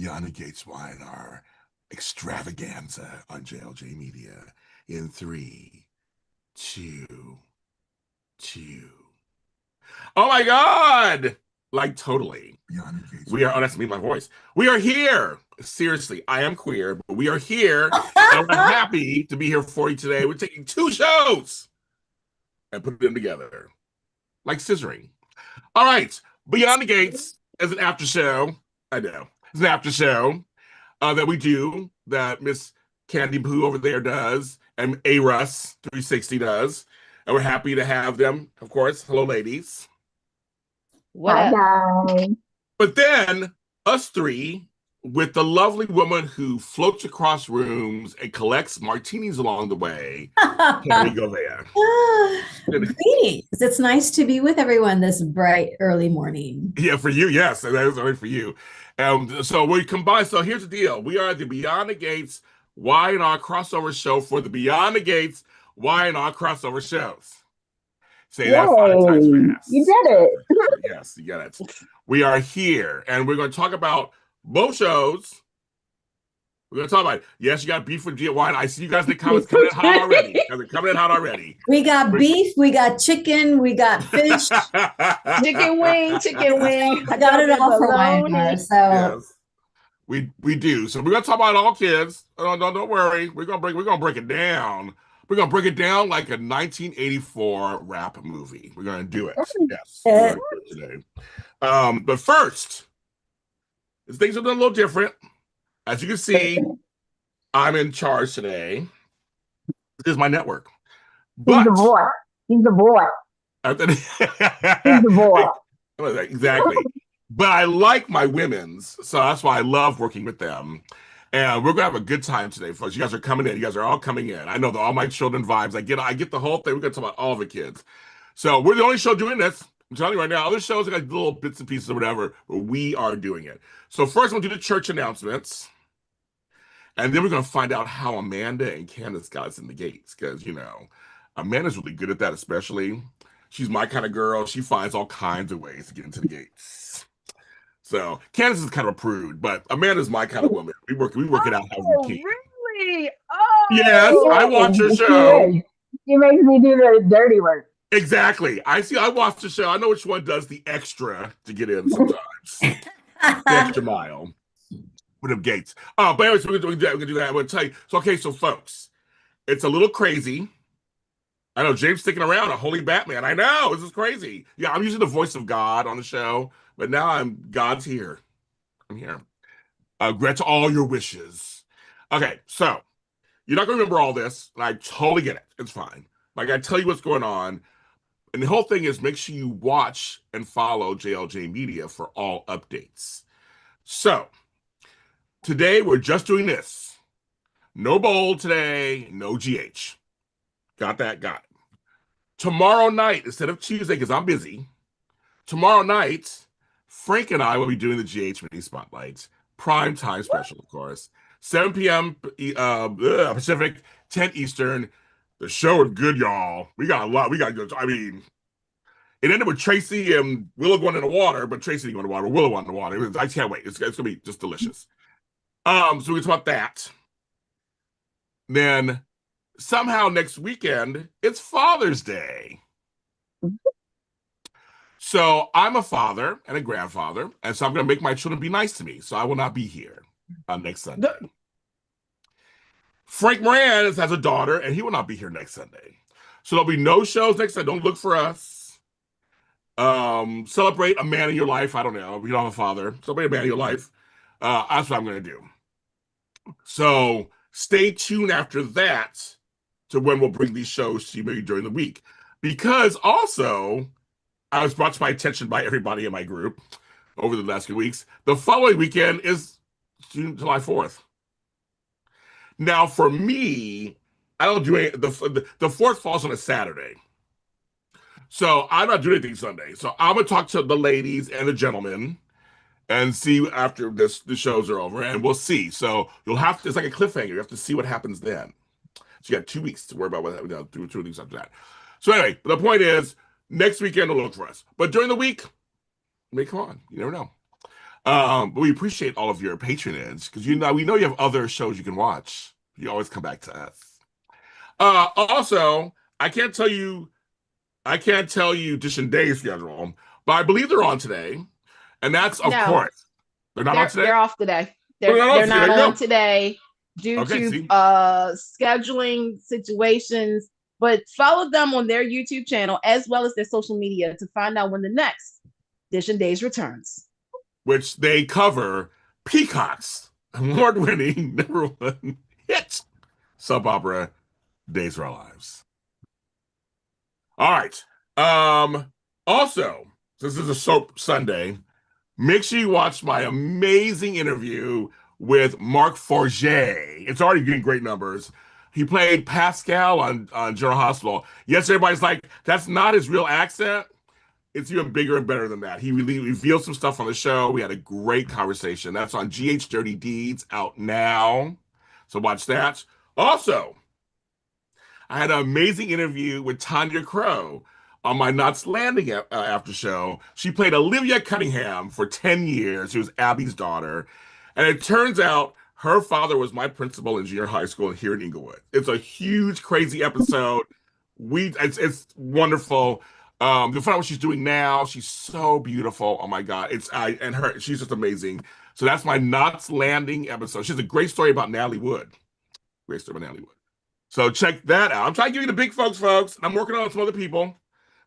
Beyond the Gates Wine, our extravaganza on JLJ Media in three, two, two. Oh my God! Like totally. Beyond the Gates We are, oh, that's me, my voice. We are here. Seriously, I am queer, but we are here and we're happy to be here for you today. We're taking two shows and putting them together like scissoring. All right, Beyond the Gates is an after show. I know. It's an after show that we do that Miss Candy Poo over there does and A Russ 360 does. And we're happy to have them, of course. Hello, ladies. What up? Guys. But then us three with the lovely woman who floats across rooms and collects martinis along the way. Can we go there? Greetings. It's nice to be with everyone this bright early morning. Yeah, for you, yes, that is right for you. So we combine. So here's the deal: we are the Beyond the Gates Y&R crossover show for the Beyond the Gates Y&R crossover shows. Say that 5 times fast. You did it. Yes, you got it. We are here, and we're going to talk about both shows. We're going to talk about it. Yes, you got beef with wine. I see you guys in the comments coming in hot already. You guys are coming in hot already. We got beef, we got chicken, we got fish. Chicken wing. I got it all for Y&R, so yes, we do. So we're gonna talk about all kids. Don't worry. We're gonna break it down. We're gonna break it down like a 1984 rap movie. We're gonna do it. Yes, we're gonna do it today. But first, things are a little different. As you can see, I'm in charge today. This is my network. But He's the boy. He's the boy. Exactly. But I like my women's, so that's why I love working with them. And we're gonna have a good time today, folks. You guys are coming in. You guys are all coming in. I know all my children vibes. I get the whole thing. We're gonna talk about all the kids. So we're the only show doing this. I'm telling you right now. Other shows are like little bits and pieces or whatever, but we are doing it. So first, we'll do the church announcements, and then we're gonna find out how Amanda and Candice got us in the gates, because Amanda's really good at that, especially. She's my kind of girl. She finds all kinds of ways to get into the gates. So Candice is kind of a prude, but Amanda's my kind of woman. We work it out how we can. Really? Oh, yes, I watch your show. She makes me do the dirty work. Exactly. I watch the show. I know which one does the extra to get in sometimes. The extra mile with them gates. But anyways, we're gonna do that. I'm gonna tell you. So folks, it's a little crazy. I know James sticking around, a holy Batman. I know, this is crazy. Yeah, I'm using the voice of God on the show, but now God's here. I'm here. Grant all your wishes. Okay, so you're not going to remember all this, and I totally get it. It's fine. Like, I tell you what's going on, and the whole thing is make sure you watch and follow JLJ Media for all updates. So, today we're just doing this. No bowl today, no GH. Got that? Got it. Tomorrow night, instead of Tuesday, because I'm busy, tomorrow night, Frank and I will be doing the GH Mini Spotlight. Prime time special, of course. 7 p.m. Pacific, 10 Eastern. The show is good, y'all. We got a lot. We got good. I mean, it ended with Tracy and Willow going in the water, but Tracy didn't go in the water. Willow went in the water. I can't wait. It's going to be just delicious. So we can talk about that. Then somehow next weekend, it's Father's Day. So I'm a father and a grandfather, and so I'm going to make my children be nice to me. So I will not be here next Sunday. Frank Moran has a daughter, and he will not be here next Sunday. So there'll be no shows next Sunday. Don't look for us. Celebrate a man in your life. I don't know. If you don't have a father, celebrate a man in your life. That's what I'm going to do. So stay tuned after that to when we'll bring these shows to you maybe during the week. Because also, I was brought to my attention by everybody in my group over the last few weeks. The following weekend is July 4th. Now, for me, I don't do any, the 4th falls on a Saturday. So I'm not doing anything Sunday. So I'm going to talk to the ladies and the gentlemen and see after the shows are over, and we'll see. So you'll have to, it's like a cliffhanger. You have to see what happens then. So you got 2 weeks to worry about what happens, 2 weeks after that. So anyway, the point is, next weekend will look for us. But during the week, I mean, come on, you never know. But we appreciate all of your patronage because we know you have other shows you can watch. You always come back to us. Also, I can't tell you Dish and Day's schedule, but I believe they're on today. And that's of course. They're not on today? They're off today. They're not on today due to scheduling situations. But follow them on their YouTube channel as well as their social media to find out when the next Dish and Days returns. Which they cover Peacock's award-winning #1 hit soap opera, Days of Our Lives. All right. Also, this is a Soap Sunday. Make sure you watch my amazing interview with Mark Forget. It's already getting great numbers. He played Pascal on General Hospital. Yes, everybody's like, that's not his real accent. It's even bigger and better than that. He really revealed some stuff on the show. We had a great conversation. That's on GH Dirty Deeds, out now. So watch that. Also, I had an amazing interview with Tanya Crow on my Knots Landing after show. She played Olivia Cunningham for 10 years. She was Abby's daughter. And it turns out her father was my principal in junior high school here in Inglewood. It's a huge, crazy episode. It's wonderful. To find out what she's doing now, she's so beautiful. Oh my God. She's just amazing. So that's my Knots Landing episode. She has a great story about Natalie Wood. Great story about Natalie Wood. So check that out. I'm trying to give you the big folks. And I'm working on some other people.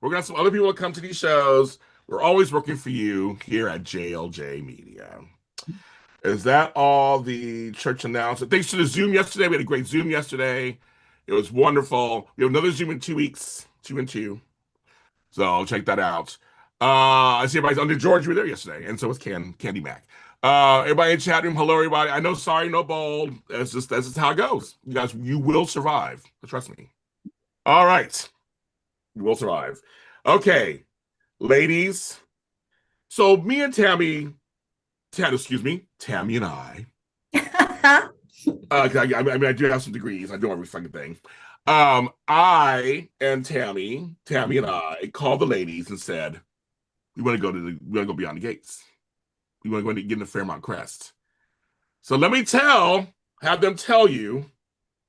We're going to have some other people that come to these shows. We're always working for you here at JLJ Media. Is that all the church announcements? Thanks to the Zoom yesterday. We had a great Zoom yesterday. It was wonderful. We have another Zoom in 2 weeks, 2 and 2. So check that out. I see everybody's under George. You were there yesterday. And so was Candy Mac. Everybody in the chat room, hello, everybody. I know, sorry, no bold. That's just how it goes. You guys, you will survive. Trust me. All right. You will survive. Okay, ladies. So me and Tami and I. I do have some degrees. I do every fucking thing. I and Tami and I called the ladies and said, we want to go beyond the gates. We want to go and get in the Fairmount Crest. So let me have them tell you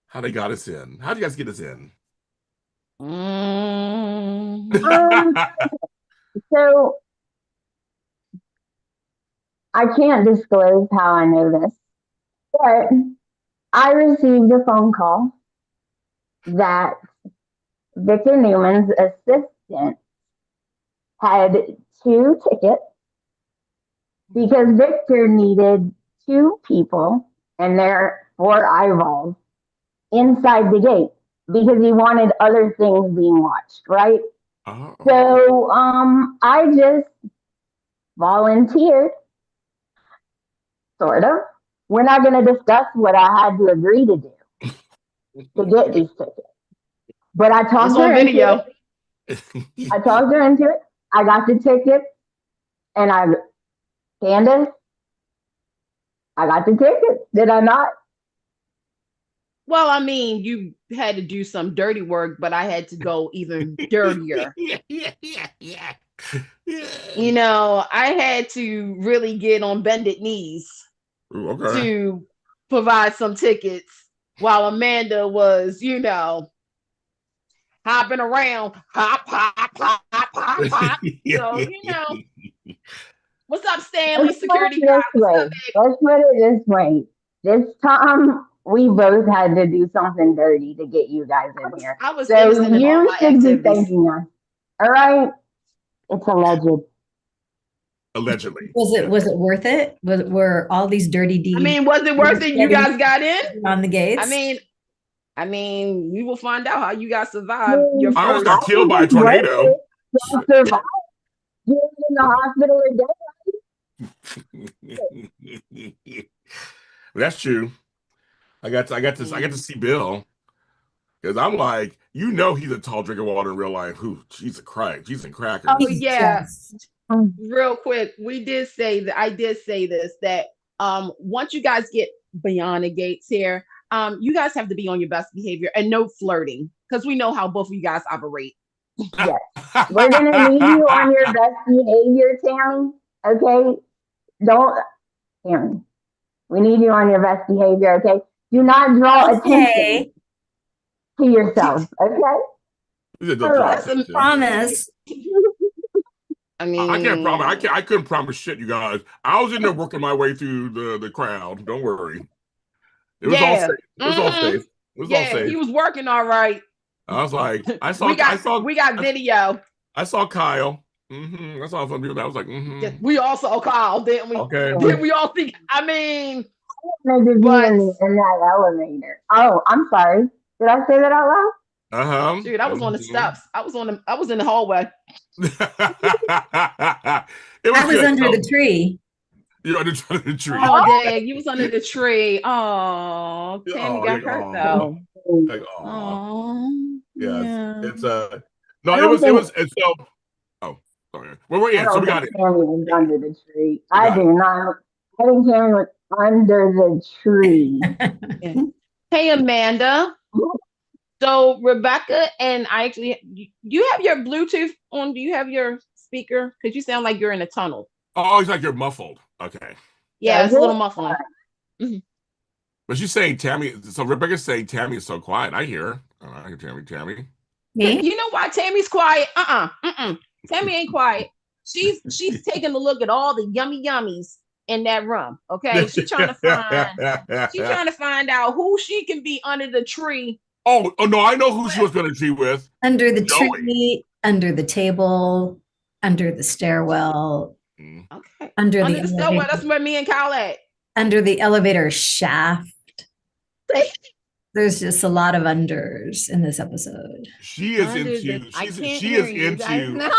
how they got us in. How did you guys get us in? So I can't disclose how I know this, but I received a phone call that Victor Newman's assistant had 2 tickets because Victor needed 2 people and their 4 eyeballs inside the gate because he wanted other things being watched, right? Oh. So I just volunteered, sort of. We're not going to discuss what I had to agree to do to get these tickets. But I talked her into it. I talked her into it. I got the tickets, and Candice, I got the tickets. Did I not? Well, I mean, you had to do some dirty work, but I had to go even dirtier. Yeah. You know, I had to really get on bended knees to provide some tickets while Amanda was, hopping around, hop. So, what's up, Stanley? Security guy. Let's put it this way. This time, we both had to do something dirty to get you guys in here. So you should be thanking us. All right? It's alleged. Allegedly. Was it worth it? Were all these dirty deeds? I mean, was it worth it? You guys got in on the gates. I mean, we will find out how you guys survived. I almost got killed by a tornado. Survived. You're in the hospital again. That's true. I got to see Bill because I'm like, he's a tall drink of water in real life. Jesus Christ, Jesus and crackers. Oh yeah. Real quick, I did say this that once you guys get beyond the gates here, you guys have to be on your best behavior and no flirting because we know how both of you guys operate. Yes, we're gonna need you on your best behavior, Tami. Okay, don't, Aaron, we need you on your best behavior, okay? Do not draw attention to yourself, okay? All right. Promise. I mean, I can't promise. I couldn't promise shit, you guys. I was in there working my way through the crowd. Don't worry. It was all safe. It was all safe. It was all safe. He was working all right. I was like, we got video. I saw Kyle. I saw some people that was like, We all saw Kyle, didn't we? Okay. Did we all think? I mean, in that elevator. Oh, I'm sorry. Did I say that out loud? Dude, I was on the steps. I was in the hallway. I was under the tree. You're under the tree. Oh, dang, you was under the tree. Oh, Tammy got hurt though. Like, yes. Yeah. It's so. Oh, sorry. Well, we're in. So we got it. Tammy was under the tree. I do not. I think Tammy was under the tree. Hey, Amanda. So Rebecca and I actually, you have your Bluetooth on. Do you have your speaker? Because you sound like you're in a tunnel. Oh, it's like you're muffled. Okay. Yeah, it's a little muffled. But she's saying Tammy. So Rebecca's saying Tammy is so quiet. I hear. I hear Tammy. Me? You know why Tammy's quiet? Tammy ain't quiet. She's taking a look at all the yummies in that room. Okay, she's trying to find out who she can be under the tree. Oh no, I know who she was going to tree with. Under the tree, under the table, under the stairwell. Okay. Under the stairwell. That's where me and Kyle at. Under the elevator shaft. There's just a lot of unders in this episode. She is into. She is into. No,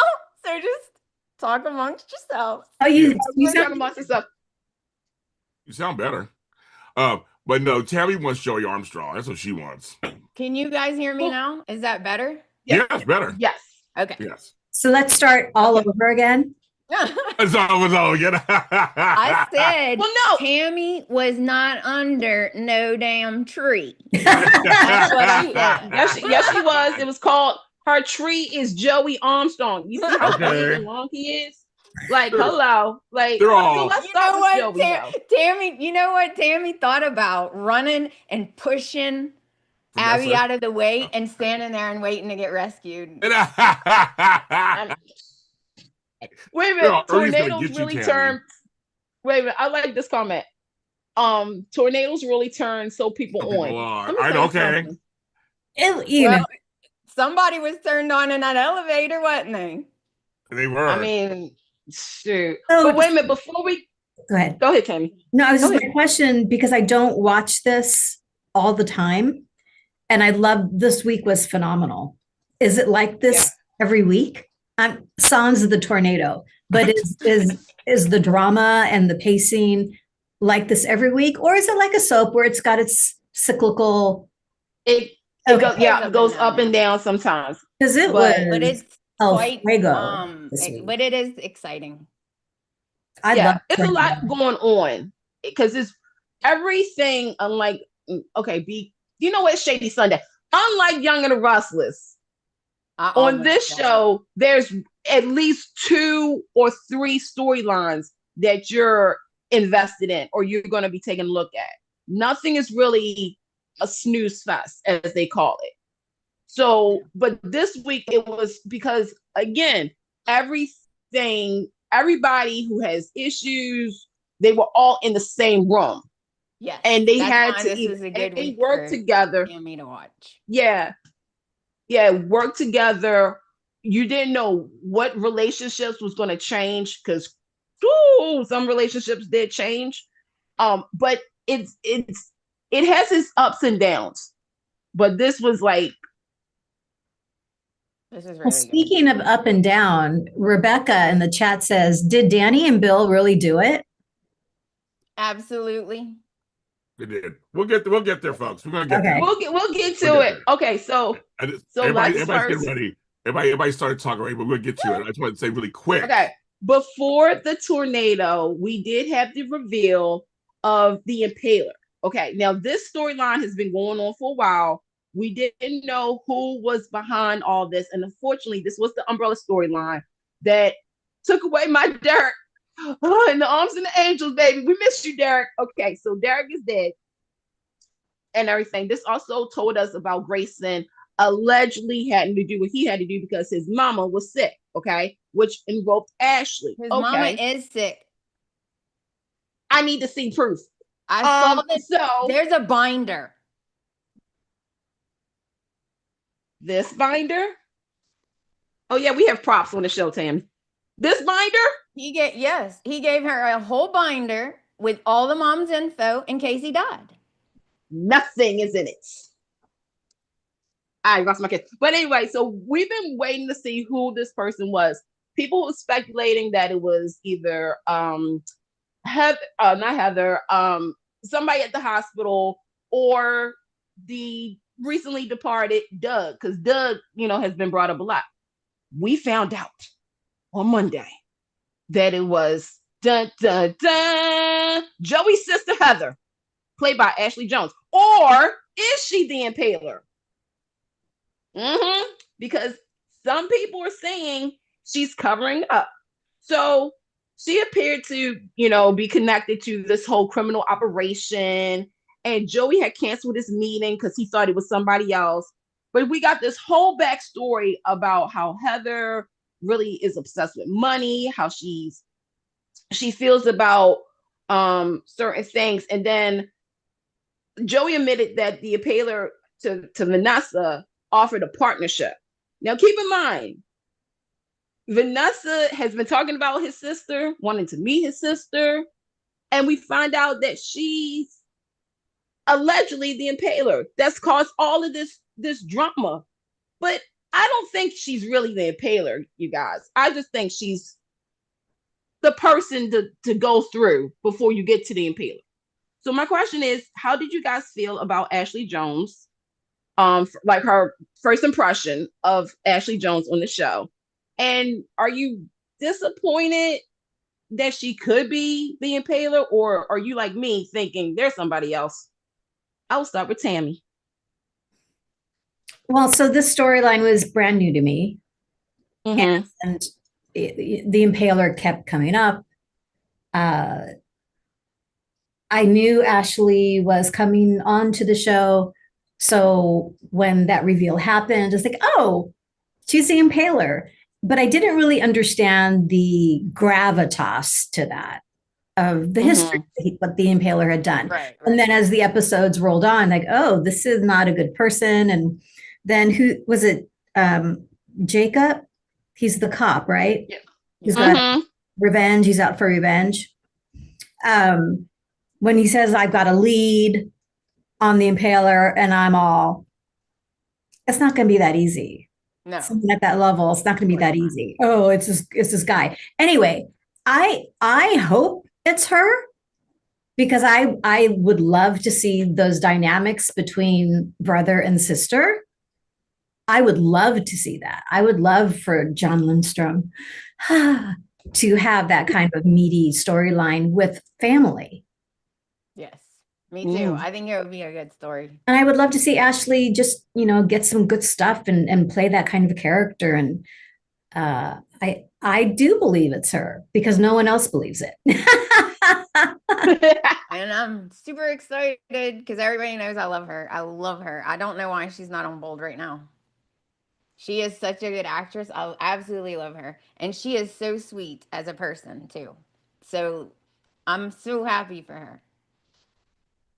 so just talk amongst yourselves. Oh, you talk amongst yourself. You sound better. But no, Tammy wants Joey Armstrong. That's what she wants. Can you guys hear me now? Is that better? Yes, better. Yes. Okay. Yes. So let's start all over again. It's all again. I said, well, no. Tammy was not under no damn tree. That's what I said. Yes, she was. It was called Her Tree is Joey Armstrong. You see how long he is? Like, hello. Like, they're all. Let's start with Joey, Tammy, you know what Tammy thought about? Running and pushing Abby out of the way and standing there and waiting to get rescued. Wait a minute. Tornadoes really turn. Wait a minute. I like this comment. Tornadoes really turn so people on. I know. Okay. Somebody was turned on in that elevator, wasn't they? They were. I mean, shoot. But wait a minute. Before we go ahead, Tammy. No, I was just my question because I don't watch this all the time, and I love this week was phenomenal. Is it like this every week? Sans the tornado, but is the drama and the pacing like this every week, or is it like a soap where it's got its cyclical? It goes up and down sometimes. Because but it's quite but it is exciting. It's a lot going on because it's everything. Unlike you know what, Shady Sunday. Unlike Young and the Restless. On this show, there's at least 2 or 3 storylines that you're invested in or you're going to be taking a look at. Nothing is really a snooze fest, as they call it. So, but this week it was because, again, everybody who has issues, they were all in the same room. Yeah. And they had to work together. Me to watch. Yeah, work together. You didn't know what relationships was going to change because some relationships did change. But it has its ups and downs. But this was like. This is really speaking of up and down, Rebecca in the chat says, "Did Danny and Bill really do it?" Absolutely. They did. We'll get there, folks. We're gonna get there. We'll get to it. Okay, so everybody's getting ready. Everybody started talking already, but we'll get to it. I just want to say really quick. Okay. Before the tornado, we did have the reveal of the Impaler. Okay. Now this storyline has been going on for a while. We didn't know who was behind all this, and unfortunately, this was the umbrella storyline that took away my dirt Oh, in the arms of the angels, baby. We miss you, Derek. Okay, so Derek is dead and everything. This also told us about Grayson allegedly having to do what he had to do because his mama was sick, okay, which involved Ashley. His mama is sick. I need to see proof. I saw this. So there's a binder. This binder? Oh yeah, we have props on the show, Tam. This binder? He gave her a whole binder with all the mom's info in case he died. Nothing is in it. I lost my kids. But anyway, so we've been waiting to see who this person was. People were speculating that it was either Heather, not Heather, somebody at the hospital, or the recently departed Doug, because Doug, has been brought up a lot. We found out on Monday that it was dun, dun, dun, Joey's sister Heather, played by Ashley Jones. Or is she the Impaler? Because some people are saying she's covering up. So she appeared to, be connected to this whole criminal operation. And Joey had canceled his meeting because he thought it was somebody else. But we got this whole backstory about how Heather really is obsessed with money, how she feels about certain things. And then Joey admitted that the Impaler to Vanessa offered a partnership. Now, keep in mind, Vanessa has been talking about his sister, wanting to meet his sister, and we find out that she's allegedly the Impaler. That's caused all of this drama. But I don't think she's really the Impaler, you guys. I just think she's the person to go through before you get to the Impaler. So my question is, how did you guys feel about Ashley Jones? Like her first impression of Ashley Jones on the show. And are you disappointed that she could be the Impaler, or are you like me thinking there's somebody else? I'll start with Tami. Well, so this storyline was brand new to me. And the Impaler kept coming up. I knew Ashley was coming on to the show. So when that reveal happened, it's like, oh, she's the Impaler. But I didn't really understand the gravitas to that, of the history, what the Impaler had done. Right. And then as the episodes rolled on, like, oh, this is not a good person. And then who was it? Jacob? He's the cop, right? Yeah. He's got revenge. He's out for revenge. When he says, I've got a lead on the Impaler and I'm all, it's not going to be that easy. No. Something at that level, it's not going to be that easy. Oh, it's this guy. Anyway, I hope it's her, because I would love to see those dynamics between brother and sister. I would love to see that. I would love for John Lindstrom to have that kind of meaty storyline with family. Yes, me too. I think it would be a good story. And I would love to see Ashley just, get some good stuff and play that kind of a character. And I do believe it's her, because no one else believes it. And I'm super excited because everybody knows I love her. I love her. I don't know why she's not on Bold right now. She is such a good actress. I absolutely love her. And she is so sweet as a person, too. So I'm so happy for her.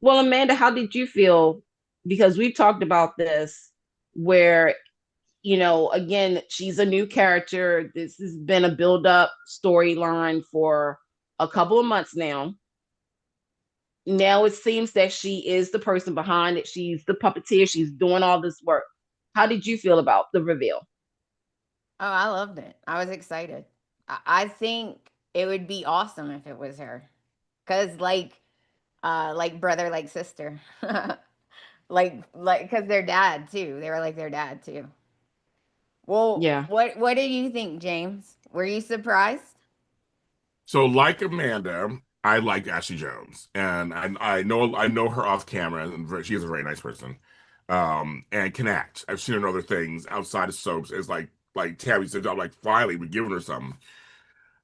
Well, Amanda, how did you feel? Because we've talked about this where, again, she's a new character. This has been a build-up storyline for a couple of months now. Now it seems that she is the person behind it. She's the puppeteer. She's doing all this work. How did you feel about the reveal? Oh, I loved it. I was excited. I think it would be awesome if it was her. Because like brother, like sister. like, because they're dad, too. They were like their dad, too. Well, yeah. What did you think, James? Were you surprised? So, like Amanda, I like Ashley Jones, and I know her off camera, and she is a very nice person, and can act. I've seen her in other things outside of soaps. It's like Tabby said, I'm like, finally, we're giving her something.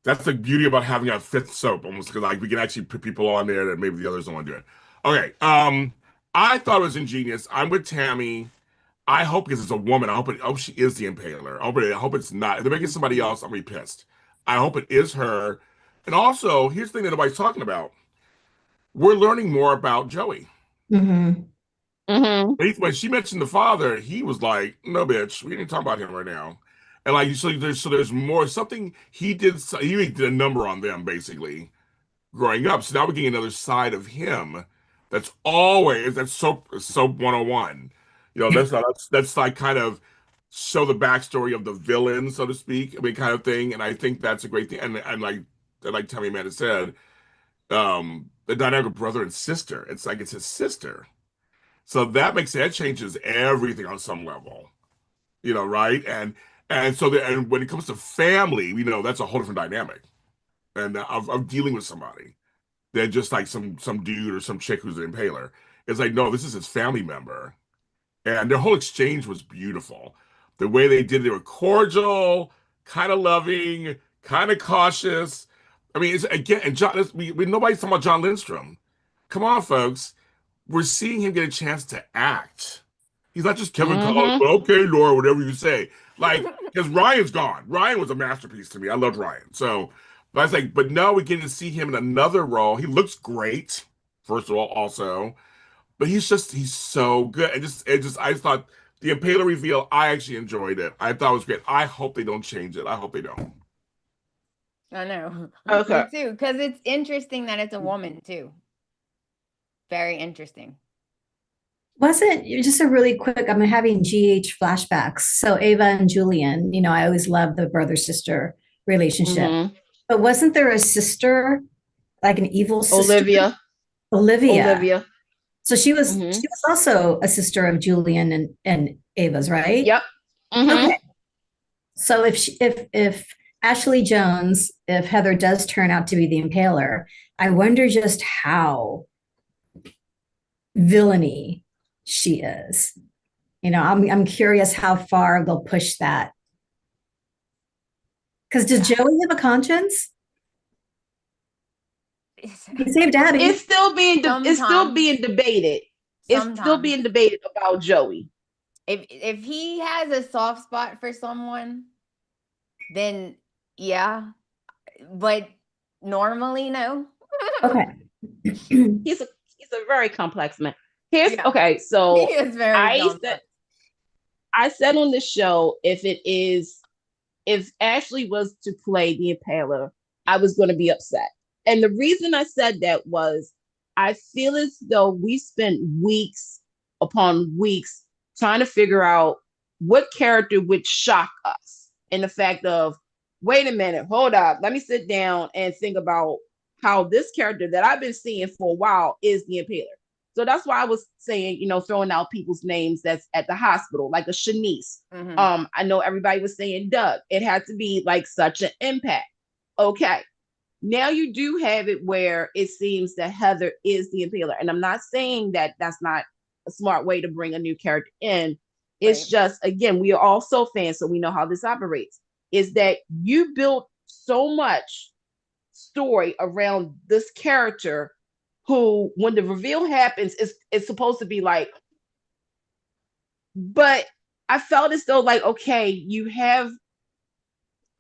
That's the beauty about having a fifth soap, almost because like we can actually put people on there that maybe the others don't want to do it. Okay. I thought it was ingenious. I'm with Tammy. I hope because it's a woman. I hope she is the impaler. I hope it's not. If they're making somebody else, I'm gonna be pissed. I hope it is her. And also, here's the thing that nobody's talking about. We're learning more about Joey. Mm-hmm. When she mentioned the father, he was like, "No, bitch, we didn't talk about him right now." And like, so there's more something he did. He did a number on them basically growing up. So now we're getting another side of him. That's soap 101. That's like kind of show the backstory of the villain, so to speak. I mean, kind of thing. And I think that's a great thing. And like Tammy Amanda said, the dynamic of brother and sister. It's like it's his sister. So that changes everything on some level, right? And when it comes to family, that's a whole different dynamic, and of dealing with somebody than just like some dude or some chick who's an impaler. It's like no, this is his family member, and their whole exchange was beautiful. The way they did it, they were cordial, kind of loving, kind of cautious. I mean, it's again, and nobody's talking about John Lindstrom. Come on, folks. We're seeing him get a chance to act. He's not just Kevin Collins, but okay, Laura, whatever you say. Like, because Ryan's gone. Ryan was a masterpiece to me. I loved Ryan. So, but I was like, but now we're getting to see him in another role. He looks great, first of all, also. But he's so good. I just thought the Impaler reveal, I actually enjoyed it. I thought it was great. I hope they don't change it. I hope they don't. I know. Okay. Me too, because it's interesting that it's a woman too. Very interesting. Wasn't just a really quick, I'm having GH flashbacks. So Ava and Julian, I always loved the brother-sister relationship. But wasn't there a sister, like an evil sister? Olivia. So she was also a sister of Julian and Ava's, right? Yep. Okay. So if Ashley Jones, if Heather does turn out to be the impaler, I wonder just how villainy she is. I'm curious how far they'll push that. Because does Joey have a conscience? He saved Abby. It's still being debated. It's still being debated about Joey. If he has a soft spot for someone, then yeah. But normally, no. Okay. He's a very complex man. Okay, so he is very complex. I said on the show, if Ashley was to play the impaler, I was going to be upset. And the reason I said that was I feel as though we spent weeks upon weeks trying to figure out what character would shock us. And the fact of, wait a minute, hold up, let me sit down and think about how this character that I've been seeing for a while is the impaler. So that's why I was saying, throwing out people's names that's at the hospital, like a Shanice. I know everybody was saying Doug. It had to be like such an impact. Okay. Now you do have it where it seems that Heather is the impaler. And I'm not saying that that's not a smart way to bring a new character in. It's just, again, we are also fans, so we know how this operates. Is that you built so much story around this character who, when the reveal happens, it's supposed to be like, but I felt as though like, okay, you have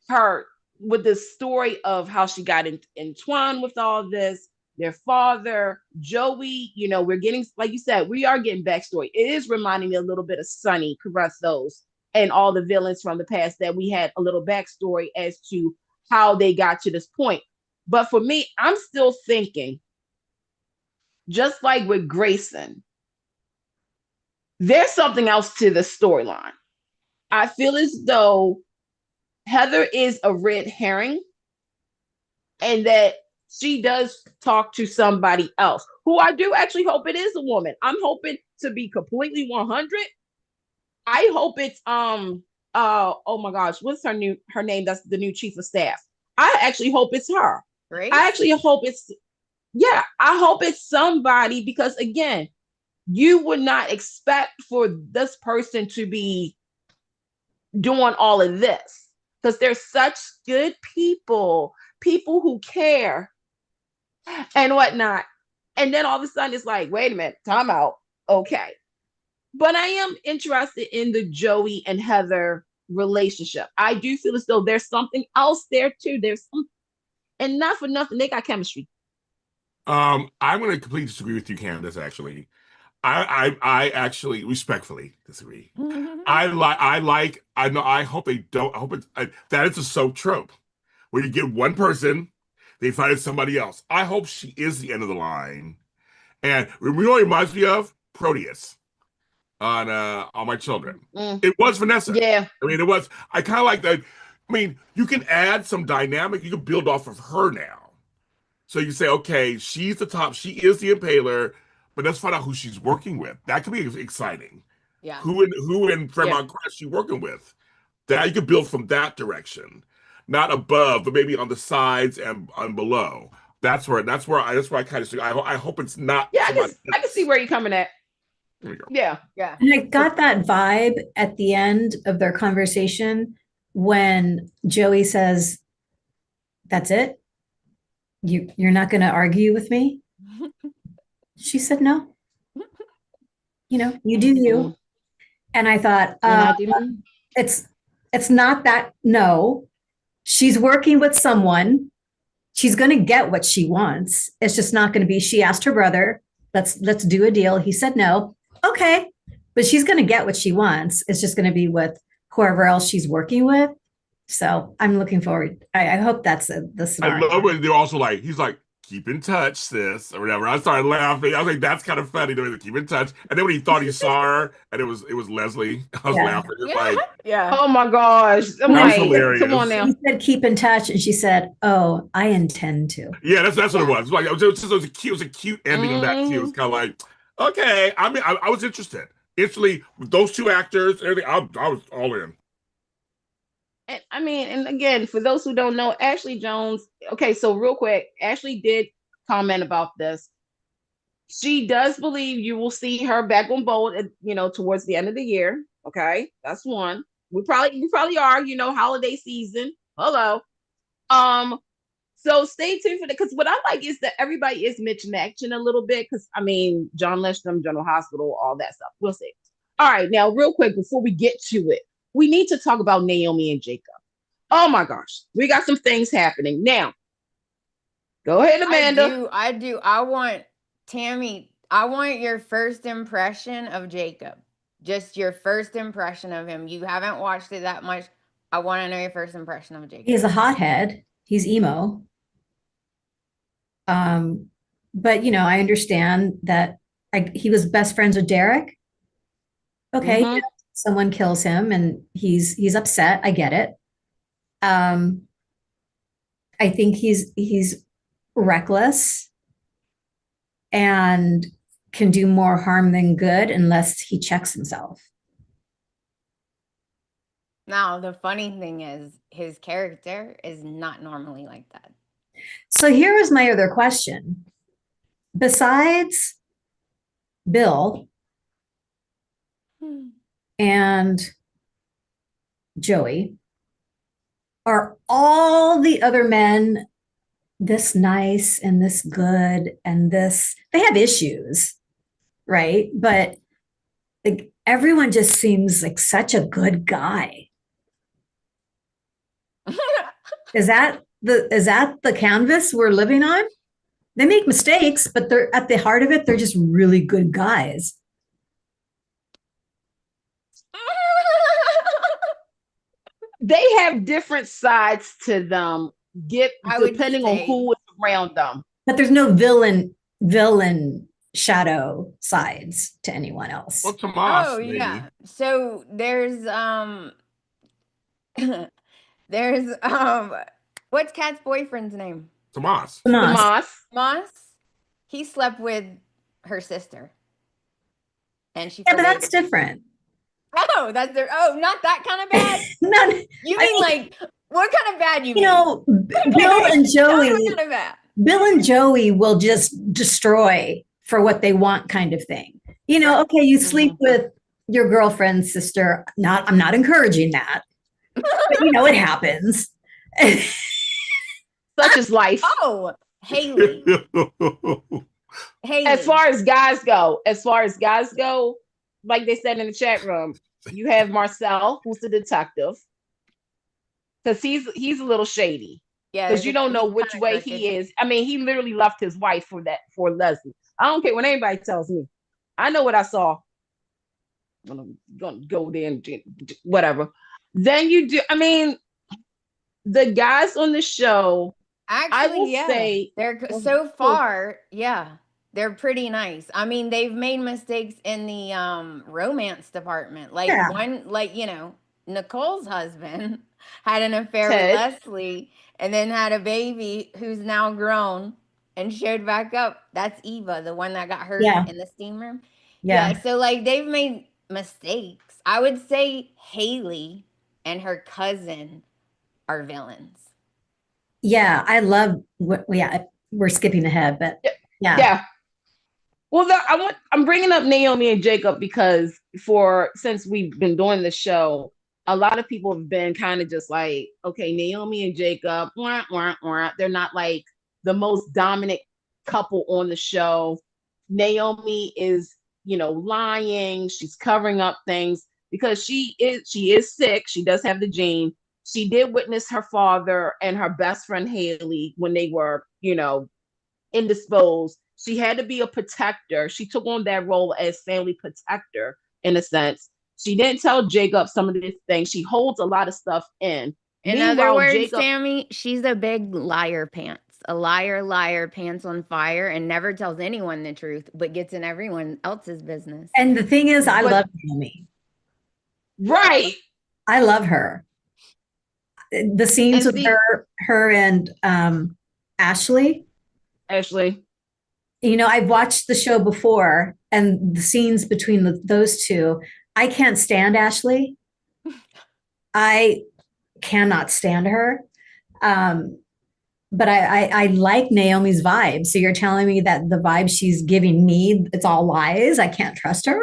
her with the story of how she got entwined with all this, their father, Joey, we're getting, like you said, we are getting backstory. It is reminding me a little bit of Sonny Carruthers and all the villains from the past that we had a little backstory as to how they got to this point. But for me, I'm still thinking, just like with Grayson, there's something else to the storyline. I feel as though Heather is a red herring and that she does talk to somebody else who I do actually hope it is a woman. I'm hoping to be completely 100. I hope it's oh my gosh, what's her name? That's the new chief of staff. I actually hope it's her. Great. I actually hope I hope it's somebody, because again, you would not expect for this person to be doing all of this, because there's such good people people who care and whatnot. And then all of a sudden it's like, wait a minute, time out. Okay. But I am interested in the Joey and Heather relationship. I do feel as though there's something else there too. And not for nothing, they got chemistry. I'm going to completely disagree with you, Candice. Actually, I actually respectfully disagree. I know. I hope they don't. I hope that is a soap trope where you get one person, they find somebody else. I hope she is the end of the line. And you know what it reminds me of? Proteus on All My Children. It was Vanessa. Yeah. I mean, it was. I kind of like that. I mean, you can add some dynamic. You can build off of her now. So you say, okay, she's the top. She is the impaler, but let's find out who she's working with. That could be exciting. Yeah. Who in Fremont Crest she's working with? That you could build from that direction, not above, but maybe on the sides and below. That's where I kind of see. I hope it's not. Yeah, I can see where you're coming at. There we go. Yeah. And I got that vibe at the end of their conversation when Joey says, "That's it. You're not going to argue with me?" She said, "No. You do you." And I thought, it's not that. No, she's working with someone. She's going to get what she wants. It's just not going to be. She asked her brother, "Let's do a deal." He said no. Okay, but she's going to get what she wants. It's just going to be with whoever else she's working with. So I'm looking forward. I hope that's the smart. I love when they're also like, he's like, "Keep in touch, sis," or whatever. I started laughing. I was like, that's kind of funny. To keep in touch. And then when he thought he saw her, and it was Leslie, I was laughing. It's like, oh my gosh, I'm like, hilarious. Come on now. He said, "Keep in touch," and she said, "Oh, I intend to." Yeah, that's what it was. It was a cute ending of that too. It was kind of like, okay. I mean, I was interested. Instantly, with those two actors, everything, I was all in. And I mean, and again, for those who don't know, Ashley Jones. Okay, so real quick, Ashley did comment about this. She does believe you will see her back on bold, towards the end of the year. Okay, that's one. We probably are, holiday season. Hello. So stay tuned for that, because what I like is that everybody is matching a little bit, because I mean, John Lindstrom, General Hospital, all that stuff. We'll see. All right, now real quick before we get to it, we need to talk about Naomi and Jacob. Oh my gosh, we got some things happening now. Go ahead, Amanda. I do. I want Tami. I want your first impression of Jacob. Just your first impression of him. You haven't watched it that much. I want to know your first impression of Jacob. He's a hothead. He's emo. But I understand that he was best friends with Derek. Okay, Mhm. someone kills him and he's upset. I get it. I think he's reckless and can do more harm than good unless he checks himself. Now, the funny thing is his character is not normally like that. So here was my other question. Besides Bill and Joey, are all the other men this nice and this good and this? They have issues, right? But like everyone just seems like such a good guy. Is that the canvas we're living on? They make mistakes, but they're at the heart of it, they're just really good guys. They have different sides to them, depending on who is around them. But there's no villain shadow sides to anyone else. Well, Tomas, oh maybe. yeah. So there's what's Kat's boyfriend's name? Tomas. He slept with her sister, and she. Yeah, but that's different. Oh, not that kind of bad. No, you mean like what kind of bad? Bill and Joey. Kind of bad. Bill and Joey will just destroy for what they want, kind of thing. Okay, you sleep with your girlfriend's sister. I'm not encouraging that, but it happens. Such is life. Oh, Haley. Haley. As far as guys go, like they said in the chat room, you have Marcel, who's the detective, because he's a little shady. Yeah, Because you don't know which way he is. I mean, he literally left his wife for Leslie. I don't care what anybody tells me. I know what I saw. I'm gonna go there and whatever. Then you do. I mean, the guys on the show. Actually, I will say they're so far, they're pretty nice. I mean, they've made mistakes in the romance department. Like Nicole's husband had an affair Ted. with Leslie and then had a baby who's now grown and showed back up. That's Eva, the one that got hurt in the steam room. Yeah, so like they've made mistakes. I would say Haley and her cousin are villains. Yeah, I love. We're skipping ahead, but yeah. Well, I'm bringing up Naomi and Jacob because since we've been doing the show, a lot of people have been kind of just like, okay, Naomi and Jacob, they're not like the most dominant couple on the show. Naomi is, lying. She's covering up things because she is sick. She does have the gene. She did witness her father and her best friend Haley when they were, indisposed. She had to be a protector. She took on that role as family protector in a sense. She didn't tell Jacob some of these things. She holds a lot of stuff in. In other words, Tammy, she's a big liar pants. A liar, pants on fire, and never tells anyone the truth, but gets in everyone else's business. And the thing is, I love Naomi. Right. I love her. The scenes with her and Ashley. I've watched the show before, and the scenes between those two. I can't stand Ashley. I cannot stand her. But I like Naomi's vibe. So you're telling me that the vibe she's giving me, it's all lies? I can't trust her?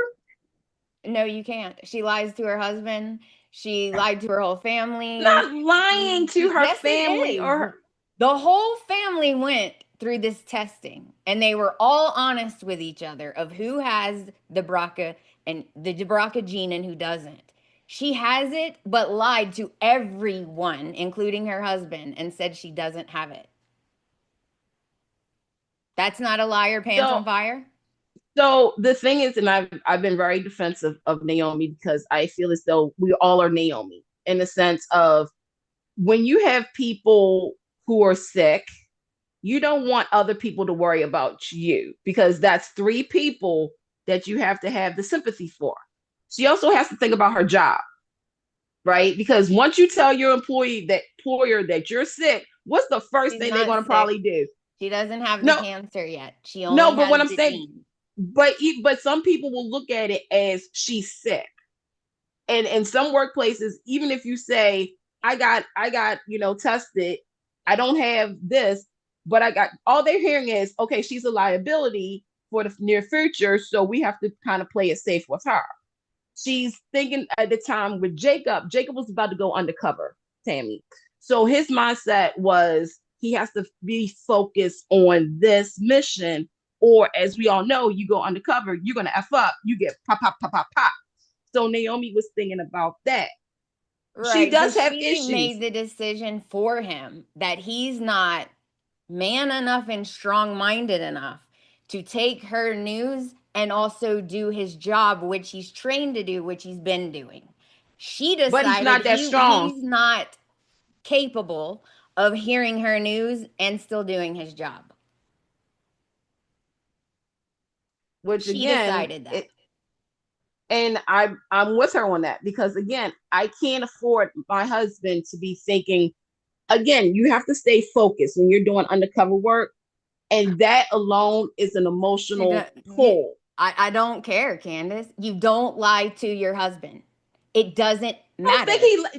No, you can't. She lies to her husband. She lied to her whole family. Not lying to her family or her. The whole family went through this testing, and they were all honest with each other of who has the BRCA and the BRCA gene and who doesn't. She has it, but lied to everyone, including her husband, and said she doesn't have it. That's not a liar pants on fire? So the thing is, and I've been very defensive of Naomi because I feel as though we all are Naomi in the sense of when you have people who are sick, you don't want other people to worry about you because that's 3 people that you have to have the sympathy for. She also has to think about her job, right? Because once you tell your employer that you're sick, what's the first thing they're going to probably do? She doesn't have the cancer yet. She only has what I'm the saying, gene. But some people will look at it as she's sick, and in some workplaces, even if you say I got tested, I don't have this, but I got, all they're hearing is, okay, she's a liability for the near future, so we have to kind of play it safe with her. She's thinking at the time with Jacob was about to go undercover, Tammy. So his mindset was he has to be focused on this mission, or as we all know, you go undercover, you're going to F up, you get pop. So Naomi was thinking about that. Right. She does have issues. She made the decision for him that he's not man enough and strong-minded enough to take her news and also do his job, which he's trained to do, which he's been doing. She decided but he's not that strong. He's not capable of hearing her news and still doing his job. Which she again, decided that. And I'm with her on that because again, I can't afford my husband to be thinking. Again, you have to stay focused when you're doing undercover work, and that alone is an emotional pull. I don't care, Candice. You don't lie to your husband. It doesn't matter.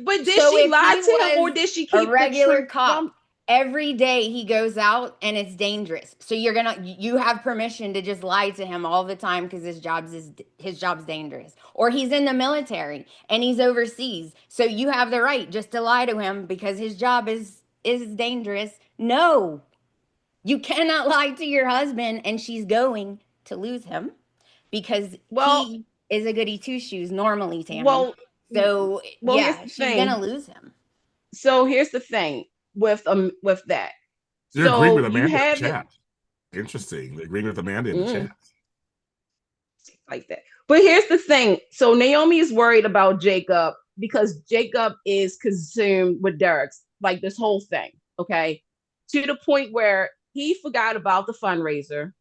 But did she lie to him, or did she keep a regular the cop? Every day he goes out and it's dangerous. So you have permission to just lie to him all the time because his job's dangerous. Or he's in the military and he's overseas. So you have the right just to lie to him because his job is dangerous No, you cannot lie to your husband, and she's going to lose him because he is a goody two shoes normally, Tami. So yeah, she's gonna lose him. So here's the thing with that. You're agreeing with Amanda in the chat. Interesting. They're agreeing with Amanda in the chat. Like that. But here's the thing. So Naomi is worried about Jacob because Jacob is consumed with Derek's, like this whole thing. Okay. To the point where he forgot about the fundraiser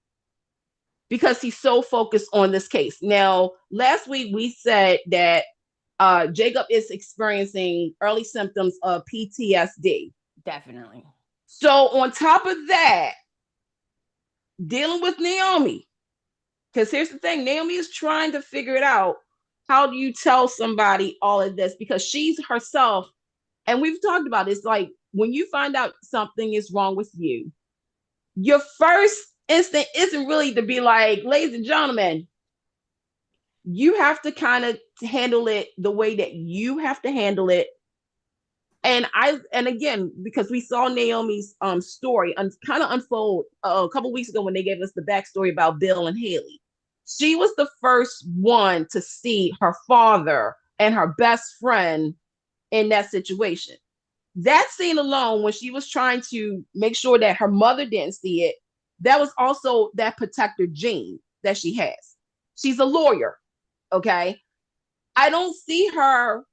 because he's so focused on this case. Now, last week we said that Jacob is experiencing early symptoms of PTSD. Definitely. So on top of that, dealing with Naomi, because here's the thing, Naomi is trying to figure it out. How do you tell somebody all of this? Because she's herself, and we've talked about this, like when you find out something is wrong with you, your first instinct isn't really to be like, ladies and gentlemen, you have to kind of handle it the way that you have to handle it. And again, because we saw Naomi's story kind of unfold a couple weeks ago when they gave us the backstory about Bill and Haley. She was the first one to see her father and her best friend in that situation. That scene alone, when she was trying to make sure that her mother didn't see it, that was also that protector gene that she has. She's a lawyer, okay? I don't see her,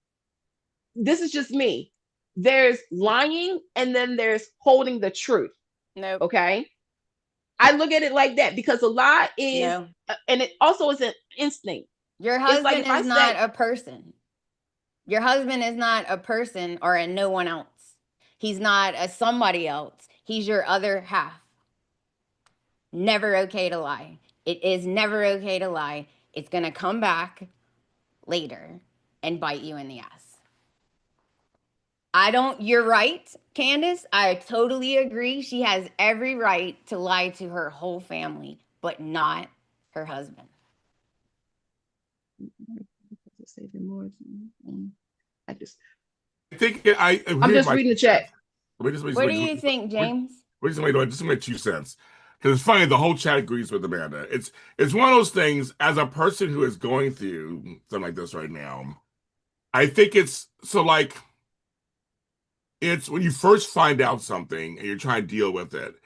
this is just me. There's lying and then there's holding the truth. Nope. Okay. I look at it like that because a lie is, and it also is an instinct. Your husband is not a person. Your husband is not a person or a no one else. He's not a somebody else. He's your other half. Never okay to lie. It is never okay to lie. It's going to come back later and bite you in the ass. You're right, Candice. I totally agree. She has every right to lie to her whole family, but not her husband. I think I'm just reading the chat. What do you think, James? Just make 2 cents. Because it's funny, the whole chat agrees with Amanda. It's one of those things, as a person who is going through something like this right now, I think it's when you first find out something and you're trying to deal with it,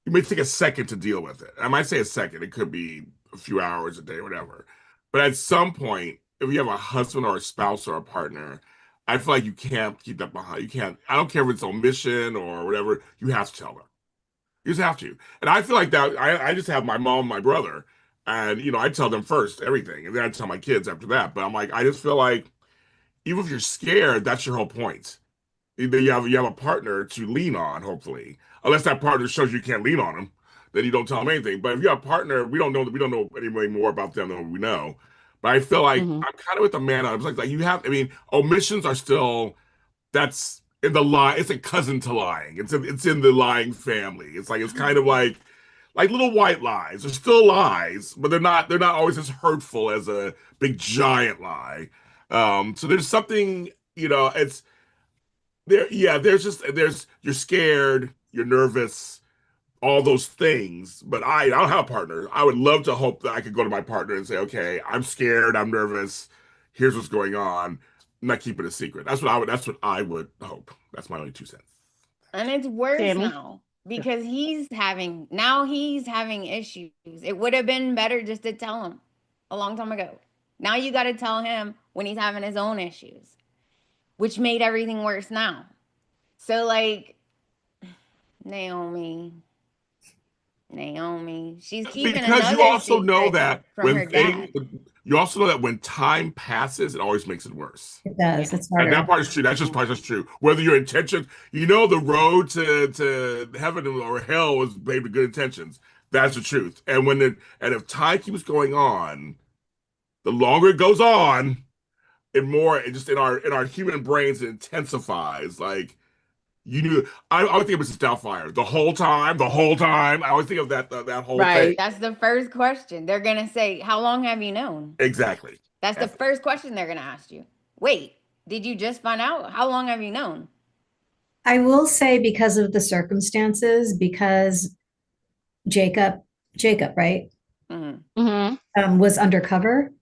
you may take a second to deal with it. I might say a second. It could be a few hours a day or whatever. But at some point, if you have a husband or a spouse or a partner, I feel like you can't keep that behind. You can't. I don't care if it's omission or whatever. You have to tell them. You just have to. And I feel like that. I just have my mom, my brother, and I tell them first everything, and then I tell my kids after that. But I'm like, I just feel like even if you're scared, that's your whole point. Either you have a partner to lean on, hopefully, unless that partner shows you can't lean on them, then you don't tell them anything. But if you have a partner, we don't know anybody more about them than we know. But I feel like I'm kind of with the man on it. It's like you have. I mean, omissions are still. That's in the lie. It's a cousin to lying. It's in the lying family. It's kind of like little white lies. They're still lies, but they're not always as hurtful as a big giant lie. So there's something. It's there. Yeah, there's you're scared, you're nervous, all those things. But I don't have a partner. I would love to hope that I could go to my partner and say, okay, I'm scared, I'm nervous. Here's what's going on. I'm not keeping it a secret. That's what I would hope. That's my only 2 cents. And it's worse now because he's having issues. It would have been better just to tell him a long time ago. Now you got to tell him when he's having his own issues, which made everything worse now. So Naomi, she's keeping because you also know that from her dad. You also know that when time passes, it always makes it worse. It does. It's harder. And that part is true. That's just part that's true. Whether your intentions, the road to heaven or hell was paved with good intentions. That's the truth. And if time keeps going on, the longer it goes on, it just in our human brains, it intensifies. Like you knew. I always think of Mrs. Doubtfire the whole time. I always think of that whole thing. That's the first question. They're gonna say, "How long have you known?" Exactly. That's the first question they're gonna ask you. Wait, did you just find out? How long have you known? I will say because of the circumstances, because Jacob, right, was undercover.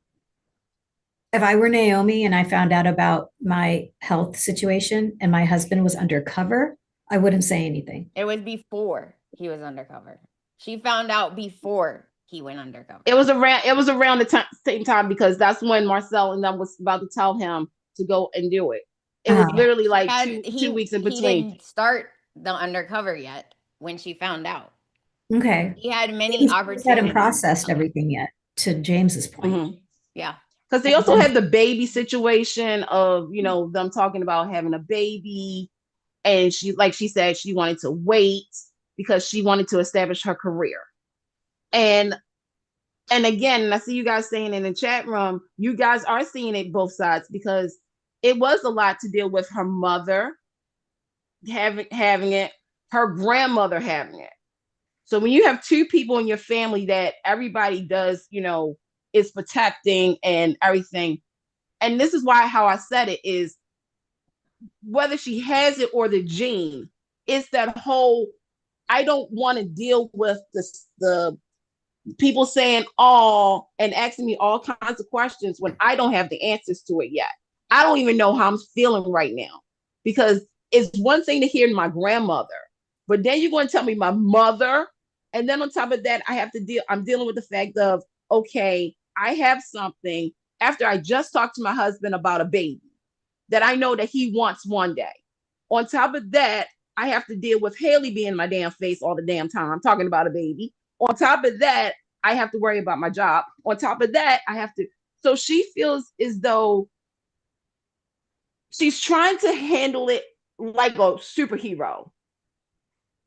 If I were Naomi and I found out about my health situation and my husband was undercover, I wouldn't say anything. It was before he was undercover. She found out before he went undercover. It was around the same time, because that's when Marcel and them was about to tell him to go and do it. It was literally like 2 weeks in between. He didn't start the undercover yet when she found out. Okay. He had many opportunities. He hadn't processed everything yet, to James's point. Yeah. Because they also had the baby situation of, them talking about having a baby. And she said, she wanted to wait because she wanted to establish her career. And again, I see you guys saying in the chat room, you guys are seeing it both sides, because it was a lot to deal with her mother having it, her grandmother having it. So when you have two people in your family that everybody does, is protecting and everything. And this is how I said it is, whether she has it or the gene, it's that whole, I don't want to deal with the people saying all and asking me all kinds of questions when I don't have the answers to it yet. I don't even know how I'm feeling right now, because it's one thing to hear my grandmother, but then you're going to tell me my mother. And then on top of that, I'm dealing with the fact of, okay, I have something after I just talked to my husband about a baby that I know that he wants one day. On top of that, I have to deal with Haley being in my damn face all the damn time. I'm talking about a baby. On top of that, I have to worry about my job. On top of that, so she feels as though she's trying to handle it like a superhero.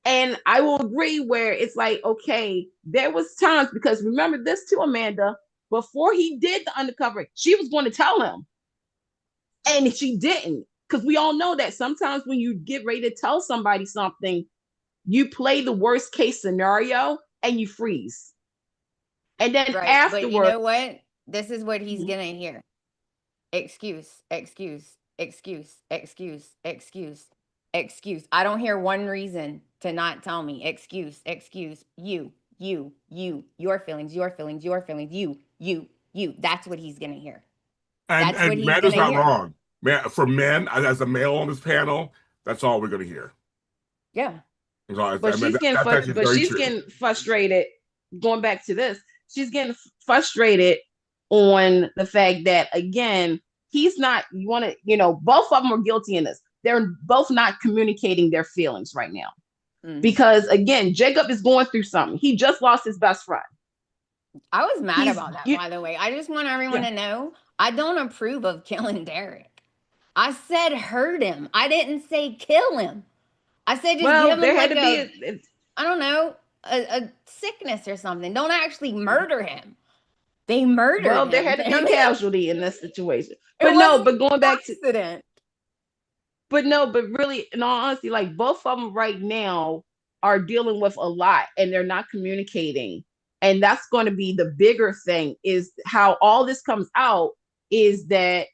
And I will agree where it's like, okay, there was times, because remember this too, Amanda, before he did the undercover, she was going to tell him. And she didn't, because we all know that sometimes when you get ready to tell somebody something, you play the worst case scenario and you freeze. And then afterwards, but you know what? This is what he's gonna hear. Excuse. I don't hear one reason to not tell me. Excuse. You. Your feelings. You. That's what he's gonna hear. And Amanda's not wrong. For men, as a male on this panel, that's all we're going to hear. Yeah. But she's getting frustrated. Going back to this, she's getting frustrated on the fact that, again, he's not, both of them are guilty in this. They're both not communicating their feelings right now. Because, again, Jacob is going through something. He just lost his best friend. I was mad about that, by the way. I just want everyone to know, I don't approve of killing Derek. I said hurt him. I didn't say kill him. I said just give him I don't know, a sickness or something. Don't actually murder him. They murdered him. Well, there had to be a casualty in this situation. But going back to accident. But really, in all honesty, like both of them right now are dealing with a lot and they're not communicating. And that's going to be the bigger thing, is how all this comes out, is that,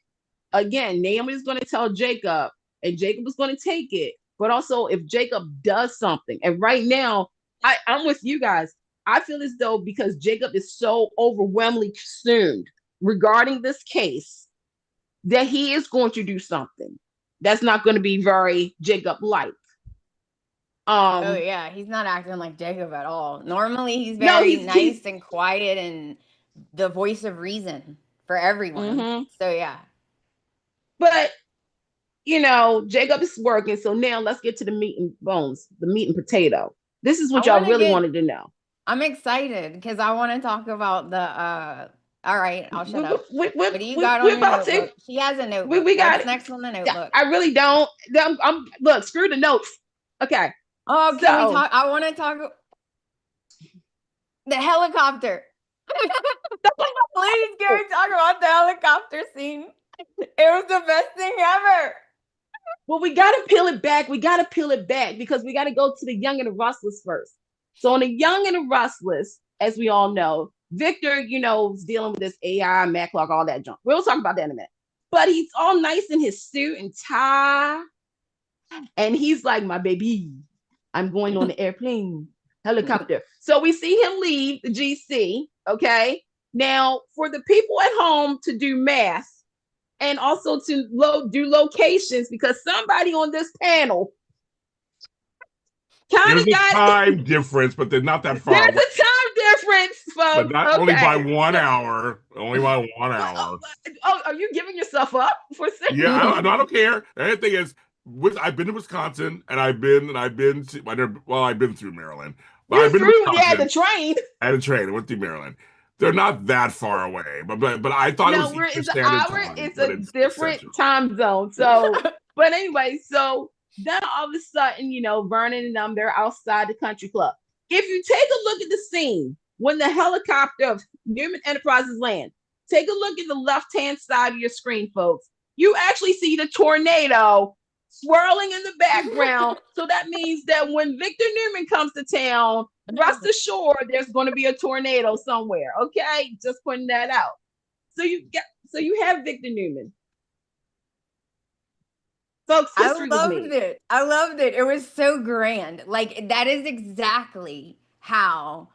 again, Naomi is going to tell Jacob and Jacob is going to take it. But also if Jacob does something, and right now, I'm with you guys. I feel as though because Jacob is so overwhelmingly consumed regarding this case, that he is going to do something that's not going to be very Jacob-like. Oh yeah, he's not acting like Jacob at all. Normally he's very nice and quiet and the voice of reason for everyone. So yeah. But Jacob is working. So now let's get to the meat and bones, the meat and potato. This is what y'all really wanted to know. I'm excited because I want to talk about the all right, I'll shut up. What do you got on your notebook? She has a notebook. We got What's next on the notebook? I really don't. Look, screw the notes. Okay. Oh, can we talk? I want to talk the helicopter. Please, can we talk about the helicopter scene? It was the best thing ever. Well, we got to peel it back. Because we got to go to the Young and the Restless first. So on the Young and the Restless, as we all know, Victor, is dealing with this AI, Maclock, all that junk. We'll talk about that in a minute. But he's all nice in his suit and tie. And he's like, my baby, I'm going on the airplane, helicopter. So we see him leave the GC. Okay. Now, for the people at home to do math and also to do locations, because somebody on this panel kind There's of a got time difference, but they're not that far there's away. a time difference, folks. But not okay. only by 1 hour. Only by 1 hour. Oh, are you giving yourself up for a second? Yeah, I don't care. The other thing is, I've been to Wisconsin, and I've been to, well, I've been through Maryland. But You I've been to through Wisconsin. the train. I had a train. I went through Maryland. They're not that far away, but I thought it was Eastern It's an Standard hour. Time. It's but a different Central. time zone. So, but anyway, so then all of a sudden, Vernon and them, they're outside the country club. If you take a look at the scene when the helicopter of Newman Enterprises land, take a look at the left-hand side of your screen, folks. You actually see the tornado swirling in the background. So that means that when Victor Newman comes to town, rest assured there's going to be a tornado somewhere. Okay, just pointing that out. So you have Victor Newman. Folks, history was made. I loved it. It was so grand. Like, that is exactly how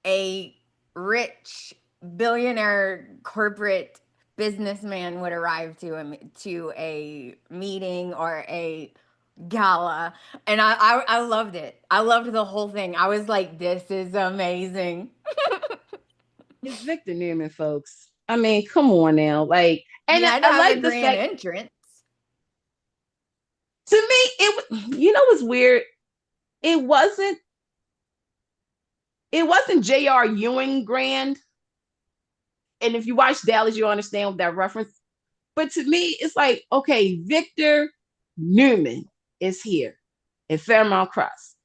a rich billionaire corporate businessman would arrive to a meeting or a gala. And I loved it. I loved the whole thing. I was like, this is amazing. It's Victor Newman, folks. I mean, come on now. Like, and I like the grand entrance. To me, what's weird? It wasn't J.R. Ewing grand. And if you watch Dallas, you'll understand that reference. But to me, it's like, okay, Victor Newman is here in Fairmount Cross.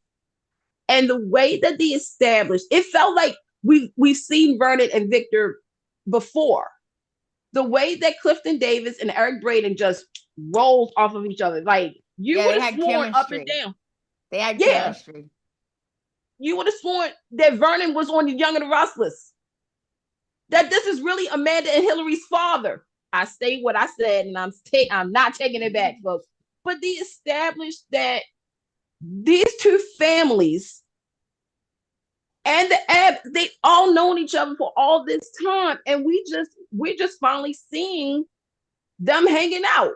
And the way that they established, it felt like we've seen Vernon and Victor before. The way that Clifton Davis and Eric Braeden just rolled off of each other. Like, you would have sworn up and down. They had chemistry. You would have sworn that Vernon was on the Young and the Restless. That this is really Amanda and Hillary's father. I say what I said, and I'm not taking it back, folks. But they established that these two families and they all known each other for all this time, and we're just finally seeing them hanging out.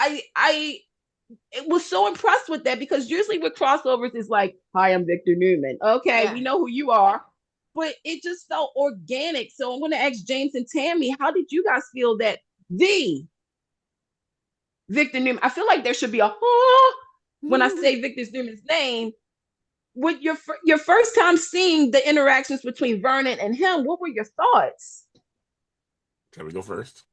I was so impressed with that, because usually with crossovers it's like, hi, I'm Victor Newman. Okay, we know who you are. But it just felt organic. So I'm going to ask James and Tami, how did you guys feel that the Victor Newman, I feel like there should be a when I say Victor Newman's name. With your first time seeing the interactions between Vernon and him, what were your thoughts? Can we go first?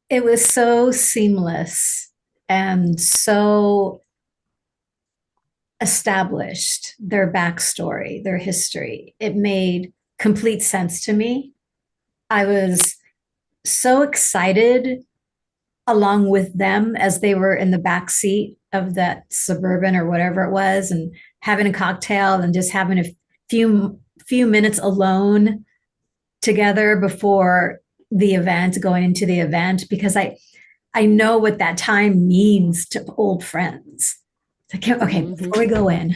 It was so seamless and so established, their backstory, their history. It made complete sense to me. I was so excited along with them as they were in the back seat of that Suburban or whatever it was, and having a cocktail and just having a few minutes alone together before the event, going into the event, because I know what that time means to old friends. Okay, before we go in,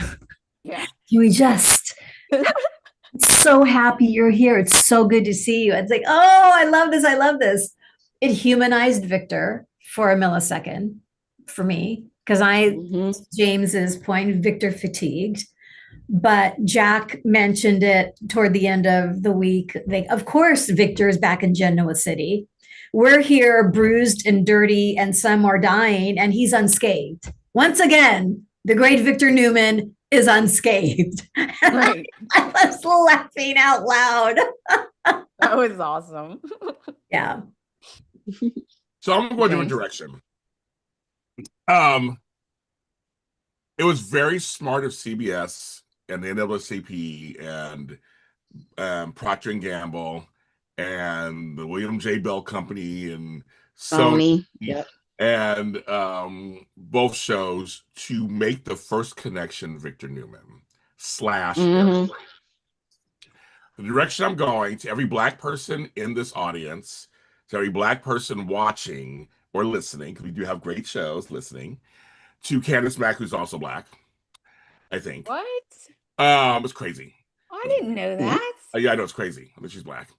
can we just, so happy you're here. It's so good to see you. It's like, oh, I love this. I love this. It humanized Victor for a millisecond for me, because James's point, Victor fatigued. But Jack mentioned it toward the end of the week. Of course, Victor is back in Genoa City. We're here bruised and dirty, and some are dying, and he's unscathed. Once again, the great Victor Newman is unscathed. Right. I was laughing out loud. That was awesome. Yeah. So I'm going to a direction. It was very smart of CBS and the NAACP and Procter & Gamble and the William J. Bell Company and Sony. Yep. And both shows to make the first connection Victor Newman / the direction I'm going to every Black person in this audience, to every Black person watching or listening, because we do have great shows listening, to Candice Mack, who's also Black, I think. What? It's crazy. I didn't know that. Yeah, I know it's crazy. I mean, she's Black.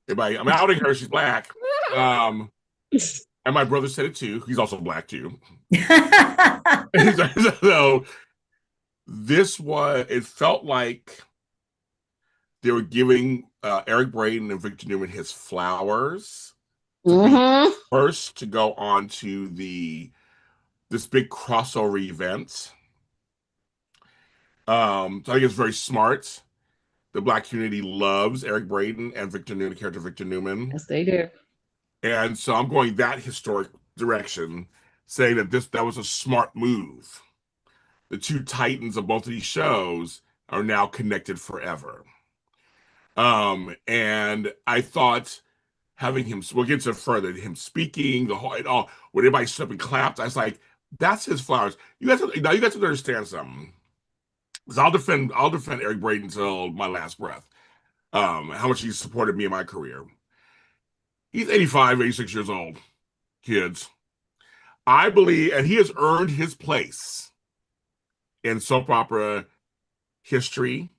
Everybody, I'm outing her. She's Black. And my brother said it too. He's also Black too. So it felt like they were giving Eric Braeden and Victor Newman his flowers to be first to go on to this big crossover event. So I think it's very smart. The Black community loves Eric Braeden and Victor Newman, the character Victor Newman. Yes, they do. And so I'm going that historic direction, saying that was a smart move. The two titans of both of these shows are now connected forever. And I thought having him, we'll get to it further, him speaking, when everybody stood up and clapped, I was like, that's his flowers. You guys have to understand something. Because I'll defend Eric Braeden until my last breath. How much he supported me in my career. He's 85, 86 years old, kids. I believe, and he has earned his place in soap opera history.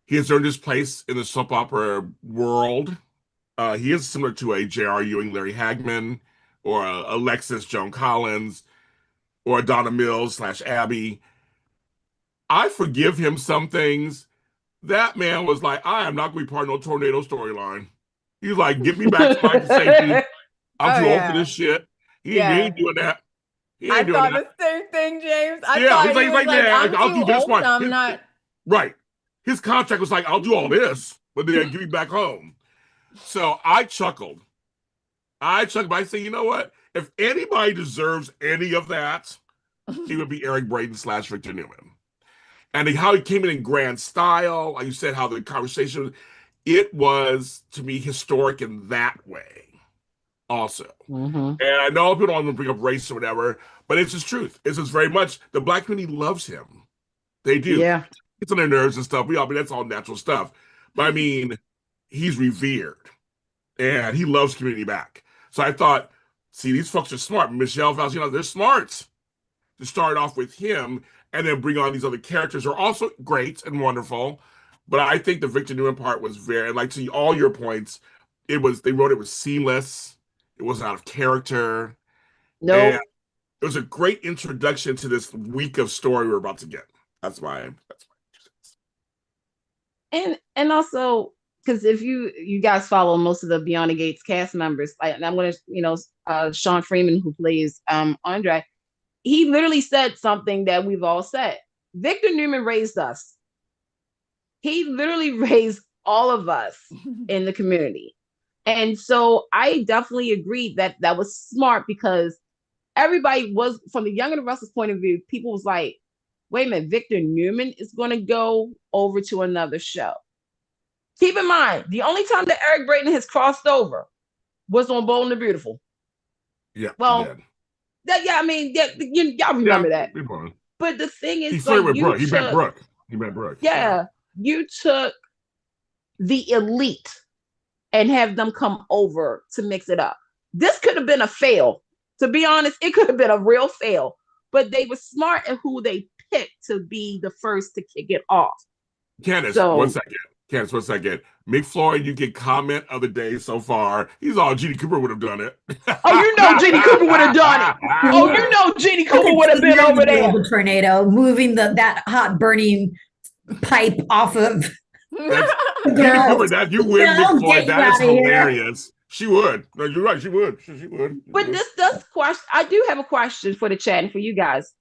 He has earned his place in the soap opera world. He is similar to a J.R. Ewing, Larry Hagman, or a Alexis Joan Collins, or a Donna Mills / Abby. I forgive him some things. That man was like, I am not going to be part of no tornado storyline. He's like, get me back to my safety. I'm too old for this shit. He ain't doing that. I thought the same thing, James. He's like, I'll do this one. I'm not. Right. His contract was like, I'll do all this, but then give me back home. So I chuckled. But I say, you know what? If anybody deserves any of that, he would be Eric Braeden / Victor Newman. And how he came in grand style, like you said, how the conversation, it was, to me, historic in that way also. And I know people don't want to bring up race or whatever, but it's just truth. It's just very much, the Black community loves him. They do. Yeah. It's on their nerves and stuff. That's all natural stuff. But I mean, he's revered. And he loves community back. So I thought, see, these folks are smart. Michelle Valsino, they're smart to start off with him and then bring on these other characters who are also great and wonderful. But I think the Victor Newman part was very, like, to all your points, they wrote it was seamless. It wasn't out of character. No. Nope. It was a great introduction to this week of story we're about to get. That's my and also, because if you guys follow most of the Beyond the Gates cast members, and I'm gonna, Sean Freeman, who plays Andre, he literally said something that we've all said. Victor Newman raised us. He literally raised all of us in the community. And so I definitely agreed that was smart, because everybody was, from the Young and the Restless point of view, people was like, wait a minute, Victor Newman is going to go over to another show. Keep in mind, the only time that Eric Braeden has crossed over was on Bold and the Beautiful. Yeah. Well, y'all remember that. But the thing is, he flirted with Brooke. He met Brooke. Yeah, you took the elite and have them come over to mix it up. This could have been a fail. To be honest, it could have been a real fail. But they were smart in who they picked to be the first to kick it off. Candice, 1 second. Candice, 1 second. Mick Floyd, you get comment of the day so far. He's all, Jeannie Cooper would have done it. Oh, you know Jeannie Cooper would have done it. Oh, you know Jeannie Cooper would have been over there. The tornado, moving that hot burning pipe off of the girl. You win, Mick Floyd. That is hilarious. She would. No, you're right. She would. She would. But this does question. I do have a question for the chat and for you guys.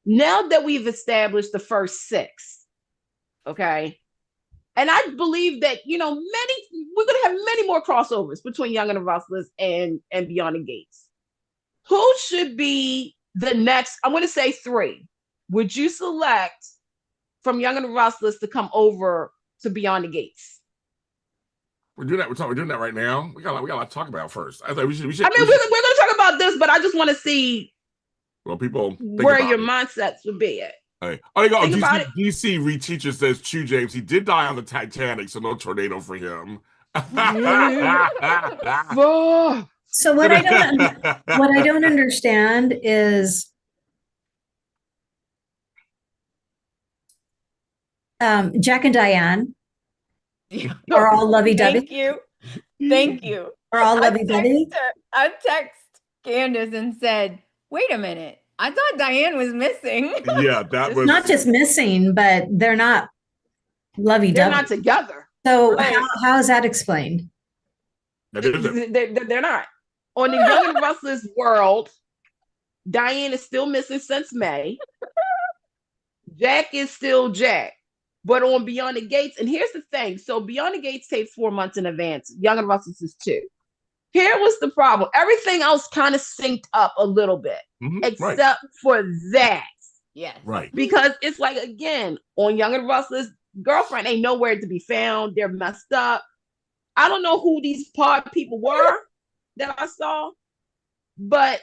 Now that we've established the first 6, okay, and I believe that we're going to have many more crossovers between Young and the Restless and Beyond the Gates. Who should be the next? I'm going to say 3. Would you select from Young and the Restless to come over to Beyond the Gates? We're doing that. We're doing that right now. We got a lot to talk about first. I thought we should. We're going to talk about this, but I just want to see. Well, people where your mindsets would be at. Hey. Oh, you go. DC reteacher says, "True, James. He did die on the Titanic, so no tornado for him." So what I don't understand is Jack and Diane are all lovey-dovey. Thank you. Are all lovey-dovey. I text Candice and said, "Wait a minute. I thought Diane was missing." Yeah, that was Not just missing, but they're not lovey-dovey. They're not together. So how is that explained? They're not. On the Young and Restless world, Diane is still missing since May. Jack is still Jack. But on Beyond the Gates, and here's the thing. So Beyond the Gates tapes 4 months in advance. Young and Restless is 2. Here was the problem. Everything else kind of synced up a little bit, except for that. Yes. Right. Because it's like, again, on Young and Restless, girlfriend ain't nowhere to be found. They're messed up. I don't know who these pod people were that I saw, but,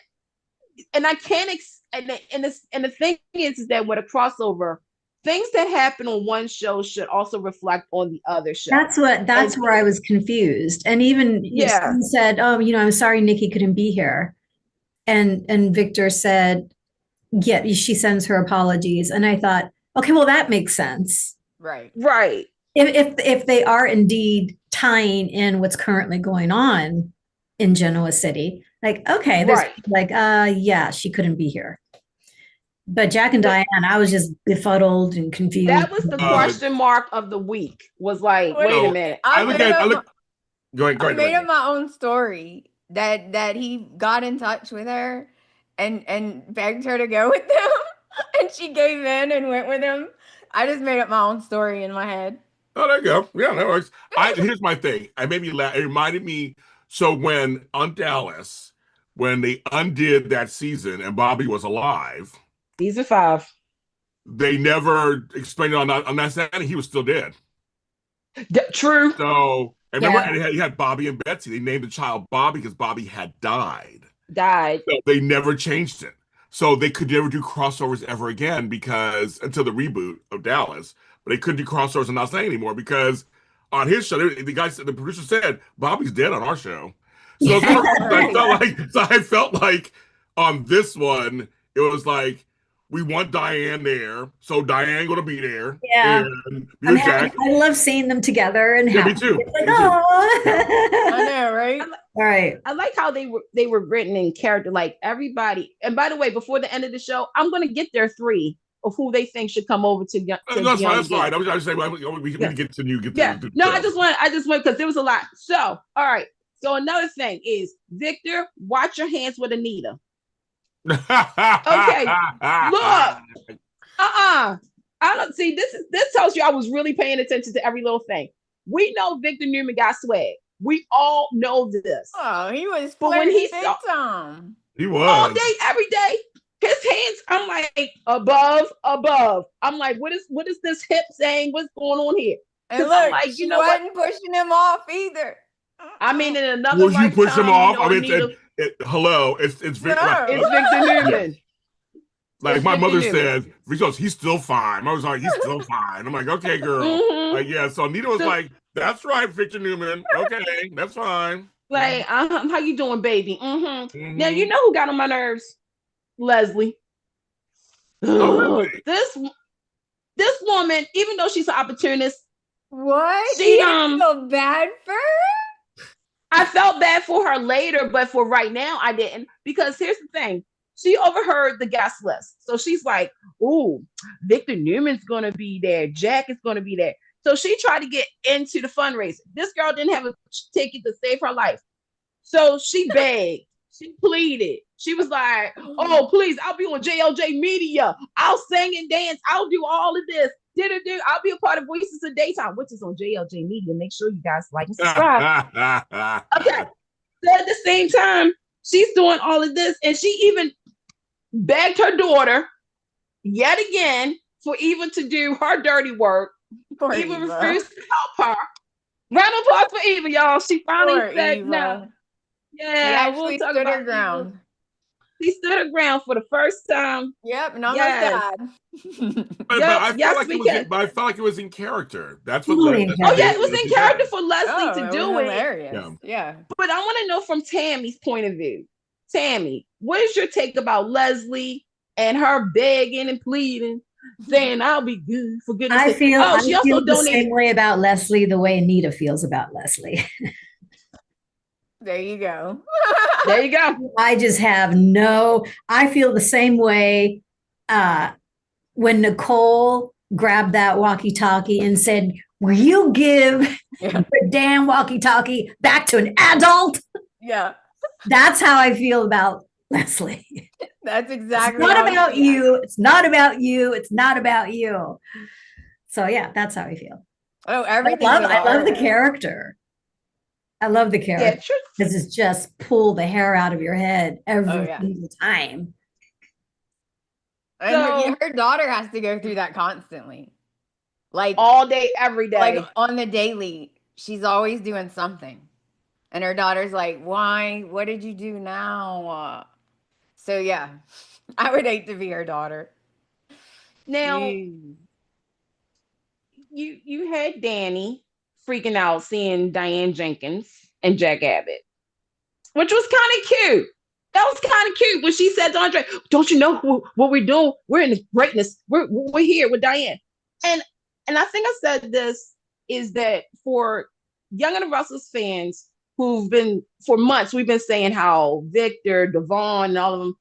and I can't, and the thing is that with a crossover, things that happen on one show should also reflect on the other show. That's where I was confused. And even someone said, "Oh, I'm sorry Nikki couldn't be here." And Victor said, "Yeah, she sends her apologies." And I thought, okay, well, that makes sense. Right. Right. If they are indeed tying in what's currently going on in Genoa City, like, okay, there's like, yeah, she couldn't be here. But Jack and Diane, I was just befuddled and confused. That was the question mark of the week. Was like, wait a minute. I made up my own story that he got in touch with her and begged her to go with him, and she gave in and went with him. I just made up my own story in my head. Oh, there you go. Yeah, that works. Here's my thing. It reminded me. So when on Dallas, when they undid that season and Bobby was alive, season 5, they never explained it on that set. He was still dead. True. So I remember he had Bobby and Betsy. They named the child Bobby because Bobby had died. So they never changed it. So they could never do crossovers ever again until the reboot of Dallas. But they couldn't do crossovers and not say anymore because on his show, the producer said Bobby's dead on our show. So I felt like on this one it was like we want Diane there, so Diane going to be there. Yeah, I love seeing them together and me too. It's like, oh, I know, right? All right. I like how they were written in character, like everybody. And by the way, before the end of the show, I'm going to get their 3 of who they think should come over to. That's fine. I was just saying we can get to you. I just want because there was a lot. So all right. So another thing is, Victor, watch your hands with Anita. Okay, look. I don't see this tells you I was really paying attention to every little thing. We know Victor Newman got swag. We all know this. Oh, he was when he big time. He was all day, every day. His hands, I'm like above. I'm like, what is this hip saying? What's going on here? And look, I'm like, you know wasn't pushing him off either. I mean, in another you push him off? I mean, hello, it's Victor. It's Victor Newman. Yeah. Like my mother said, because he's still fine. I was like, he's still fine. I'm like, okay, girl. Like, yeah. So Nita was like, that's right, Victor Newman. Okay, that's fine. Like, how you doing, baby? Now you know who got on my nerves? Leslie. Oh, really? This woman, even though she's an opportunist, what? She feel bad for her? I felt bad for her later, but for right now, I didn't. Because here's the thing. She overheard the guest list. So she's like, ooh, Victor Newman's going to be there. Jack is going to be there. So she tried to get into the fundraiser. This girl didn't have a ticket to save her life. So she begged. She pleaded. She was like, oh, please, I'll be on JLJ Media. I'll sing and dance. I'll do all of this. I'll be a part of Voices of Daytime, which is on JLJ Media. Make sure you guys like and subscribe. Okay. So at the same time, she's doing all of this, and she even begged her daughter yet again for Eva to do her dirty work. Eva refused to help her. Round of applause for Eva, y'all. She finally said no. Yeah, she actually stood her ground. He stood her ground for the first time. Yep, and almost Yes. died. But Yep, I yes, felt like we it was. can. But I felt like it was in character. That's what. Totally in Oh yeah, it character. was in character for Leslie to it do was it. hilarious. Yeah. But I want to know from Tammy's point of view. Tammy, what is your take about Leslie and her begging and pleading, saying I'll be good for goodness I sake? feel Oh, I she feel also the donated. same way about Leslie the way Anita feels about Leslie. There you go. There you go. I just have I feel the same way when Nicole grabbed that walkie-talkie and said, will you give Yeah. the damn walkie-talkie back to an adult? Yeah. That's how I feel about Leslie. That's exactly It's not how about you. It's not about you. It's not about you. So yeah, that's how I feel. Oh, everything. I love the character. I love the Yeah, character true. because it's just pull the hair out of your head every yeah. single time. And So- her daughter has to go through that constantly. Like All day, every day. like on the daily, she's always doing something. And her daughter's like, why? What did you do now? So yeah, I would hate to be her daughter. Now, Jeez. you had Danny freaking out seeing Diane Jenkins and Jack Abbott, which was kind of cute. That was kind of cute when she said to Andre, "Don't you know what we're doing? We're in the greatness. We're here with Diane." And I think I said this is that for Young and the Restless fans who've been for months, we've been saying how Victor, Devon, and all of them,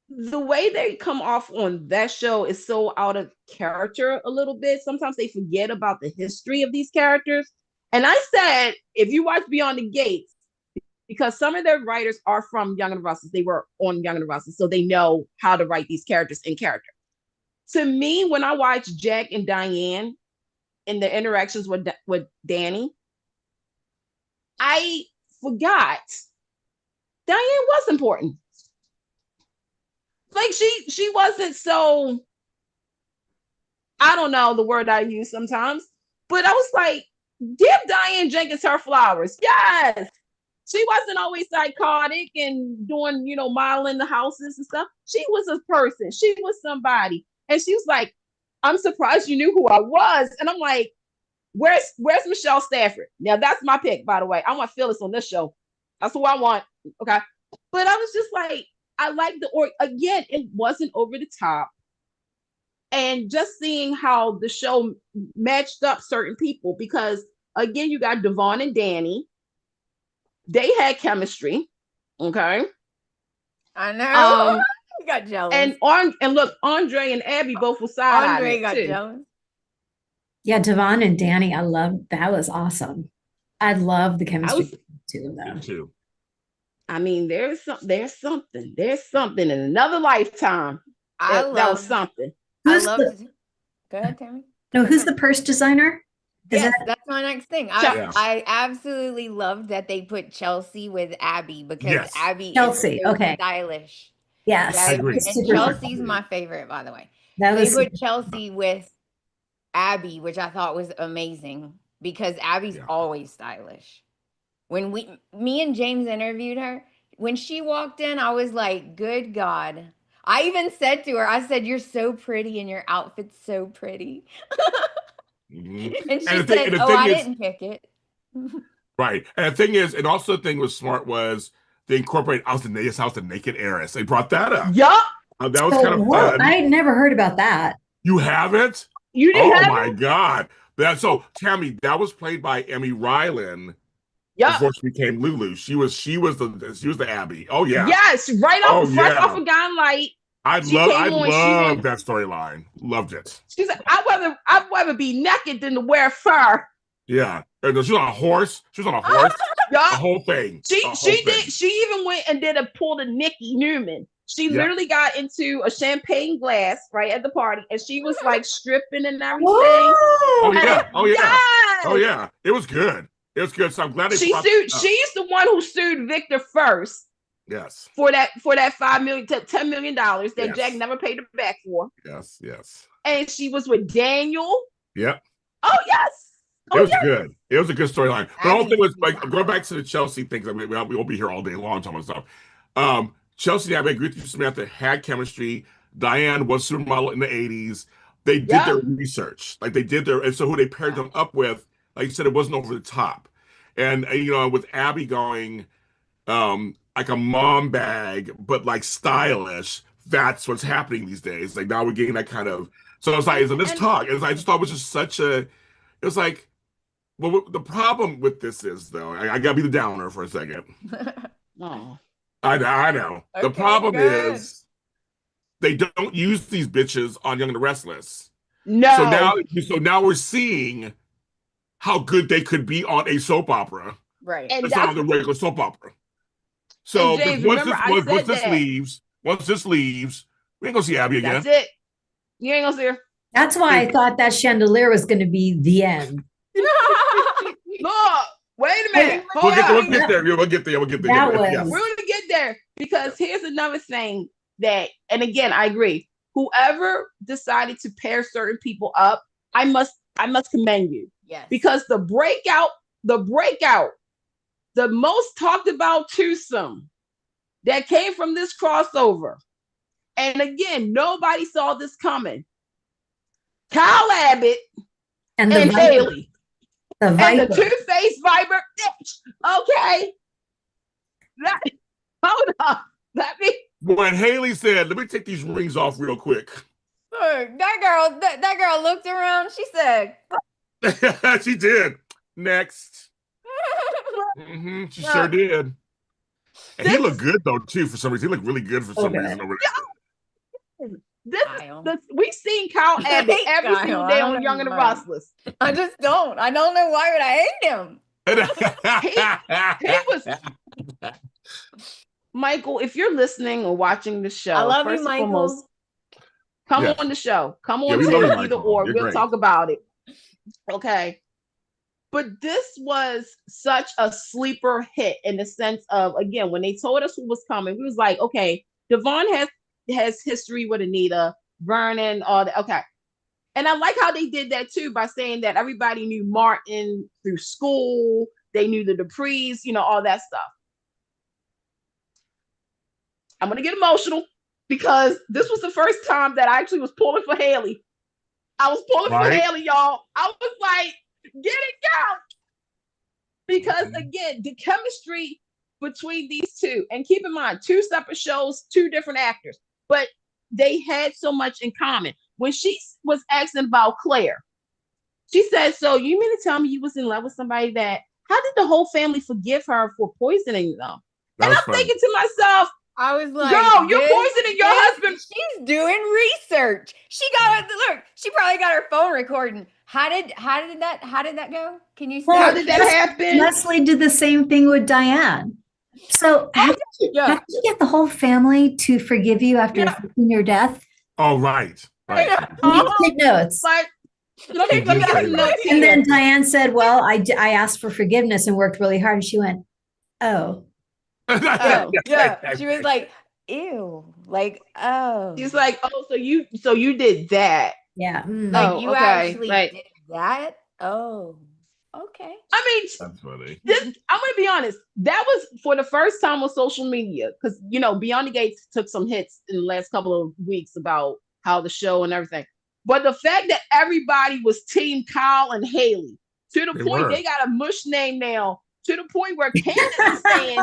the way they come off on that show is so out of character a little bit. Sometimes they forget about the history of these characters. And I said, if you watch Beyond the Gates, because some of their writers are from Young and the Restless, they were on Young and the Restless, so they know how to write these characters in character. To me, when I watch Jack and Diane in the interactions with Danny, I forgot Diane was important. Like she wasn't so, I don't know the word I use sometimes, but I was like, give Diane Jenkins her flowers. Yes. She wasn't always psychotic and doing, modeling the houses and stuff. She was a person. She was somebody. And she was like, I'm surprised you knew who I was. And I'm like, where's Michelle Stafford? Now that's my pick, by the way. I want Phyllis on this show. That's who I want. Okay. But I was just like, I like again, it wasn't over the top. And just seeing how the show matched up certain people, because again, you got Devon and Danny. They had chemistry. Okay. I know. You got jealous. And look, Andre and Abby both were side. Andre got jealous. Yeah, Devon and Danny, I love that. Was awesome. I love the chemistry between the two of them. Too. I mean, there's something in another lifetime. That was something. Go ahead, Tammy. No, who's the purse designer? Yes, that's my next thing. I absolutely love that they put Chelsea with Abby because Abby is so stylish. Yes, I agree. And Chelsea's my favorite, by the way. They put Chelsea with Abby, which I thought was amazing because Abby's always stylish. When me and James interviewed her, when she walked in, I was like, good God. I even said to her, I said, you're so pretty and your outfit's so pretty. Mm-hmm. And she said, I didn't pick it. Right. And the thing is, and also the thing was smart was they incorporate I was the naked heiress. They brought that up. Yup. That was kind of fun. I never heard about that. You haven't? You didn't have my God. So Tammy, that was played by Emmy Rylan. Yeah. Before she became Lulu. She was the Abby. Oh yeah. Yes, right off of Gone Light. I love that storyline. Loved it. She's like, I'd rather be naked than to wear fur. Yeah. She was on a horse. The whole thing. She even went and pulled a Nikki Newman. She literally got into a champagne glass right at the party, and she was like stripping and everything. Oh yeah. Yes! Oh yeah. It was good. It was good. So I'm glad she's the one who sued Victor first. Yes. For that $5 million to $10 million that Jack never paid her back for. Yes. And she was with Daniel. Yep. Oh yes. It was good. It was a good storyline. But the whole thing was like going back to the Chelsea things. I mean, we won't be here all day long talking about stuff. Chelsea and I agree with you, Samantha, had chemistry. Diane was supermodel in the 80s. They did Yep. their research. Like they did their, and so who they paired them up with, like you said, it wasn't over the top. And with Abby going like a mom bag, but like stylish, that's what's happening these days. Like now we're getting that kind of so it's like, so let's talk. I just thought it was just such a it was like well the problem with this is though, I gotta be the downer for a second. Oh. I know. Okay, the problem good. is they don't use these bitches on Young and the Restless. No. So now we're seeing how good they could be on a soap opera. Right. And It's not on the regular soap opera. So And James, once remember I said that. once this leaves, we ain't gonna see Abby again. That's it. You ain't gonna see her. That's why I thought that chandelier was going to be the end. Look, wait a minute. We'll Hold on. get there. We'll get there. That was- Yes. We're gonna get there because here's another thing that, and again, I agree. Whoever decided to pair certain people up, I must commend you. Yes. Because the breakout, the most talked about twosome that came from this crossover. And again, nobody saw this coming. Kyle Abbott And and Haley. The And Viper. the two-faced Viper. Okay. Hold on. Let me. When Haley said, "Let me take these rings off real quick," Look, that girl looked around. She said, she did. Next, she sure did. And he looked good though too. For some reason, he looked really good for some reason over We've seen Kyle Abbott every Kyle, single I day don't on Young and the know. Restless. I just don't. I don't know why would I hate him. there. He was Michael. If you're listening or watching the show, I love first you, and Michael. foremost, come Yes. on the show. Come Yeah, on we to love you, either Michael. or. You're We'll great. talk about it. Okay. But this was such a sleeper hit in the sense of, again, when they told us who was coming, we was like, okay, Devon has history with Anita, Vernon, all that. Okay. And I like how they did that too by saying that everybody knew Martin through school. They knew the Duprees, all that stuff. I'm going to get emotional because this was the first time that I actually was pulling for Haley. I was pulling for Haley, y'all. I was like, get it, go. Because again, the chemistry between these two, and keep in mind, 2 separate shows, 2 different actors, but they had so much in common. When she was asking about Claire, she said, so you mean to tell me you was in love with somebody how did the whole family forgive her for poisoning them? And I'm thinking to myself, I was like, girl, you're poisoning your husband. She's doing research. She probably got her phone recording. How did that go? Can you say how did that happen? Leslie did the same thing with Diane. So how did you get the whole family to forgive you after your death? Oh, right. You take notes. And then Diane said, well, I asked for forgiveness and worked really hard. And she went, oh. Yeah. She was like, ew. Like, oh. She's like, oh, so you did that. Yeah. Like you actually did that? Oh. Okay. I mean, that's funny. I'm going to be honest. That was for the first time on social media because, Beyond the Gates took some hits in the last couple of weeks about how the show and everything. But the fact that everybody was team Kyle and Haley to the point they got a mush name now, to the point where Candice is saying,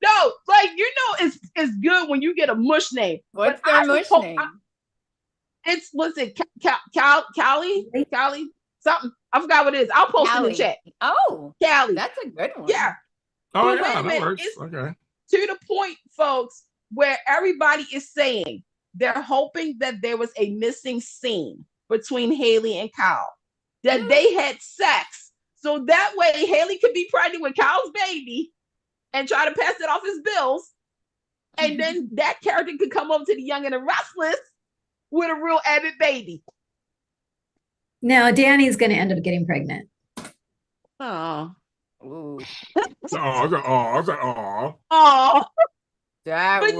no, like, it's good when you get a mush name. What's their mush name? Was it Callie? Something. I forgot what it is. I'll post it in the chat. Oh, Callie. That's a good one. Yeah. Oh, yeah, that works. Okay. To the point, folks, where everybody is saying they're hoping that there was a missing scene between Haley and Kyle, that they had sex. So that way Haley could be pregnant with Kyle's baby and try to pass it off his bills. And then that character could come over to the Young and the Restless with a real Abbott baby. Now Danny's going to end up getting pregnant. Oh. Ooh. Oh. That would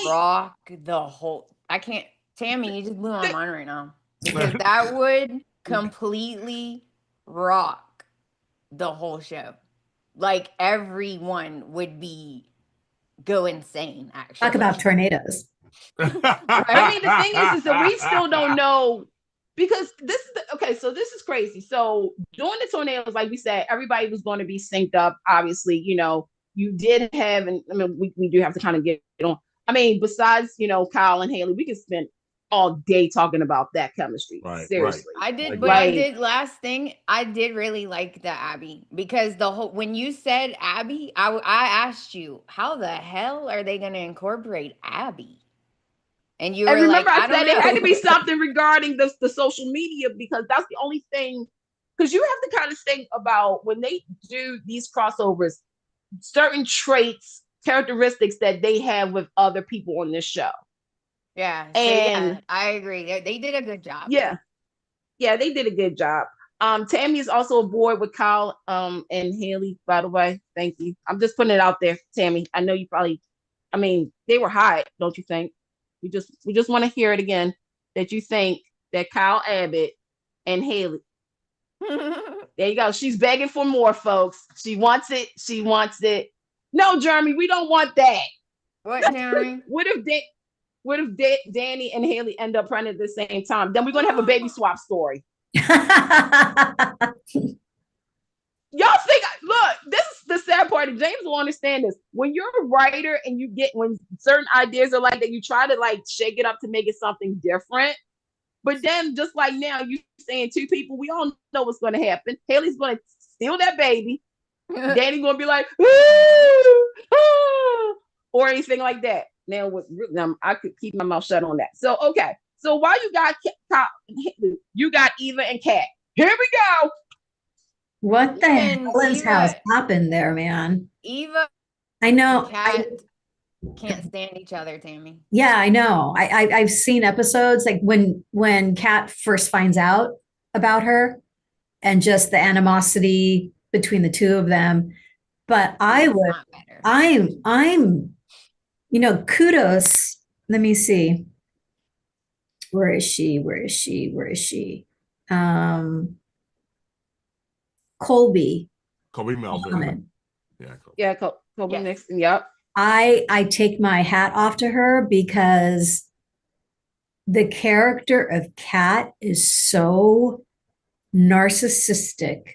rock the whole. I can't. Tammy, you just blew my mind right now. Because that would completely rock the whole show. Like everyone would be go insane, actually. Talk about tornadoes. I mean, the thing is that we still don't know, because this is okay. So this is crazy. So during the tornadoes, like we said, everybody was going to be synced up. Obviously, you did have, and I mean, we do have to kind of get on. I mean, besides Kyle and Haley, we could spend all day talking about that chemistry. Right, Seriously, right. I did last thing. I did really like the Abby, because when you said Abby, I asked you, how the hell are they going to incorporate Abby? And you were remember, like, I said it had to be something regarding the social media, because that's the only thing. Because you have to kind of think about when they do these crossovers, certain traits, characteristics that they have with other people on this show. Yeah, and I agree. They did a good job. Yeah, they did a good job. Tami is also aboard with Kyle and Haley, by the way. Thank you. I'm just putting it out there, Tami. I know you probably, I mean, they were hot, don't you think? We just want to hear it again, that you think that Kyle Abbott and Haley. There you go. She's begging for more, folks. She wants it. She wants it. No, Jeremy, we don't want that. What, Jeremy? What if Danny and Haley end up pregnant at the same time? Then we're gonna have a baby swap story. Y'all think? Look, this is the sad part. And James will understand this. When you're a writer and when certain ideas are like that, you try to like shake it up to make it something different. But then, just like now, you saying two people, we all know what's going to happen. Haley's going to steal that baby. Danny's going to be like, or anything like that. Now, I could keep my mouth shut on that. So, okay. So, while you got Eva and Kat. Here we go. What the hell is happened there, man? Eva, I know. Kat can't stand each other, Tami. Yeah, I know. I've seen episodes like when Kat first finds out about her, and just the animosity between the two of them. But I'm kudos. Let me see. Where is she? Colby Melvin. Yeah, Colby Nixon. Yep. I take my hat off to her, because the character of Kat is so narcissistic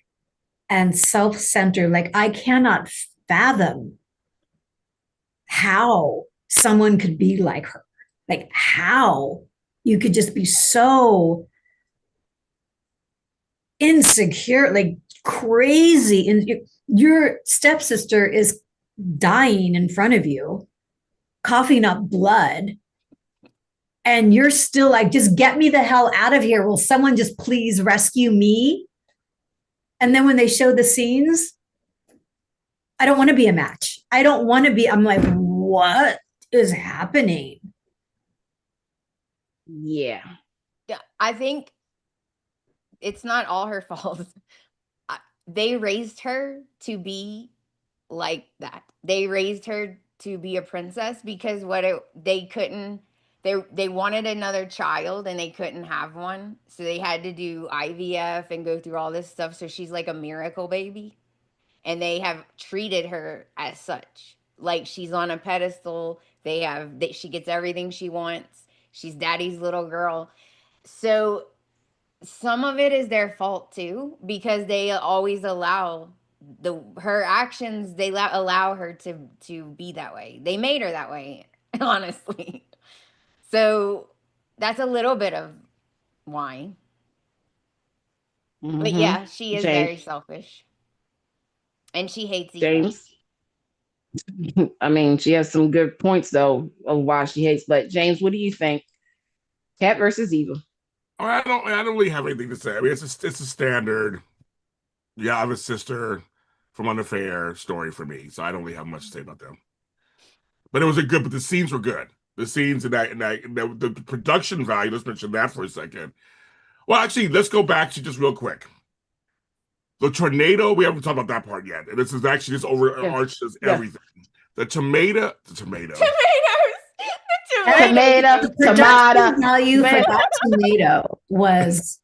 and self-centered. Like, I cannot fathom how someone could be like her. Like, how you could just be so insecure, like crazy. And your stepsister is dying in front of you, coughing up blood, and you're still like, just get me the hell out of here. Will someone just please rescue me? And then when they show the scenes, I don't want to be a match. I'm like, what is happening? Yeah. I think it's not all her fault. They raised her to be like that. They raised her to be a princess, because they wanted another child and they couldn't have one, so they had to do IVF and go through all this stuff. So she's like a miracle baby, and they have treated her as such. Like, she's on a pedestal. She gets everything she wants. She's daddy's little girl. So some of it is their fault too, because they always allow her actions. They allow her to be that way. They made her that way, honestly. So that's a little bit of why. But yeah, she is very selfish, and she hates James. I mean, she has some good points though of why she hates. But James, what do you think? Kat versus Eva. I don't really have anything to say. I mean, it's a standard. Yeah, I have a sister from an affair story for me, so I don't really have much to say about them. But but the scenes were good. The scenes and the production value. Let's mention that for a second. Well, actually, let's go back to just real quick. The tornado, we haven't talked about that part yet. And this is actually just overarches everything. The tomato. The production value for that tomato was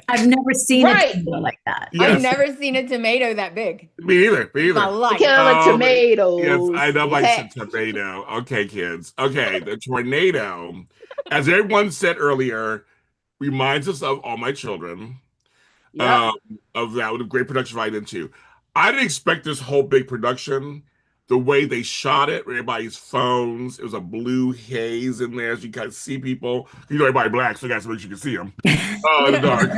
I've never seen a Right. tomato like that. Yes. I've never seen a tomato that big. Me either. In my life. Killing tomatoes. Yes, I know. I said Pets. tornado. Okay, kids. Okay, the tornado, as everyone said earlier, reminds us of All My Children. Yep. Of that with a great production right into. I didn't expect this whole big production. The way they shot it, everybody's phones. It was a blue haze in there, so you kind of see people. You know, everybody black, so you guys make sure you can see them in the dark.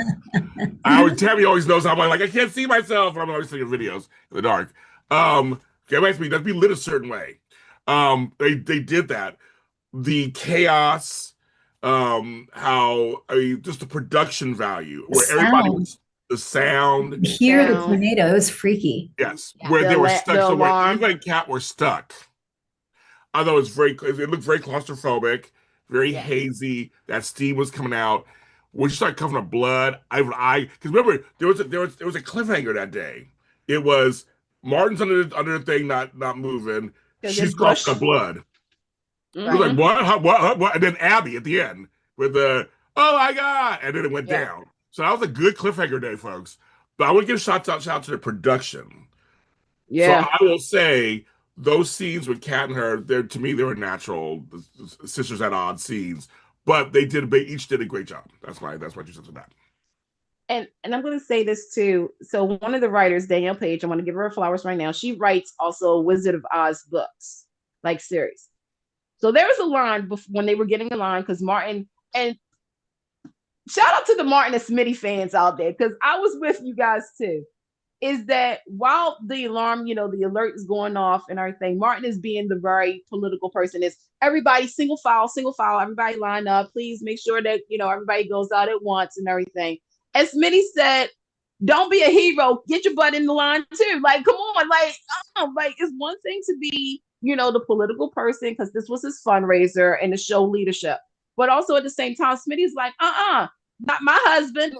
Tammy always knows how I'm like, I can't see myself. I'm always seeing videos in the dark. Okay, that's be lit a certain way. They did that. The chaos, just the production value where everybody was the sound. Hear the tornado. It was freaky. Yes, where they were stuck. So where Eva and Kat were stuck. I thought it looked very claustrophobic, very hazy. That steam was coming out. When you start covering up blood, because remember there was a cliffhanger that day. It was Martin's under the thing, not moving. She's coughing up blood. It was like what? And then Abby at the end with the oh my god, and then it went down. So that was a good cliffhanger day, folks. But I would give shout out to the production. Yeah. So I will say those scenes with Kat and her, to me, they were natural. The sisters had odd scenes, but they each did a great job. That's my 2 cents on that. And I'm going to say this too. So one of the writers, Danielle Page, I want to give her flowers right now. She writes also Wizard of Oz books, like series. So there was a line when they were getting a line because Martin, and shout out to the Martin and Smitty fans out there, because I was with you guys too, is that while the alarm, the alert is going off and everything, Martin is being the very political person. Is everybody single file, everybody line up, please make sure that, everybody goes out at once and everything. And Smitty said, don't be a hero, get your butt in the line too. Like, come on, like it's one thing to be, the political person, because this was his fundraiser and the show leadership. But also at the same time, Smitty's like, not my husband.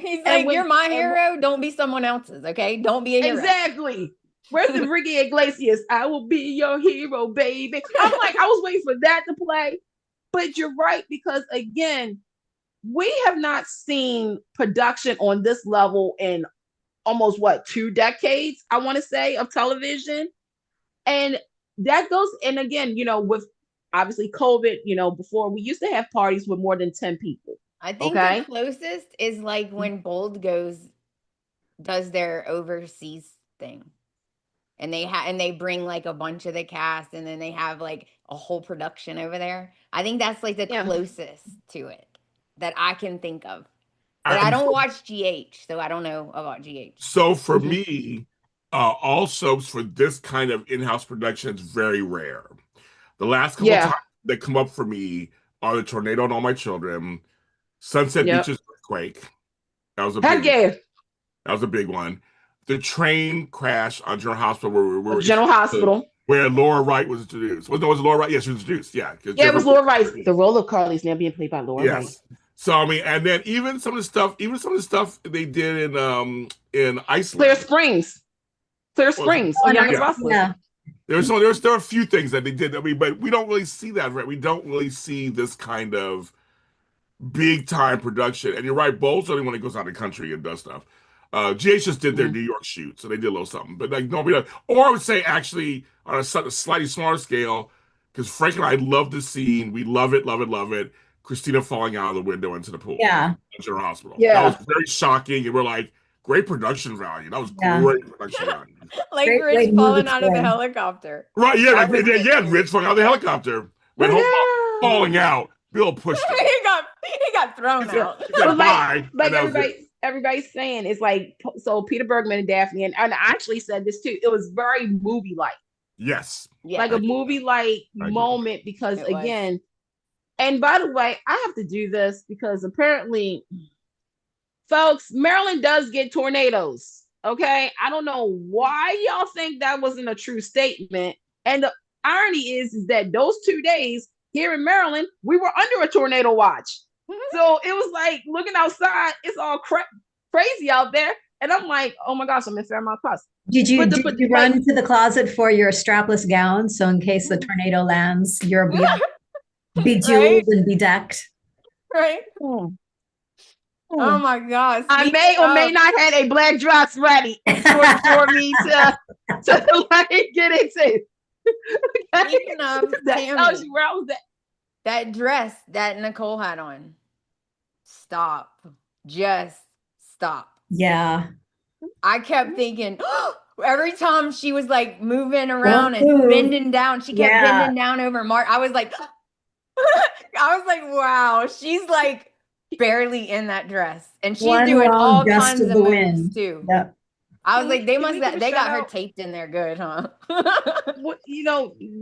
He's like, you're my hero. Don't be someone else's. Okay. Don't be a hero. Exactly. Where's the Ricky Iglesias? I will be your hero, baby. I'm like, I was waiting for that to play. But you're right, because again, we have not seen production on this level in almost 2 decades, I want to say, of television. And that goes, and again, with obviously COVID, before we used to have parties with more than 10 people. I think the closest is like when Bold does their overseas thing. And they bring like a bunch of the cast, and then they have like a whole production over there. I think that's like the closest to it that I can think of. But I don't watch GH, so I don't know about GH. So for me, all soaps for this kind of in-house production is very rare. The last couple of times that come up for me are the Tornado and All My Children, Sunset Beach's Earthquake. That was a big one. The train crash on General Hospital, where Laura Wright was introduced. Was Laura Wright? Yes, she was introduced. Yeah, it was Laura Wright. The role of Carly is now being played by Laura Wright. So I mean, and then even some of the stuff they did in Iceland, Clear Springs on Young Restless. Yeah. There are a few things that they did. I mean, but we don't really see that. Right? We don't really see this kind of big time production. And you're right, Bold's only when it goes out of the country and does stuff. GH just did their New York shoot, so they did a little something. But like nobody else. Or I would say actually on a slightly smaller scale, because Frank and I love the scene. We love it, love it, love it. Christina falling out of the window into the pool. Yeah. At General Hospital. Yeah. That was very shocking. And we're like, great production value. That was great production value. Like Rich falling out of the helicopter. Right, Rich falling out of the helicopter. When falling out, Bill pushed him. he got thrown out. Everybody's saying it's like, so Peter Bergman and Daphne, and I actually said this too, it was very movie-like. Yes. Like a movie-like moment, because again, and by the way, I have to do this because apparently, folks, Maryland does get tornadoes. Okay. I don't know why y'all think that wasn't a true statement. And the irony is that those 2 days here in Maryland, we were under a tornado watch. So it was like looking outside, it's all crazy out there. And I'm like, oh my gosh, I'm in Fairmount Plus. Did you run to the closet for your strapless gown? So in case the tornado lands, you're bejeweled and bedecked. Right. Oh my God. I may or may not have a black dress ready for me to like get into. Speaking of Tammy, where I was at. That dress that Nicole had on. Stop. Just stop. Yeah. I kept thinking, every time she was like moving around and bending down, she kept bending down over Mark. I was like, wow, she's like barely in that dress. And she's doing all kinds of moves too. Yep. I was like, they got her taped in there good, huh?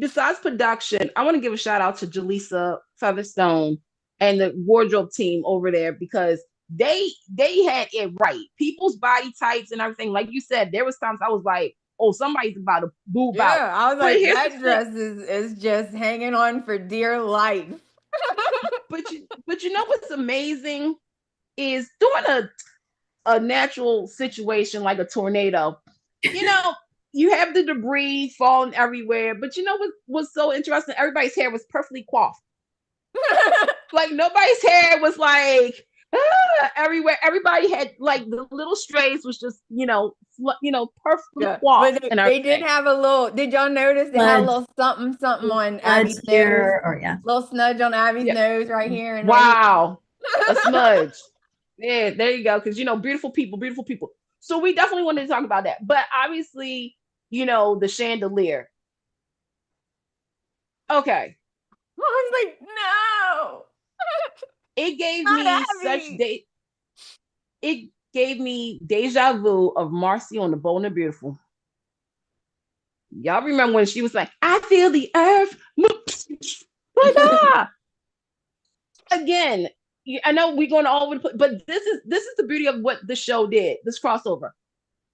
Besides production, I want to give a shout out to Jaleesa Featherstone and the wardrobe team over there, because they had it right. People's body types and everything. Like you said, there was times I was like, oh, somebody's about to boob out. Yeah, I was like, that dress is just hanging on for dear life. but you know what's amazing is doing a natural situation like a tornado. You have the debris falling everywhere, but you know what was so interesting? Everybody's hair was perfectly coiffed. Like nobody's hair was like everywhere. Everybody had like the little strays was just perfectly coiffed. But they did have a little. Did y'all notice they had a little something on Abby's nose? Little smudge on Abby's nose right here. And wow, a smudge. Yeah, there you go. Because beautiful people. So we definitely wanted to talk about that. But obviously, the chandelier. Okay. I was like, no. It gave me deja vu of Marcy on The Bold and the Beautiful. Y'all remember when she was like, I feel the earth. Like, Again, I know we're going all over the place, but this is the beauty of what the show did, this crossover.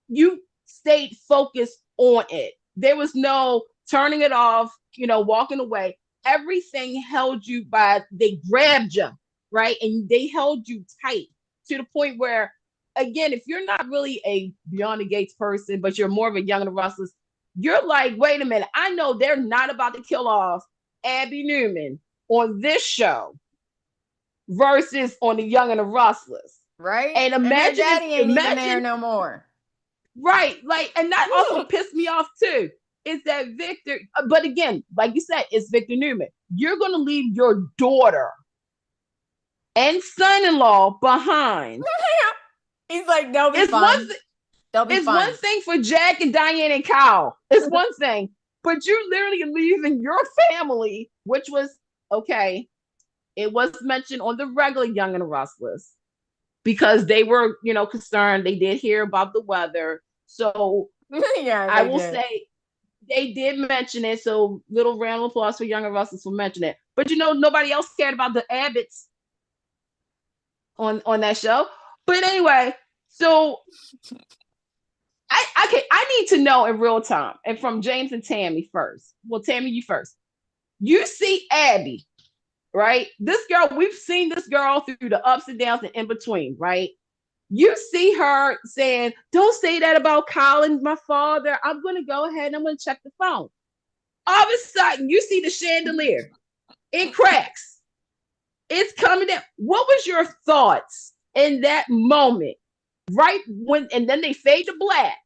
You stayed focused on it. There was no turning it off, walking away. Everything held you they grabbed you, right? And they held you tight to the point where, again, if you're not really a Beyond the Gates person, but you're more of a Young and the Restless, you're like, wait a minute, I know they're not about to kill off Abby Newman on this show versus on the Young and the Restless. Right. And imagine Daddy ain't even there no more. Right. Like, and that also pissed me off too. Is that Victor, but again, like you said, it's Victor Newman. You're going to leave your daughter and son-in-law behind. He's like, they'll be fine. It's one thing for Jack and Diane and Kyle. It's one thing, but you're literally leaving your family, which was, okay, it was mentioned on the regular Young and the Restless because they were, concerned. They did hear about the weather. So I will say, they did mention it, so little round of applause for Young and Restless for mentioning it. But nobody else cared about the Abbotts on that show. But anyway, so I need to know in real time, and from James and Tammy first. Well, Tammy, you first. You see Abby, right? This girl, we've seen this girl through the ups and downs and in between, right? You see her saying, don't say that about Colin, my father. I'm going to go ahead and I'm going to check the phone. All of a sudden, you see the chandelier. It cracks. It's coming down. What was your thoughts in that moment? Right when, and then they fade to black.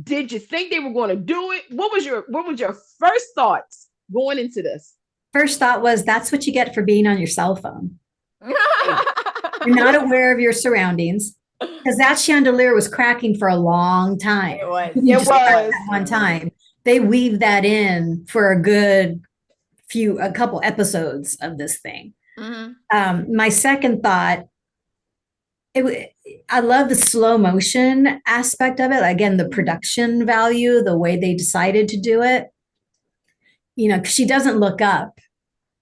Did you think they were going to do it? What was your first thoughts going into this? First thought was, that's what you get for being on your cell phone. You're not aware of your surroundings, because that chandelier was cracking for a long time. It was. It was one time. They weaved that in for a couple episodes of this thing. Mm-hmm. My second thought, I love the slow motion aspect of it. Again, the production value, the way they decided to do it. She doesn't look up.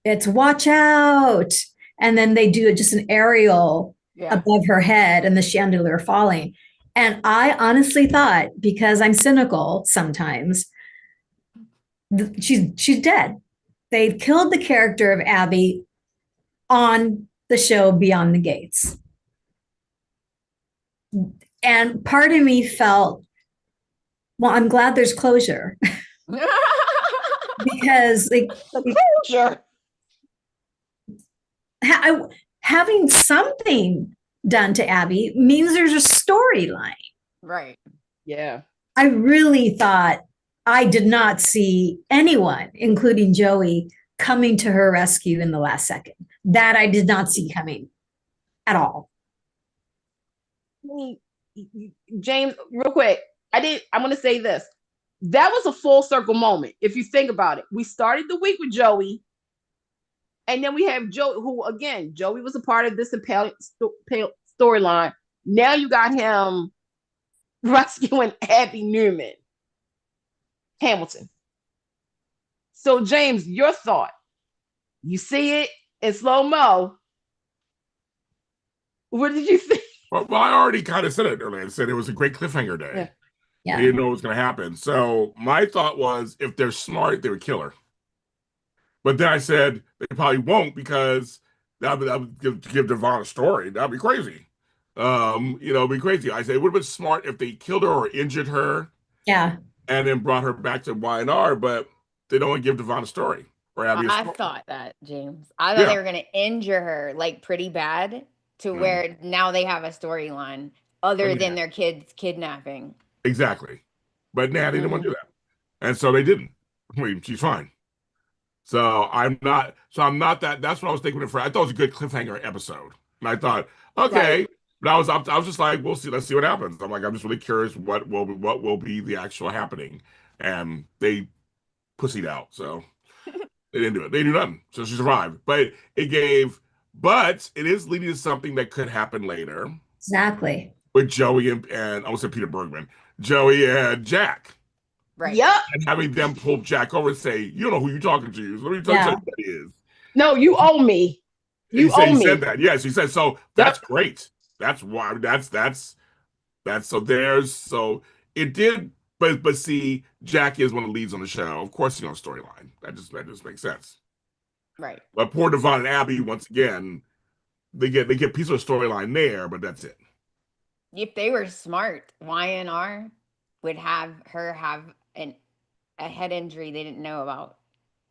It's watch out. And then they do just an aerial above her head and the chandelier falling. And I honestly thought, because I'm cynical sometimes, she's dead. They've killed the character of Abby on the show Beyond the Gates. And part of me felt, well, I'm glad there's closure. Because closure. Having something done to Abby means there's a storyline. Right. Yeah. I really thought I did not see anyone, including Joey, coming to her rescue in the last second. That I did not see coming at all. James, real quick, I want to say this. That was a full circle moment. If you think about it, we started the week with Joey, and then we have Joey, who again, Joey was a part of this storyline. Now you got him rescuing Abby Newman, Hamilton. So, James, your thought. You see it in slow-mo. What did you think? Well, I already kind of said it earlier. I said it was a great cliffhanger day. Yeah. They didn't know what was going to happen. So my thought was, if they're smart, they would kill her. But then I said they probably won't, because that would give Devon a story. That'd be crazy. It'd be crazy. I said it would have been smart if they killed her or injured her. Yeah. And then brought her back to Y&R, but they don't want to give Devon a story. Or Abby I thought that, James. I thought they were going to injure her like pretty bad to where now they have a storyline other than their kids kidnapping. Exactly. But nah, they didn't want to do that. And so they didn't. I mean, she's fine. So I'm not that. That's what I was thinking of. I thought it was a good cliffhanger episode. And I thought, okay. Right. But I was just like, we'll see. Let's see what happens. I'm just really curious what will be the actual happening. And they pussied out. So they didn't do it. They didn't do nothing. So she survived. But it is leading to something that could happen later. Exactly. With Joey and I almost said Peter Bergman, Joey and Jack. Right. Yep. And having them pull Jack over and say, you know who you're talking to. Let me tell you what it is. No, you owe me. He said that. Yes, he said so. That's great. That's why so it did, but see, Jack is one of the leads on the show. Of course, storyline. That just makes sense. Right. But poor Devon and Abby, once again, they get a piece of storyline there, but that's it. If they were smart, Y&R would have her have a head injury they didn't know about.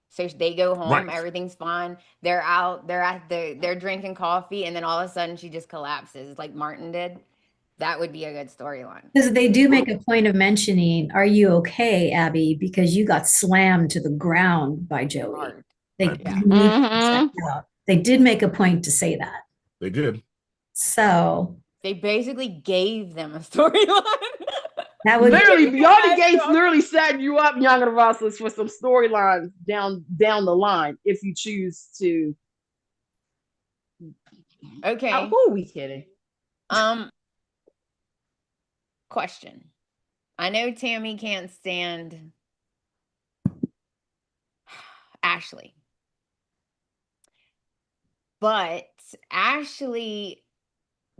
So they go home, everything's fine. They're out, they're drinking coffee, and then all of a sudden she just collapses like Martin did. That would be a good storyline. Because they do make a point of mentioning, are you okay, Abby? Because you got slammed to the ground by Joey. They did make a point to say that. They did. So they basically gave them a storyline. That would Beyond Gates literally set you up, Young and the Restless, for some storylines down the line if you choose to. Okay. Who are we kidding? Question. I know Tami can't stand Ashley, but Ashley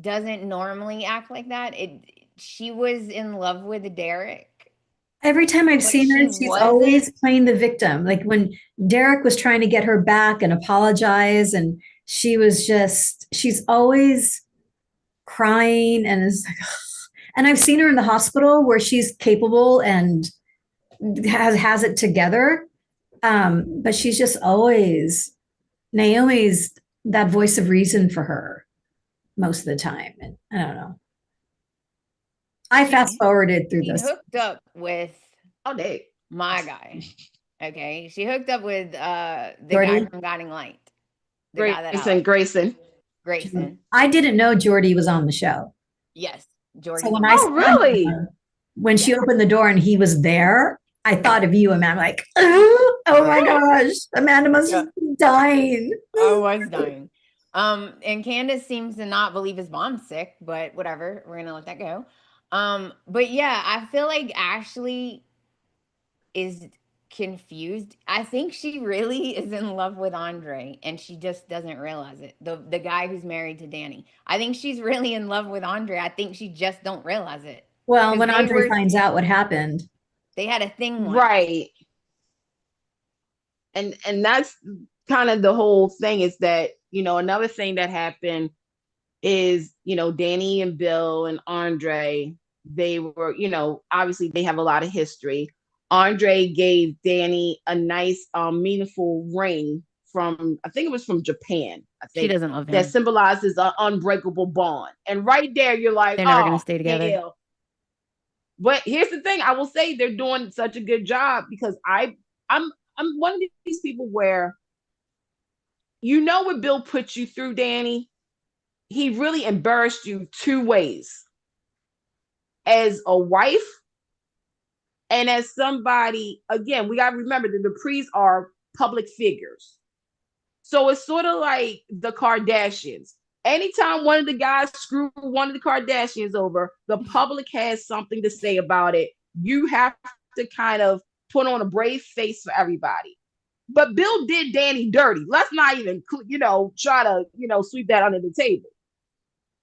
doesn't normally act like that. She was in love with Derek. Every time I've seen her, she's always playing the victim. Like when Derek was trying to get her back and apologize, and she's always crying, and it's like, and I've seen her in the hospital where she's capable and has it together. But she's just always, Naomi's that voice of reason for her most of the time. And I don't know. I fast forwarded through this. She hooked up with my guy. Okay. She hooked up with the guy from Guiding Light. Grayson. I didn't know Jordy was on the show. Yes. Jordy. So when she opened the door and he was there, I thought of you, Amanda. Like, oh my gosh, Amanda must be dying. I was dying. And Candice seems to not believe his mom's sick, but whatever. We're gonna let that go. But yeah, I feel like Ashley is confused. I think she really is in love with Andre, and she just doesn't realize it. The guy who's married to Danny. I think she's really in love with Andre. I think she just don't realize it. Well, when Andre finds out what happened, they had a thing once. Right. And that's kind of the whole thing, is that, another thing that happened is, Danny and Bill and Andre, they were, obviously they have a lot of history. Andre gave Danny a nice, meaningful ring from, I think it was from Japan. She doesn't love him. That symbolizes an unbreakable bond. And right there, you're like, they're never going to stay together. Hell. But here's the thing: I will say they're doing such a good job because I'm one of these people where, you know, what Bill put you through, Danny. He really embarrassed you two ways: as a wife and as somebody. Again, we got to remember that the Duprees are public figures. So it's sort of like the Kardashians. Anytime one of the guys screw one of the Kardashians over, the public has something to say about it. You have to kind of put on a brave face for everybody. But Bill did Danny dirty. Let's not even, try to, sweep that under the table.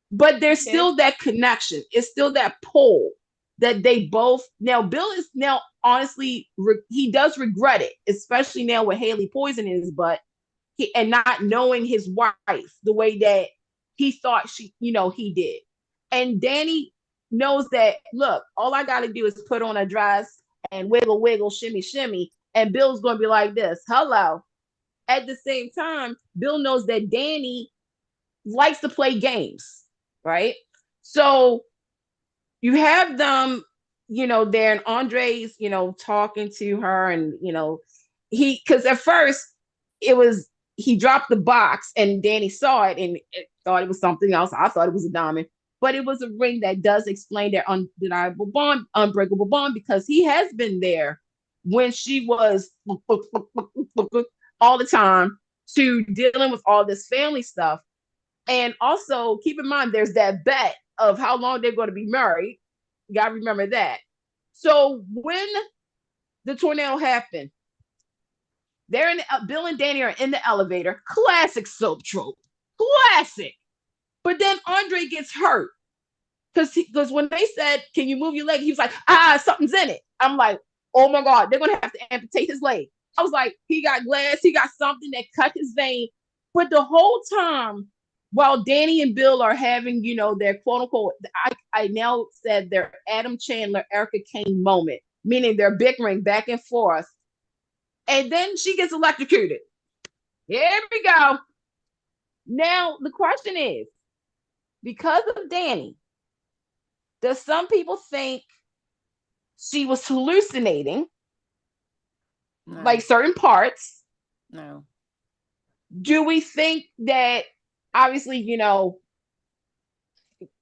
But there's still that connection. It's still that pull that they both, now Bill is now honestly, he does regret it, especially now with Haley poisoning his butt and not knowing his wife the way that he thought he did. And Danny knows that, look, all I got to do is put on a dress and wiggle, wiggle, shimmy, shimmy. And Bill's going to be like this. Hello. At the same time, Bill knows that Danny likes to play games, right? So you have them, there, and Andre's, talking to her, and, because at first it was, he dropped the box and Danny saw it and thought it was something else. I thought it was a diamond, but it was a ring that does explain their undeniable bond, unbreakable bond, because he has been there when she was all the time to dealing with all this family stuff. And also keep in mind, there's that bet of how long they're going to be married. You got to remember that. So when the tornado happened, they're in Bill and Danny are in the elevator. Classic soap trope. Classic. But then Andre gets hurt. Because when they said, can you move your leg? He was like, something's in it. I'm like, oh my God, they're going to have to amputate his leg. I was like, he got glass. He got something that cut his vein. But the whole time, while Danny and Bill are having, their quote unquote, I now said their Adam Chandler, Erica Kane moment, meaning they're bickering back and forth. And then she gets electrocuted. Here we go. Now, the question is, because of Danny, does some people think she was hallucinating, like certain parts? No. Do we think that, obviously,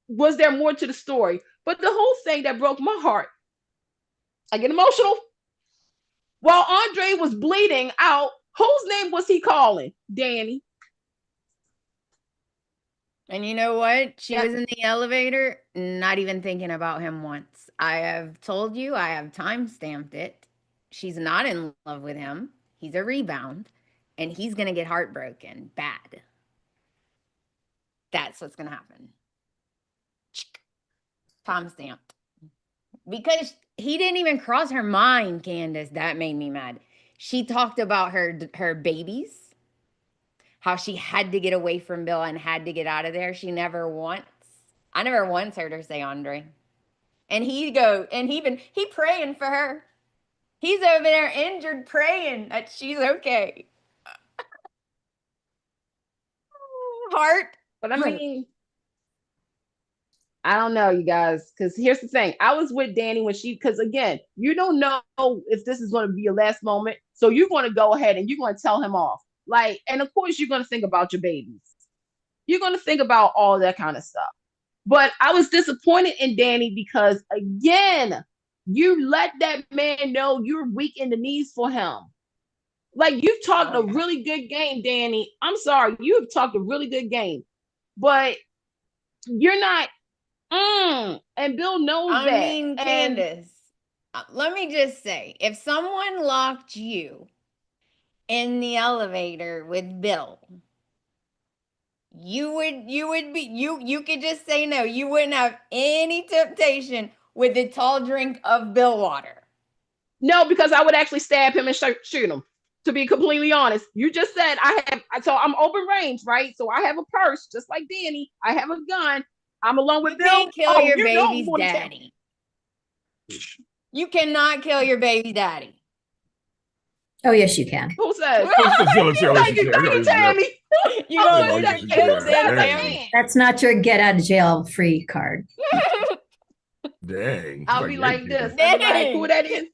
was there more to the story? But the whole thing that broke my heart, I get emotional. While Andre was bleeding out, whose name was he calling? Danny. And you know what? She was in the elevator, not even thinking about him once. I have told you, I have time-stamped it. She's not in love with him. He's a rebound, and he's going to get heartbroken bad. That's what's going to happen. Time-stamped. Because he didn't even cross her mind, Candice. That made me mad. She talked about her babies, how she had to get away from Bill and had to get out of there. I never once heard her say Andre. And he praying for her. He's over there injured, praying that she's okay. Heart. But I mean, I don't know, you guys, because here's the thing. I was with Danny because again, you don't know if this is going to be your last moment. So you're going to go ahead and you're going to tell him off. And of course, you're going to think about your babies. You're going to think about all that kind of stuff. But I was disappointed in Danny because, again, you let that man know you're weak in the knees for him. You've talked a really good game, Danny. I'm sorry. You have talked a really good game. But you're not. And Bill knows that. I mean, Candice, let me just say, if someone locked you in the elevator with Bill, you could just say no. You wouldn't have any temptation with a tall drink of Bill water. No, because I would actually stab him and shoot him. To be completely honest, you just said so I'm open range, right? So I have a purse, just like Danny. I have a gun. I'm along with Bill. You can't kill your baby's daddy. You cannot kill your baby daddy. Oh, yes, you can. Who says? Thank you, Tammy. You know, put your kids in, Tammy. That's not your get out of jail free card. Dang. I'll be like this. Dang. I'll be like, who that is?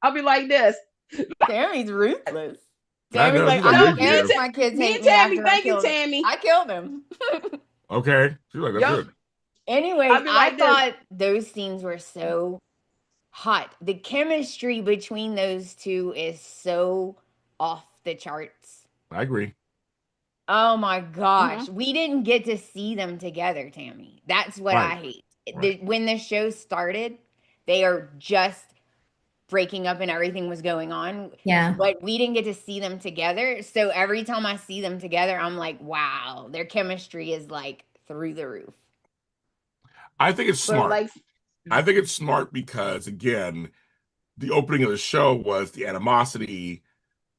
I'll be like this. Tammy's ruthless. I Tammy's know, like, she's like, I don't yeah, care yeah. if my kids Me hate and me Tammy, after I thank you, killed him. Tammy. I killed him. Okay. She's like, that's Yup. good. Anyway, I'll be like I this. thought those scenes were so hot. The chemistry between those two is so off the charts. I agree. Oh my gosh. We didn't get to see them together, Tammy. That's what I hate. Right. When the show started, they are just breaking up and everything was going on. Yeah. But we didn't get to see them together. So every time I see them together, I'm like, wow, their chemistry is like through the roof. I think it's smart. I think it's smart because, again, the opening of the show was the animosity,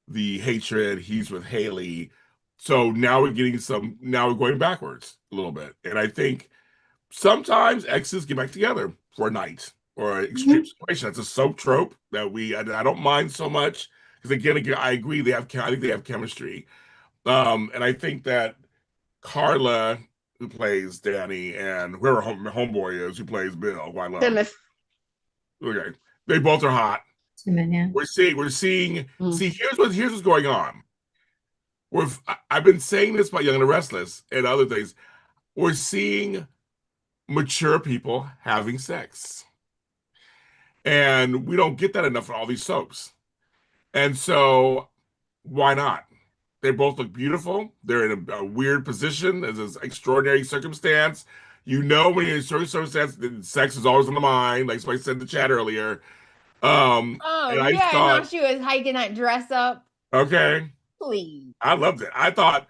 the hatred. He's with Haley. So now we're going backwards a little bit. And I think sometimes exes get back together for a night or an extreme situation. That's a soap trope that I don't mind so much. Because again, I agree. I think they have chemistry. And I think that Carla, who plays Danny, and whoever homeboy is, who plays Bill, who I love. Dennis. Okay. They both are hot. Yeah. We're seeing, see, here's what's going on. I've been saying this about Young and the Restless and other things. We're seeing mature people having sex. And we don't get that enough in all these soaps. And so why not? They both look beautiful. They're in a weird position. There's this extraordinary circumstance. You know, when you're in a certain circumstance, sex is always on the mind, like somebody said in the chat earlier. And I thought, how she was hiking that dress up. Okay. Please. I loved it. I thought,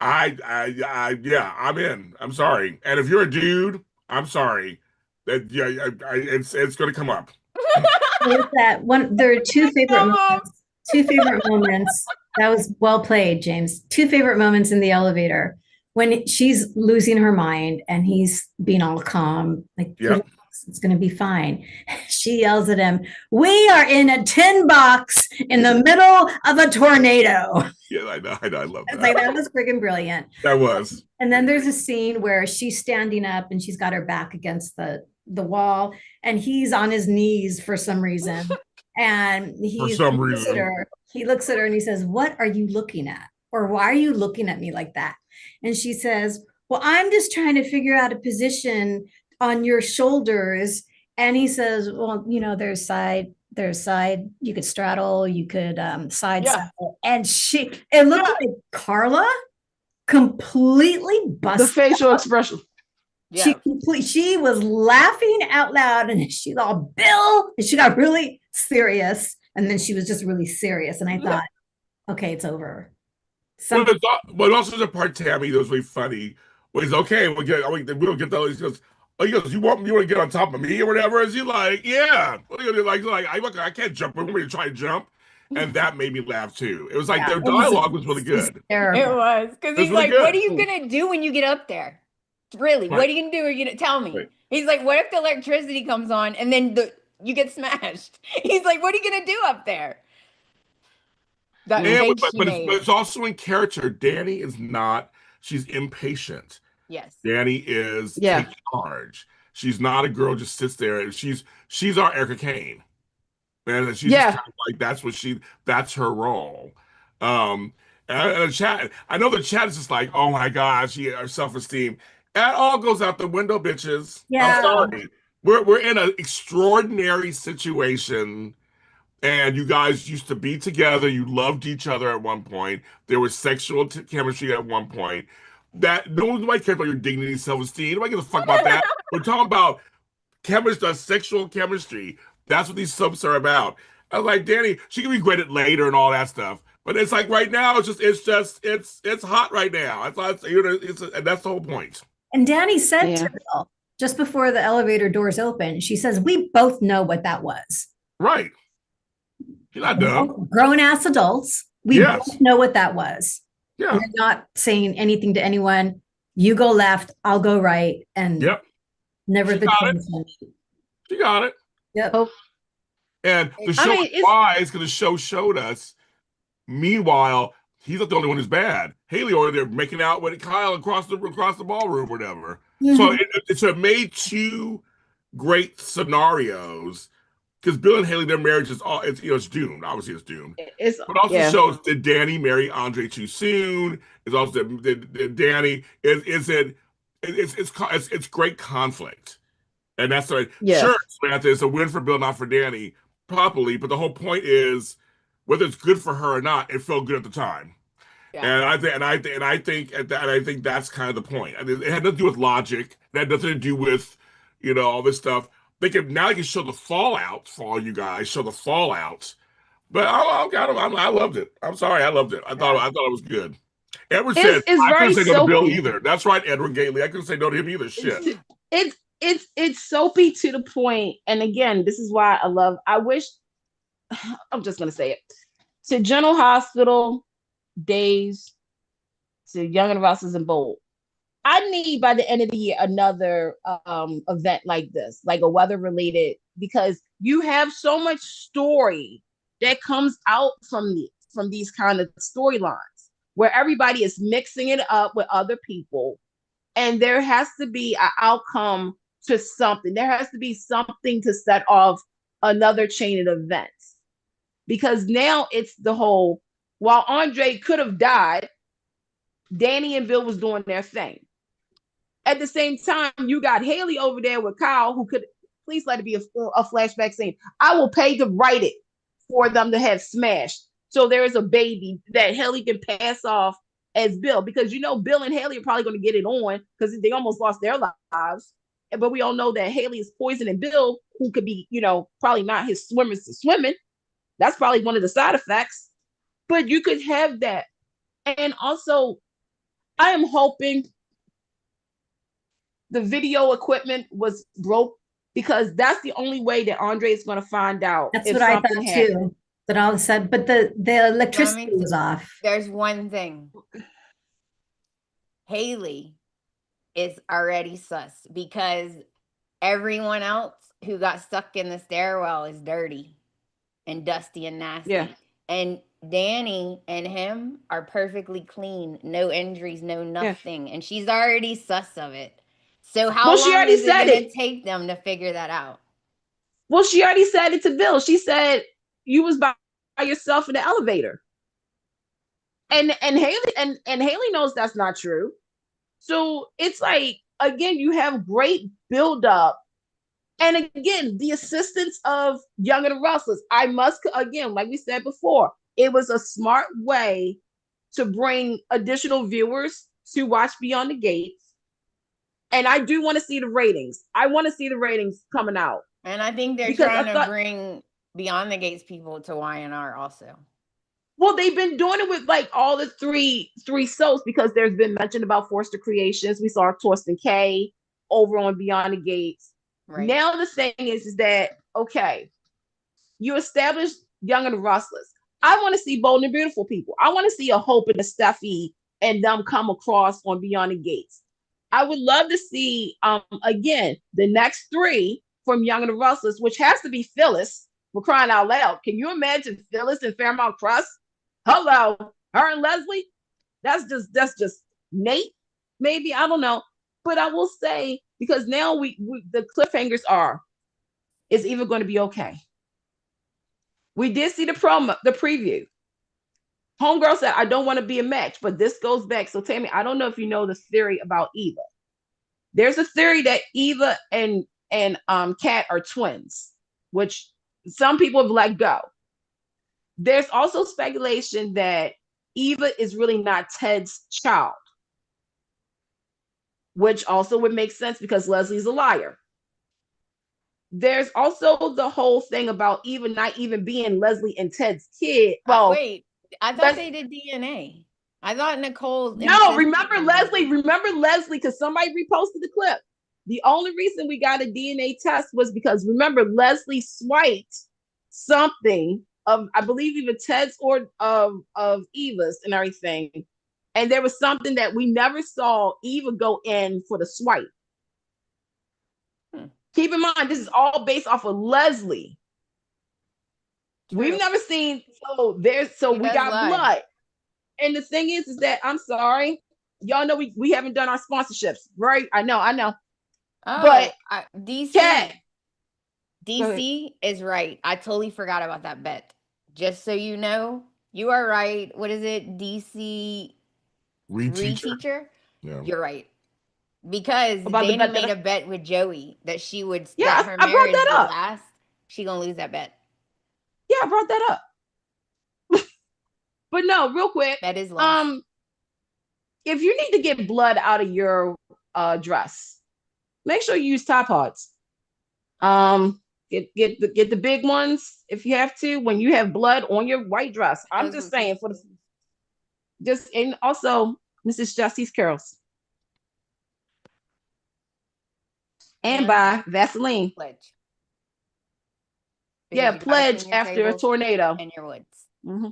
yeah, I'm in. I'm sorry. And if you're a dude, I'm sorry. It's going to come up. There are two favorite moments. Two favorite moments. That was well played, James. Two favorite moments in the elevator when she's losing her mind and he's being all calm, like, yep. It's going to be fine. She yells at him, "We are in a tin box in the middle of a tornado." Yeah, I know. I love that. Like, that was freaking brilliant. That was. And then there's a scene where she's standing up and she's got her back against the wall and he's on his knees for some reason. And he looks at her and he says, "What are you looking at? Or why are you looking at me like that?" And she says, "Well, I'm just trying to figure out a position on your shoulders." And he says, "Well, there's side, you could straddle, you could side saddle." And it looked like Carla completely busted the facial expression. Yeah. She was laughing out loud and she's all, "Bill," and she got really serious. And then she was just really serious. And I thought, okay, it's over. But also the part, Tammy, that was really funny. Was okay, we don't get those. He goes, you want to get on top of me or whatever? Is he like, yeah. I can't jump. We're going to try to jump. And that made me laugh too. It was like their dialogue was really good. It was. Because he's like, what are you going to do when you get up there? Really, what are you gonna do? Are you gonna tell me? Right. He's like, what if the electricity comes on and then you get smashed? He's like, what are you gonna do up there? But it's also in character. Danny is not. She's impatient. Yes. Danny is taking charge. She's not a girl just sits there. She's our Erica Kane, and she's just kind of like that's her role. And the chat, I know the chat is just like, oh my gosh, her self-esteem. That all goes out the window, bitches. Yeah. I'm sorry. We're in an extraordinary situation, and you guys used to be together. You loved each other at one point. There was sexual chemistry at one point. That nobody cares about your dignity, self-esteem. Nobody gives a fuck about that. We're talking about chemistry, sexual chemistry. That's what these subs are about. I was like, Danny, she can regret it later and all that stuff. But it's like right now, it's hot right now. And that's the whole point. And Danny said to Bill, just before the elevator doors open, she says, "We both know what that was." Right. You're not dumb. Grown-ass adults. We both know what that was. Yeah. We're not saying anything to anyone. You go left, I'll go right. And never the change. She got it. Yep. And the show wise, because the show showed us Meanwhile, he's not the only one who's bad. Haley over there making out with Kyle across the ballroom, or whatever. So it made two great scenarios because Bill and Haley, their marriage is it's doomed. Obviously, it's doomed. But also shows, did Danny marry Andre too soon? Is also did Danny it's great conflict, and that's right. Sure, Samantha, it's a win for Bill, not for Danny, probably. But the whole point is, whether it's good for her or not, it felt good at the time. Yeah. And I think that's kind of the point. I mean, it had nothing to do with logic. It had nothing to do with, all this stuff. They can show the fallout for all you guys. Show the fallout. But I loved it. I'm sorry, I loved it. I thought it was good. Edward said, "I couldn't say no to Bill either." That's right, Edward Gately. I couldn't say no to him either. Shit. It's soapy to the point. And again, this is why I wish. I'm just gonna say it. To General Hospital, Days, to Young and Restless and Bold. I need by the end of the year another event like this, like a weather related, because you have so much story that comes out from these kind of storylines where everybody is mixing it up with other people, and there has to be an outcome to something. There has to be something to set off another chain of events, because now it's the whole, while Andre could have died, Danny and Bill was doing their thing. At the same time, you got Haley over there with Kyle, who could, please let it be a flashback scene. I will pay to write it for them to have smashed. So there is a baby that Haley can pass off as Bill, because Bill and Haley are probably going to get it on because they almost lost their lives. But we all know that Haley is poisoning Bill, who could be, probably not his swimmers to swimming. That's probably one of the side effects. But you could have that. And also, I am hoping the video equipment was broke, because that's the only way that Andre is going to find out. That's what I thought too. That all of a sudden, but the electricity was off. There's one thing. Haley is already sus, because everyone else who got stuck in the stairwell is dirty and dusty and nasty. Yeah. And Danny and him are perfectly clean, no injuries, no nothing. Yeah. And she's already sus of it. So how long is it going to take them to figure that out? Well, she already said it to Bill. She said, you was by yourself in the elevator. And Haley knows that's not true. So it's like, again, you have great buildup. And again, the assistance of Young and the Rustlers. I must, again, like we said before, it was a smart way to bring additional viewers to watch Beyond the Gates. And I do want to see the ratings. I want to see the ratings coming out. And I think they're trying to bring Beyond the Gates people to YNR also. Well, they've been doing it with like all the three soaps, because there's been mention about Forster Creations. We saw Torsten K over on Beyond the Gates. Right. Now the thing is that, okay, you established Young and the Rustlers. I want to see Bold and Beautiful people. I want to see a Hope and a Steffi and them come across on Beyond the Gates. I would love to see, again, the next three from Young and the Rustlers, which has to be Phyllis. We're crying out loud. Can you imagine Phyllis and Fairmount Crust? Hello, her and Leslie. That's just Nate. Maybe, I don't know. But I will say, because now we the cliffhangers are, is Eva going to be okay? We did see the preview. Homegirl said, I don't want to be a match, but this goes back. So Tami, I don't know if you know the theory about Eva. There's a theory that Eva and Kat are twins, which some people have let go. There's also speculation that Eva is really not Ted's child, which also would make sense because Leslie's a liar. There's also the whole thing about Eva not even being Leslie and Ted's kid. Well, wait. I thought they did DNA. I thought Nicole. No, remember Leslie, because somebody reposted the clip. The only reason we got a DNA test was because, remember, Leslie swiped something of, I believe, either Ted's or of Eva's and everything. And there was something that we never saw Eva go in for the swipe. Keep in mind, this is all based off of Leslie. We've never seen, so we got blood. And the thing is that I'm sorry, y'all know we haven't done our sponsorships, right? I know. Oh, but DC is right. I totally forgot about that bet. Just so you know, you are right. What is it? DC reteacher? Yeah. You're right. Because about Danny made a bet with Joey that she would that her I brought marriage that would up. last. She gonna lose that bet. Yeah, I brought that up. But no, real quick. That is lost. If you need to get blood out of your dress, make sure you use Top Pods. Get the big ones if you have to. When you have blood on your white dress, I'm just saying and also Mrs. Justice Carols. And buy Vaseline. Pledge. Yeah, pledge after a tornado. In your woods. Mm-hmm.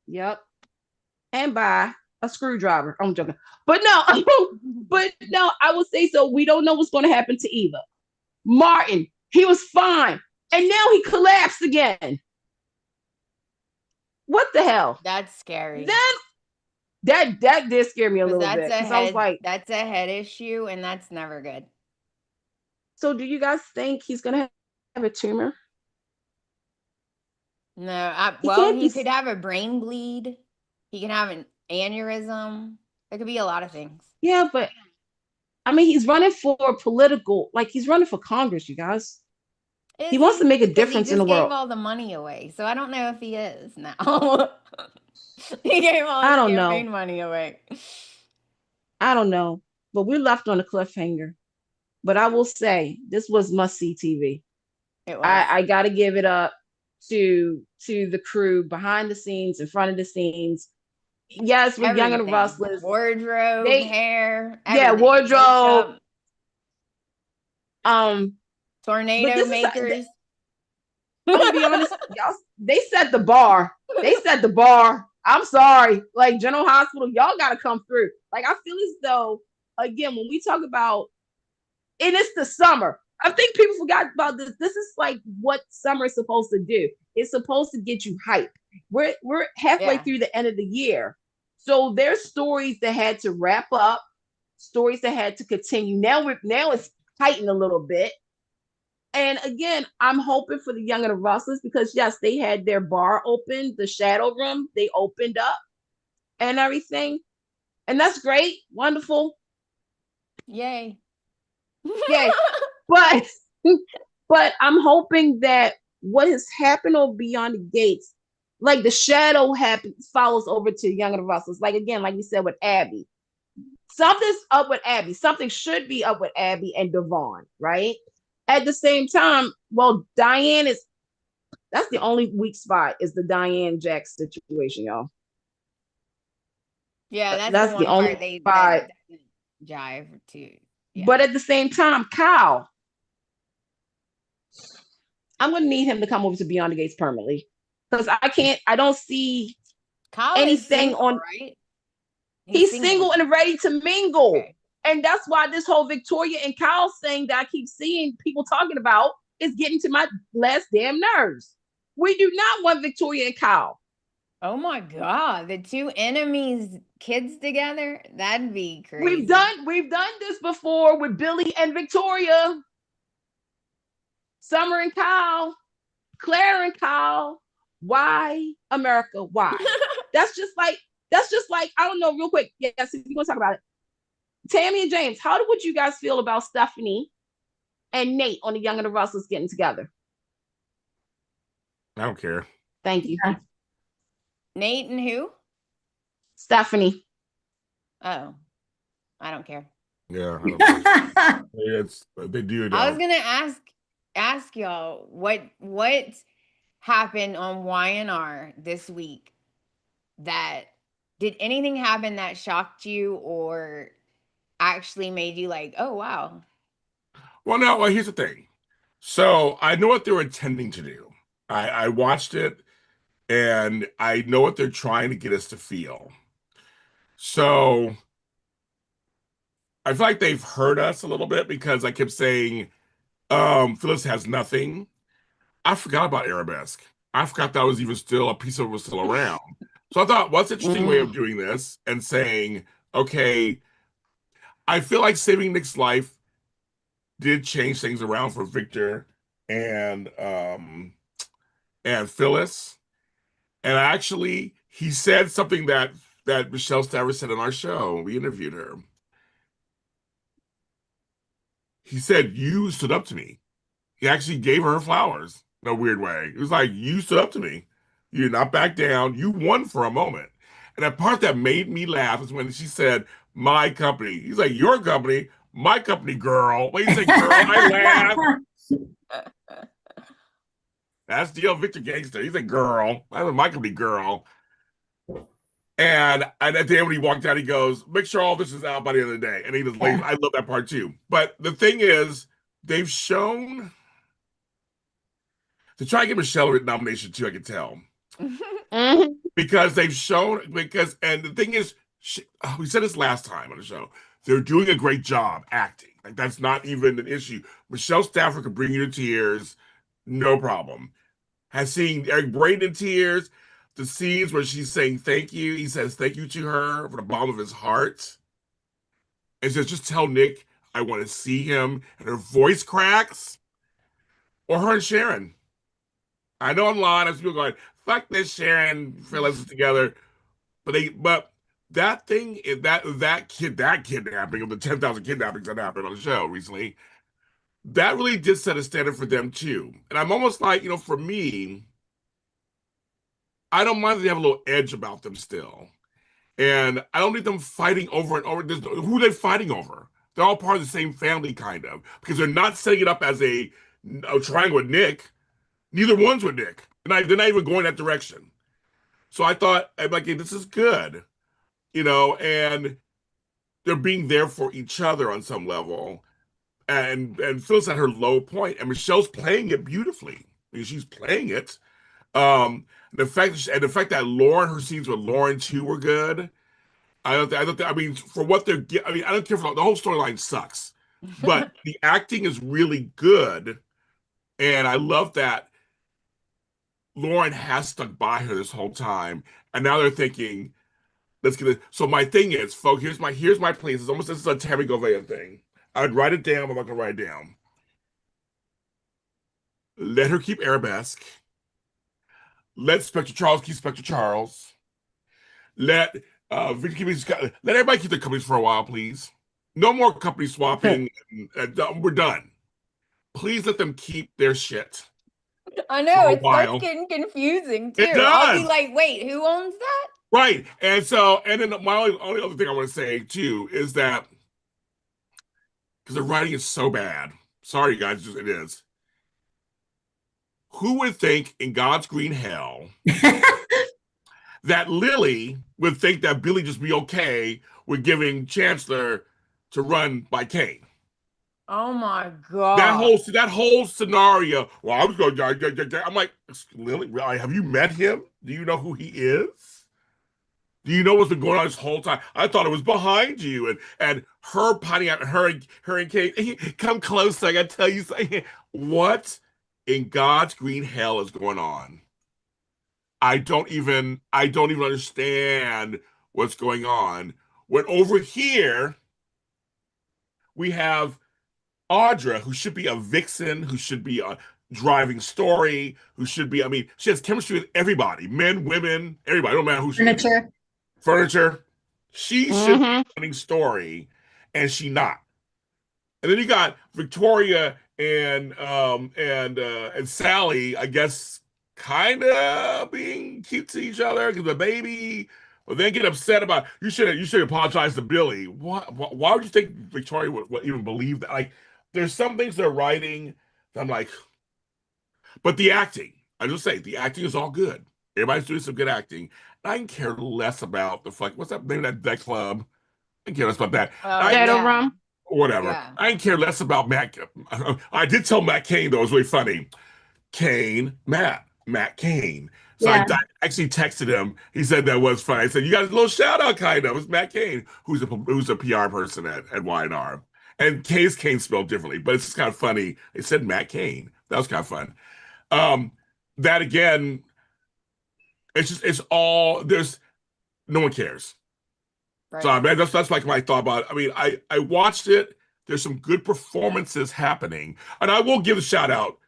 Yep. And buy a screwdriver. I'm joking. But no, I will say so. We don't know what's going to happen to Eva. Martin, he was fine. And now he collapsed again. What the hell? That's scary. That did scare me a little bit. Because I was like, that's a head issue, and that's never good. So do you guys think he's going to have a tumor? No. He could have a brain bleed. He can have an aneurysm. There could be a lot of things. Yeah, but I mean, he's running for political, he's running for Congress, you guys. He wants to make a difference in the world. He gave all the money away, so I don't know if he is now. He gave all his campaign money away. I don't know, but we're left on a cliffhanger. But I will say, this was must-see TV. It was. I got to give it up to the crew behind the scenes, in front of the scenes. Yes, we're young and restless. Wardrobe, hair, everything. Yeah, wardrobe. Tornado makers. I'm gonna be honest, y'all. They set the bar. I'm sorry, General Hospital, y'all gotta come through. I feel as though, again, when we talk about, and it's the summer. I think people forgot about this. This is what summer is supposed to do. It's supposed to get you hyped. We're halfway through the end of the year. So there's stories that had to wrap up, stories that had to continue. Now it's tightened a little bit. And again, I'm hoping for the Young and the Restless because yes, they had their bar open, the Shadow Room, they opened up and everything. And that's great, wonderful. Yay. Yay. But I'm hoping that what has happened on Beyond the Gates, the shadow follows over to Young and the Restless. Again, like we said with Abby. Something's up with Abby. Something should be up with Abby and Devon, right? At the same time, Diane that's the only weak spot is the Diane Jack situation, y'all. Yeah, that's the only part they jive too. Yeah. But at the same time, Kyle, I'm going to need him to come over to Beyond the Gates permanently because I don't see Kyle anything single, on. Right? He's single and ready to mingle. Okay. And that's why this whole Victoria and Kyle thing that I keep seeing people talking about is getting to my last damn nerves. We do not want Victoria and Kyle. Oh my God, the two enemies, kids together? That'd be crazy. We've done this before with Billy and Victoria. Summer and Kyle. Claire and Kyle. Why, America? Why? That's just like, I don't know, real quick. Yes, if you want to talk about it. Tami and James, how would you guys feel about Stephanie and Nate on the Young and the Restless getting together? I don't care. Thank you. Nate and who? Stephanie. Oh, I don't care. Yeah, I don't they do. I was gonna ask y'all what happened on Y&R this week. That did anything happen that shocked you or actually made you oh wow? Well, no. Well, here's the thing. So I know what they were intending to do. I watched it. And I know what they're trying to get us to feel. So I feel like they've hurt us a little bit because I kept saying, Phyllis has nothing. I forgot about Arabesque. I forgot that was even still a piece of it was still around. So I thought, what's an interesting way of doing this and saying, okay, I feel like saving Nick's life did change things around for Victor and Phyllis. And actually, he said something that Michelle Staver said on our show. We interviewed her. He said, "You stood up to me." He actually gave her flowers in a weird way. It was like, "You stood up to me. You did not back down. You won for a moment." And the part that made me laugh is when she said, "My company." He's like, "Your company, my company, girl." When you say "girl," I laugh. That's DL Victor Gangster. He's a girl. That was my company, girl. And at the end when he walked out, he goes, "Make sure all this is out by the end of the day." And he was late. I love that part too. But the thing is, they've shown to try to get Michelle a nomination too, I can tell. Because they've shown, and the thing is, we said this last time on the show, they're doing a great job acting. Like, that's not even an issue. Michelle Stafford could bring you to tears, no problem. Has seen Eric Braeden in tears. The scenes where she's saying thank you, he says thank you to her from the bottom of his heart. And says, just tell Nick I want to see him. And her voice cracks. Or her and Sharon. I know I'm lying. I'm still going, fuck this Sharon, Phyllis together. But that thing, that kidnapping of the 10,000 kidnappings that happened on the show recently, that really did set a standard for them too. And I'm almost like, for me, I don't mind that they have a little edge about them still. And I don't need them fighting over and over. Who are they fighting over? They're all part of the same family, kind of. Because they're not setting it up as a triangle with Nick. Neither one's with Nick. They're not even going that direction. So I thought, I'm like, hey, this is good. And they're being there for each other on some level. And Phyllis at her low point. And Michelle's playing it beautifully. I mean, she's playing it. The fact that Lauren, her scenes with Lauren too were good. I mean, for what they're, I mean, I don't care for the whole storyline sucks, but the acting is really good, and I love that Lauren has stuck by her this whole time, and now they're thinking, let's get it. So my thing is, folks, here's my place. It's almost this is a Tammy Govea thing. I'd write it down, but I'm not gonna write it down. Let her keep Arabesque. Let Spectre Charles keep Spectre Charles. Let let everybody keep their companies for a while, please. No more company swapping. We're done. Please let them keep their shit. I know it starts getting confusing too. It does. I'll be like, wait, who owns that? Right. And then my only other thing I want to say too is that because the writing is so bad. Sorry, guys, it is. Who would think in God's green hell that Lily would think that Billy just be okay with giving Chancellor to run by Kane? Oh my God. That whole scenario. Well, I was going, I'm like, Lily, have you met him? Do you know who he is? Do you know what's been going on this whole time? I thought it was behind you. And her potting out, her and Kate, come close, I gotta tell you something. What in God's green hell is going on? I don't even understand what's going on. When over here, we have Audra, who should be a vixen, who should be a driving story, who should be, I mean, she has chemistry with everybody, men, women, everybody, don't matter who she is. Furniture. She should be running story, and she not. And then you got Victoria and Sally, I guess, kind of being cute to each other because the baby. Well, then get upset about you should apologize to Billy. Why would you think Victoria would even believe that? Like, there's some things they're writing that I'm like, but the acting, I just say the acting is all good. Everybody's doing some good acting. I can care less about the fuck. What's that name of that club? I can care less about that. Whatever. Yeah. I can care less about Matt. I did tell Matt Kane though, it was really funny. Matt Kane. So I actually texted him. He said that was funny. I said, you got a little shout out kind of. It's Matt Kane, who's a PR person at Y&R. And Kane spelled differently, but it's kind of funny. It said Matt Kane. That was kind of fun. that again, it's all there's no one cares. Right. So I mean, that's like my thought about it. I mean, I watched it. There's some good performances happening, and I will give a shout out.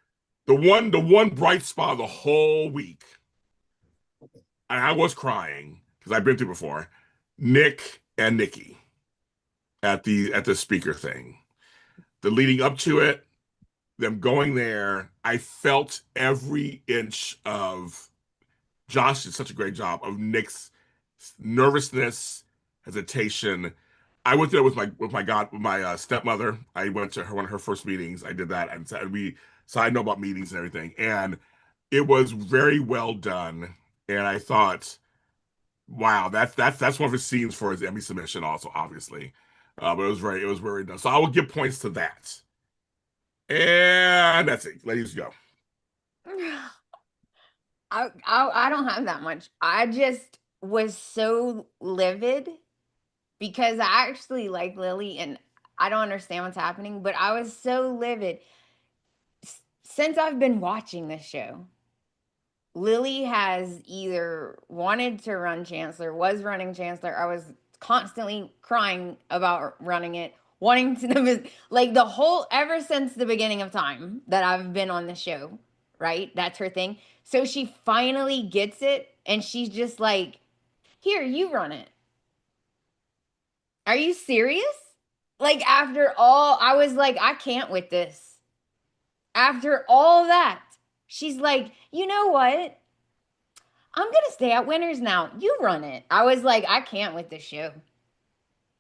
The one bright spot of the whole week, and I was crying because I've been through before. Nick and Nikki at the speaker thing, the leading up to it, them going there. I felt every inch of Josh did such a great job of Nick's nervousness, hesitation. I went there with my stepmother. I went to her one of her first meetings. I did that, and so I know about meetings and everything, and it was very well done. And I thought, wow, that's one of his scenes for his Emmy submission, also obviously, but it was very done. So I will give points to that, and that's it. Ladies, go. I don't have that much. I just was so livid because I actually like Lily and I don't understand what's happening, but I was so livid since I've been watching this show. Lily has either wanted to run Chancellor, was running Chancellor, I was constantly crying about running it, wanting to like the whole ever since the beginning of time that I've been on the show, right? That's her thing. So she finally gets it and she's just like, "Here, you run it." Are you serious? Like after all, I was like, I can't with this. After all that, she's like, "You know what? I'm going to stay at Winners now. You run it." I was like, I can't with this show.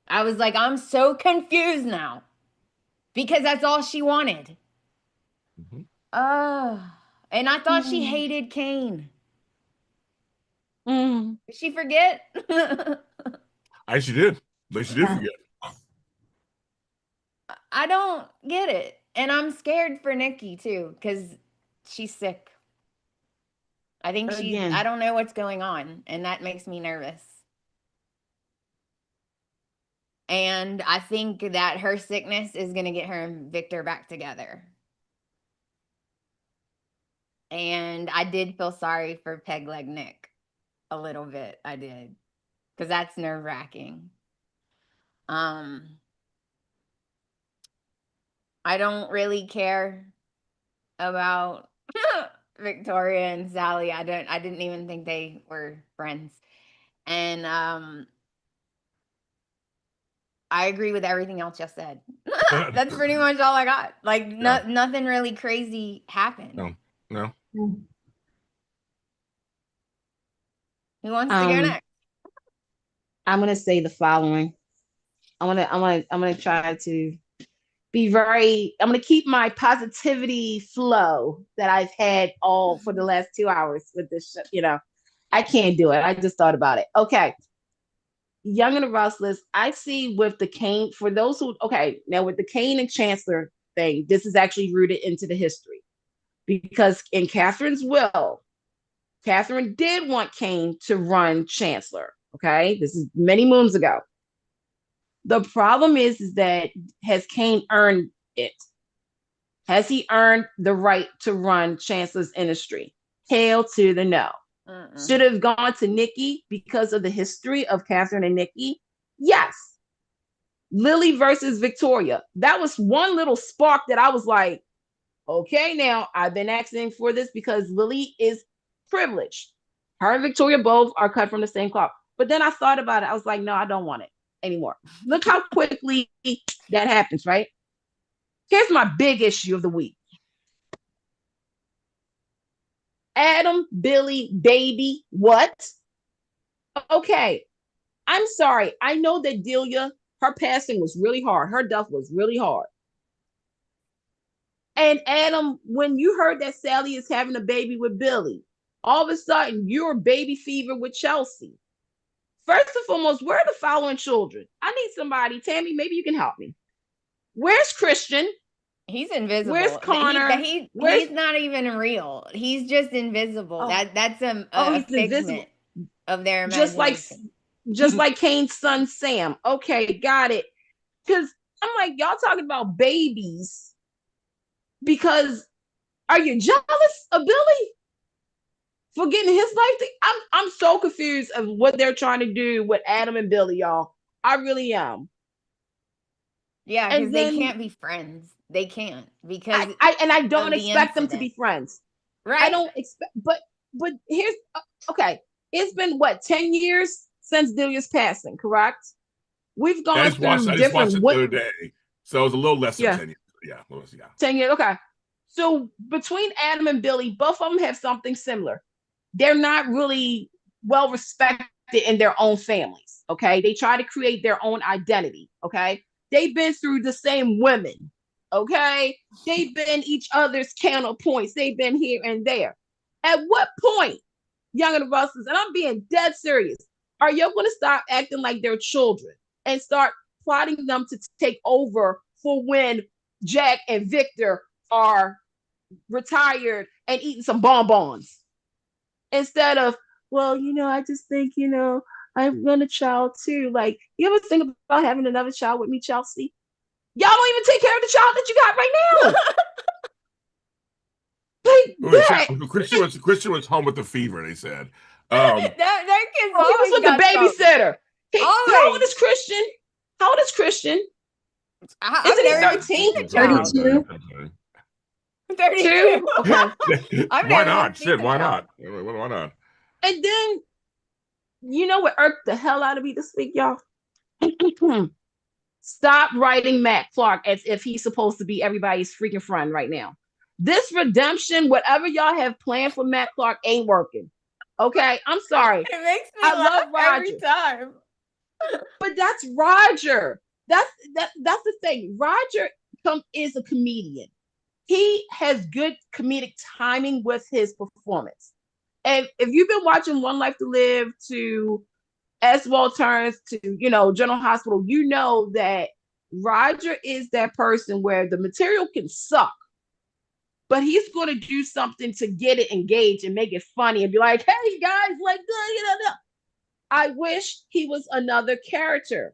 I was like, I'm so confused now because that's all she wanted. Mm-hmm. And I thought she hated Kane. Mm. Did she forget? She did. Like she did forget. I don't get it. And I'm scared for Nikki too because she's sick. I think I don't know what's going on, and that makes me nervous. And I think that her sickness is going to get her and Victor back together. And I did feel sorry for Peg Leg Nick a little bit. I did. Because that's nerve-wracking. I don't really care about Victoria and Sally. I didn't even think they were friends. And I agree with everything else you said. That's pretty much all I got. Like nothing really crazy happened. No. Who wants to go next? I'm gonna say the following. I'm gonna try to be I'm gonna keep my positivity flow that I've had all for the last 2 hours with this show. You know, I can't do it. I just thought about it. Okay. Young and the Restless, I see with the Kane, for those who, now with the Kane and Chancellor thing, this is actually rooted into the history. Because in Catherine's will, Catherine did want Kane to run Chancellor. Okay. This is many moons ago. The problem is that has Kane earned it? Has he earned the right to run Chancellor's Industry? Hell to the no. Should have gone to Nikki because of the history of Catherine and Nikki? Yes. Lily versus Victoria. That was one little spark that I was like, okay, now I've been asking for this because Lily is privileged. Her and Victoria both are cut from the same cloth. But then I thought about it. I was like, no, I don't want it anymore. Look how quickly that happens, right? Here's my big issue of the week. Adam, Billy, baby, what? Okay, I'm sorry. I know that Delia, her passing was really hard. Her death was really hard. And Adam, when you heard that Sally is having a baby with Billy, all of a sudden you're baby fever with Chelsea. First and foremost, where are the following children? I need somebody. Tammy, maybe you can help me. Where's Christian? He's invisible. Where's Connor? He's not even real. He's just invisible. Oh. That's a figment invisible. Of their imagination. Just like Kane's son Sam. Okay, got it. Because I'm like, y'all talking about babies because are you jealous of Billy? for getting his life thing. I'm so confused of what they're trying to do with Adam and Billy, y'all. I really am. Yeah, because they can't be friends. They can't, because I don't expect them to be friends. Right. I don't expect, but here's okay. It's been what, 10 years since Delia's passing, correct? We've gone through I just watched it the other day, so it was a little less than 10 years. Yeah, 10 years. Okay. So between Adam and Billy, both of them have something similar. They're not really well respected in their own families. Okay. They try to create their own identity. Okay. They've been through the same women. Okay. They've been each other's counterpoints. They've been here and there. At what point, Young and the Rustlers, and I'm being dead serious, are you going to stop acting like they're children and start plotting them to take over for when Jack and Victor are retired and eating some bonbons? Instead of, well, I just think, I want a child too. Like, you ever think about having another child with me, Chelsea? Y'all don't even take care of the child that you got right now. Christian was home with the fever, they said. That kid's he was with the babysitter. How old is Christian? How old is Christian? Isn't he 13? 32. 32? Okay. Why not? Shit, why not? Why not? And then, you know what irked the hell out of me this week, y'all? Stop writing Matt Clark as if he's supposed to be everybody's freaking friend right now. This redemption, whatever y'all have planned for Matt Clark, ain't working. Okay, I'm sorry. It makes me laugh every time. But that's Roger. That's the thing. Roger is a comedian. He has good comedic timing with his performance. And if you've been watching One Life to Live to As Well Turns to, General Hospital, you know that Roger is that person where the material can suck, but he's going to do something to get it engaged and make it funny and be like, hey guys, like, I wish he was another character.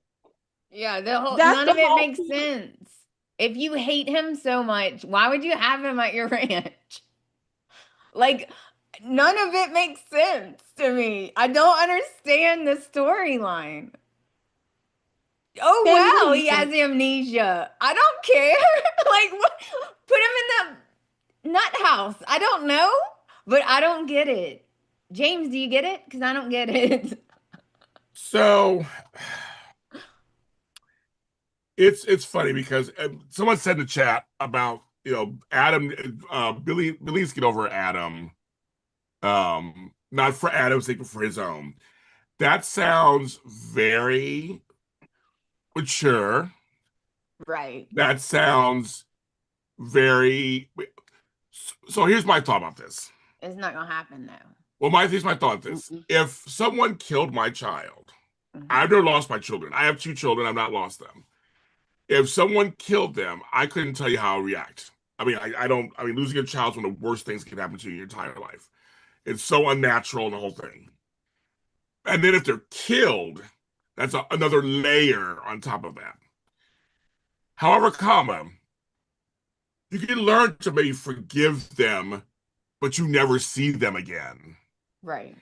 Yeah, none of it makes sense. If you hate him so much, why would you have him at your ranch? Like, none of it makes sense to me. I don't understand the storyline. Oh, wow, he has amnesia. I don't care. Like, what? Put him in the nut house. I don't know, but I don't get it. James, do you get it? Because I don't get it. So it's funny because someone said in the chat about Adam, Billy's get over Adam, not for Adam's sake, but for his own. That sounds very mature. Right. That sounds very. So here's my thought about this. It's not gonna happen though. Well, here's my thought on this. If someone killed my child, I've never lost my children. I have 2 children. I've not lost them. If someone killed them, I couldn't tell you how I react. I mean, losing a child is one of the worst things that can happen to you in your entire life. It's so unnatural and the whole thing. And then if they're killed, that's another layer on top of that. However, you can learn to maybe forgive them, but you never see them again. Right.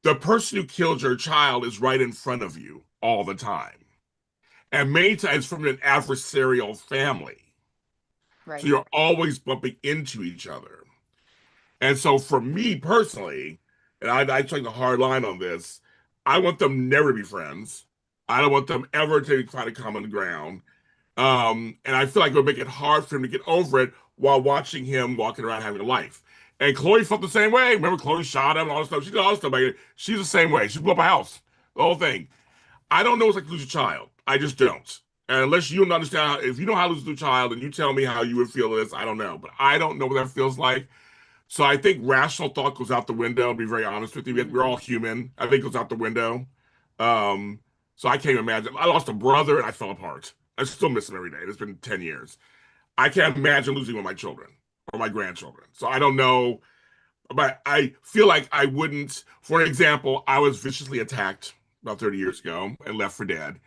The person who killed your child is right in front of you all the time. And many times from an adversarial family. Right. So you're always bumping into each other. And so for me personally, and I take a hard line on this, I want them never to be friends. I don't want them ever to find a common ground. And I feel like it would make it hard for him to get over it while watching him walking around having a life. And Chloe felt the same way. Remember, Chloe shot him and all this stuff. She did all this stuff. She's the same way. She blew up a house. The whole thing. I don't know what it's like to lose a child. I just don't. And unless you don't understand, if you know how to lose a child and you tell me how you would feel this, I don't know. But I don't know what that feels like. So I think rational thought goes out the window, to be very honest with you. We're all human. I think it goes out the window. So I can't imagine. I lost a brother and I fell apart. I still miss him every day. It's been 10 years. I can't imagine losing one of my children or my grandchildren. So I don't know. But I feel like I wouldn't. For example, I was viciously attacked about 30 years ago and left for dead.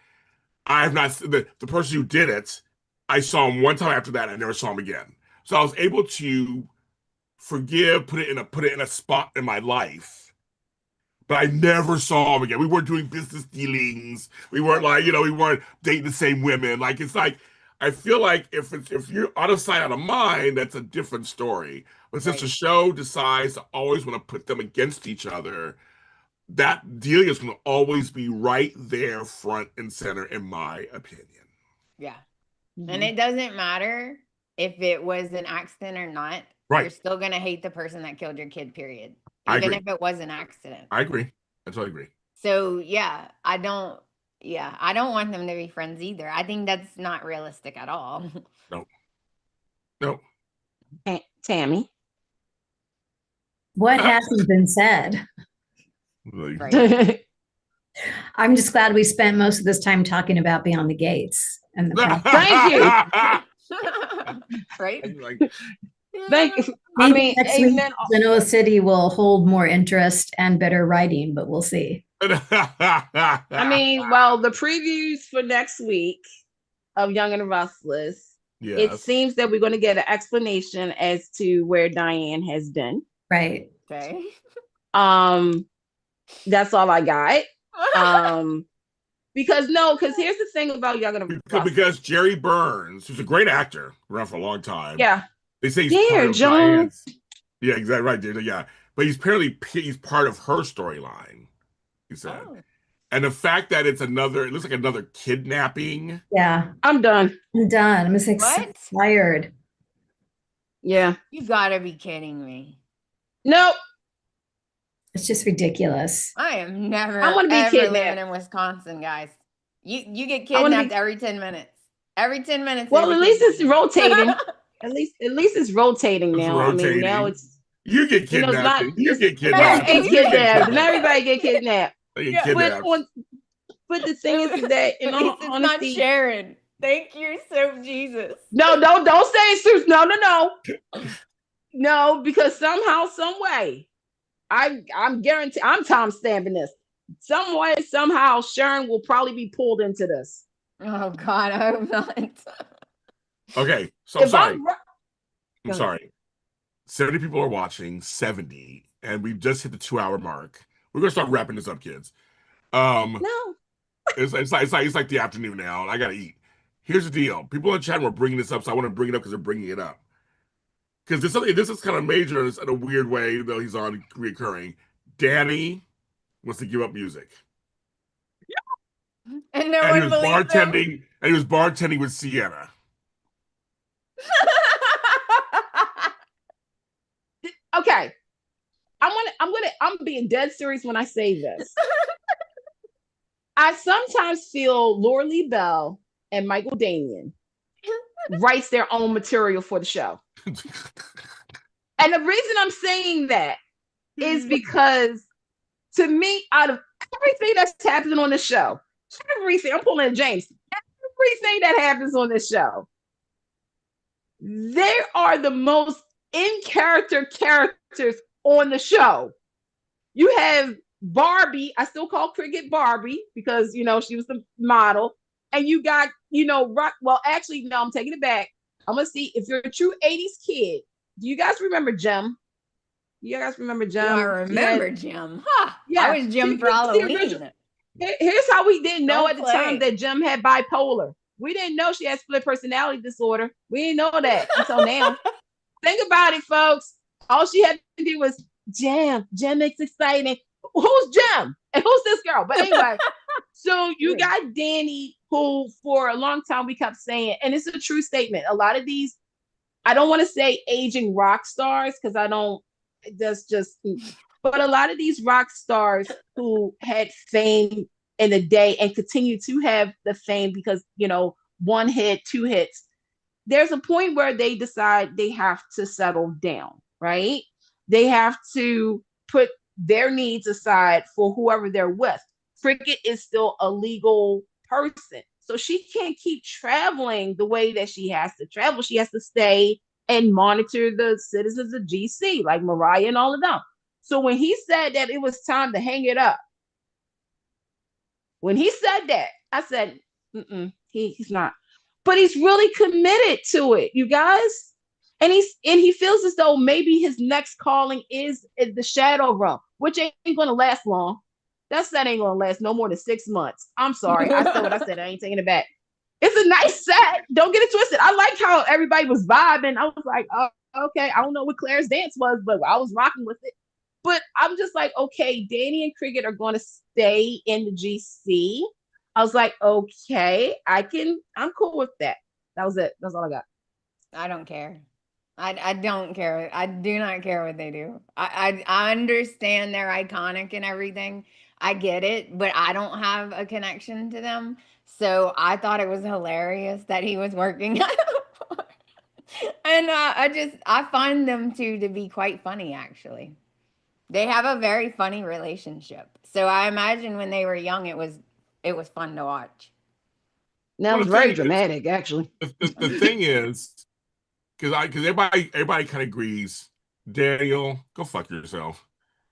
I have not, the person who did it, I saw him one time after that. I never saw him again. So I was able to forgive, put it in a spot in my life. But I never saw him again. We weren't doing business dealings. We weren't like, we weren't dating the same women. Like it's like I feel like if you're out of sight, out of mind, that's a different story. But since the show decides to always want to put them against each other, that Delia is going to always be right there, front and center, in my opinion. Yeah. And it doesn't matter if it was an accident or not. Right. You're still going to hate the person that killed your kid, period. I Even agree. if it was an accident. I agree. I totally agree. So, I don't want them to be friends either. I think that's not realistic at all. No. Tami. What hasn't been said? Right. I'm just glad we spent most of this time talking about Beyond the Gates and the Thank you. Right? Thank you. Maybe next week, Genoa City will hold more interest and better writing, but we'll see. Well, the previews for next week of Young and the Restless, it seems that we're going to get an explanation as to where Diane has been. Right. Okay. That's all I got. Because here's the thing about Young and the Restless. Because Jerry Burns, who's a great actor, around for a long time. Yeah. They say he's part of Diane's. Yeah, exactly right, dude. Yeah. But he's part of her storyline, he said. Oh. And the fact that it looks like another kidnapping. Yeah. I'm done. I'm just excited. Yeah. You gotta be kidding me. Nope. It's just ridiculous. I am never living in Wisconsin, guys. You get kidnapped every 10 minutes. Every 10 minutes. Well, at least it's rotating. At least it's rotating now. Rotating. I mean, now it's you get kidnapped. You get kidnapped. And everybody get kidnapped. Kidnapped. But the thing is that in all honesty, not Sharon. Thank you, so Jesus. No, don't say Susan. No, because somehow, some way, I'm guaranteed. I'm time stamping this. Some way, somehow, Sharon will probably be pulled into this. Oh God, I hope not. Okay, so I'm sorry. 70 people are watching, 70, and we've just hit the 2-hour mark. We're gonna start wrapping this up, kids. No, it's like the afternoon now, and I gotta eat. Here's the deal: people in chat were bringing this up, so I want to bring it up because they're bringing it up. Because this is kind of major in a weird way, even though he's on reoccurring. Danny wants to give up music. And he was bartending. And he was bartending with Sienna. Okay, I'm being dead serious when I say this. I sometimes feel Laura Lee Bell and Michael Damian writes their own material for the show. And the reason I'm saying that is because, to me, out of everything that's happening on the show, I'm pulling James, everything that happens on this show, there are the most in-character characters on the show. You have Barbie, I still call Cricket Barbie because, she was the model. And you got, Rock. Well, actually, no, I'm taking it back. I'm going to see if you're a true 80s kid. Do you guys remember Jim? You guys remember Jim? I remember Jim. Huh. Yeah. I was Jim for Halloween. Here's how we didn't know at the time that Jim had bipolar. We didn't know she had split personality disorder. We didn't know that until now. Think about it, folks. All she had to do was Jim. Jim makes exciting. Who's Jim? And who's this girl? But anyway, so you got Danny, who for a long time we kept saying, and it's a true statement. A lot of these, I don't want to say aging rock stars because but a lot of these rock stars who had fame in the day and continue to have the fame because, 1 hit, 2 hits, there's a point where they decide they have to settle down, right? They have to put their needs aside for whoever they're with. Cricket is still a legal person. So she can't keep traveling the way that she has to travel. She has to stay and monitor the citizens of GC, like Mariah and all of them. So when he said that it was time to hang it up, when he said that, I said, he's not. But he's really committed to it, you guys. and he feels as though maybe his next calling is the shadow realm, which ain't gonna last long. That ain't gonna last no more than 6 months. I'm sorry. I said what I said. I ain't taking it back. It's a nice set. Don't get it twisted. I like how everybody was vibing. I was like, oh, okay. I don't know what Claire's dance was, but I was rocking with it. But I'm just like, okay, Danny and Cricket are going to stay in the GC. I was like, okay, I'm cool with that. That was it. That's all I got. I don't care. I don't care. I do not care what they do. I understand they're iconic and everything. I get it, but I don't have a connection to them. So I thought it was hilarious that he was working. And I find them two to be quite funny, actually. They have a very funny relationship. So I imagine when they were young, it was fun to watch. Now it's very dramatic, actually. The thing is, because everybody kind of agrees, Daniel, go fuck yourself.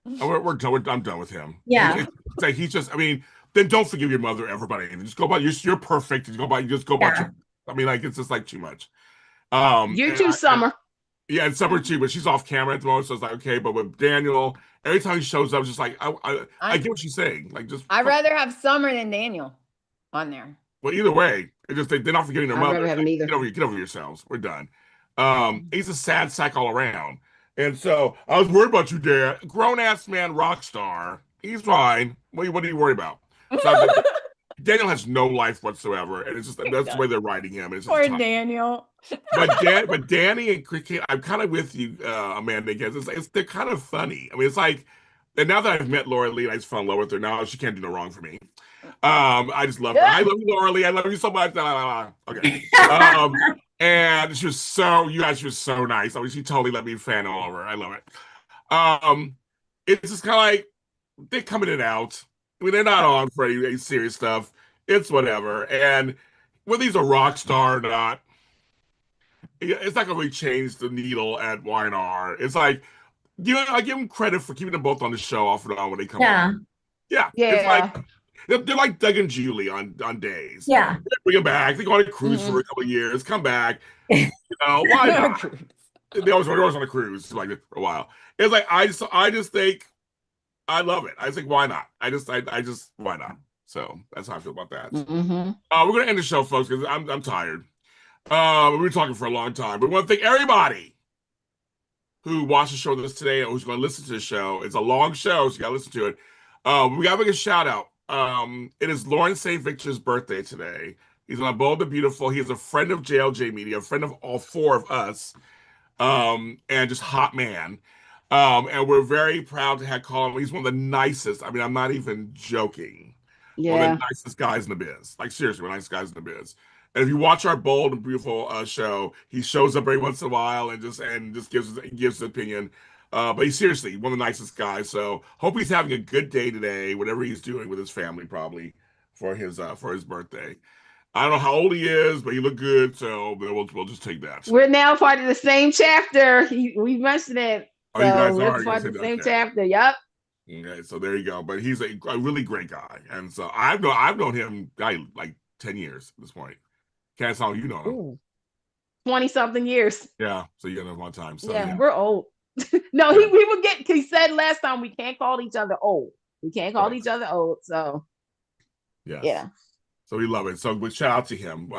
I'm done with him. Yeah. It's like he's just. I mean, then don't forgive your mother, everybody. Just go about. You're perfect. Just go about. I mean, like it's just like too much. You too, Summer. Yeah, and Summer too, but she's off camera at the moment, so it's like okay. But with Daniel, every time he shows up, it's just like I get what she's saying. Like just I'd rather have Summer than Daniel on there. Well, either way, it's just they're not forgetting their mother. Rather have him either. Get over yourselves. We're done. He's a sad sack all around. And so I was worried about you, Dad. Grown ass man, rock star. He's fine. What are you worried about? So Daniel has no life whatsoever, and it's just that's the way they're writing him. It's just Poor Daniel. but Danny and Cricket, I'm kind of with you, Amanda. Because they're kind of funny. I mean, it's like, and now that I've met Laura Lee, I just fell in love with her. Now she can't do no wrong for me. I just love her. I love you, Laura Lee. I love you so much. Okay. And she was so nice. I mean, she totally let me fan all over. I love it. It's just kind of like they're coming in and out. I mean, they're not on for any serious stuff. It's whatever. And whether he's a rock star or not, it's not going to really change the needle at Y&R. It's like, I give them credit for keeping them both on the show off and on when they come on. Yeah. It's like, they're like Doug and Julie on days. Yeah. They bring them back. They go on a cruise for a couple of years, come back. Why not? They always on a cruise like for a while. It's like I just think I love it. I think why not? I just why not? So that's how I feel about that. Mm-hmm. We're gonna end the show, folks, because I'm tired. We've been talking for a long time. But we want to thank everybody who watched the show with us today and who's going to listen to the show. It's a long show, so you got to listen to it. We got to make a shout out. It is Lawrence St. Victor's birthday today. He's on Bold and Beautiful. He is a friend of JLJ Media, a friend of all four of us, and just hot man. And we're very proud to have called him. He's one of the nicest. I mean, I'm not even joking. Yeah. One of the nicest guys in the biz. Like, seriously, one of the nicest guys in the biz. And if you watch our Bold and Beautiful show, he shows up every once in a while and just gives his opinion. But he's seriously one of the nicest guys. So hope he's having a good day today, whatever he's doing with his family, probably for his birthday. I don't know how old he is, but he looked good. So we'll just take that. We're now part of the same chapter. We mentioned it. Oh, you guys we're are part of the same chapter. Yep. Okay, so there you go. But he's a really great guy, and so I've known him like 10 years at this point. Can't how you know him. 20-something years. Yeah, so you got him one time. So yeah, we're old. No, he said last time we can't call each other old. We can't call each other old. So yes. Yeah. So we love it. So we shout out to him.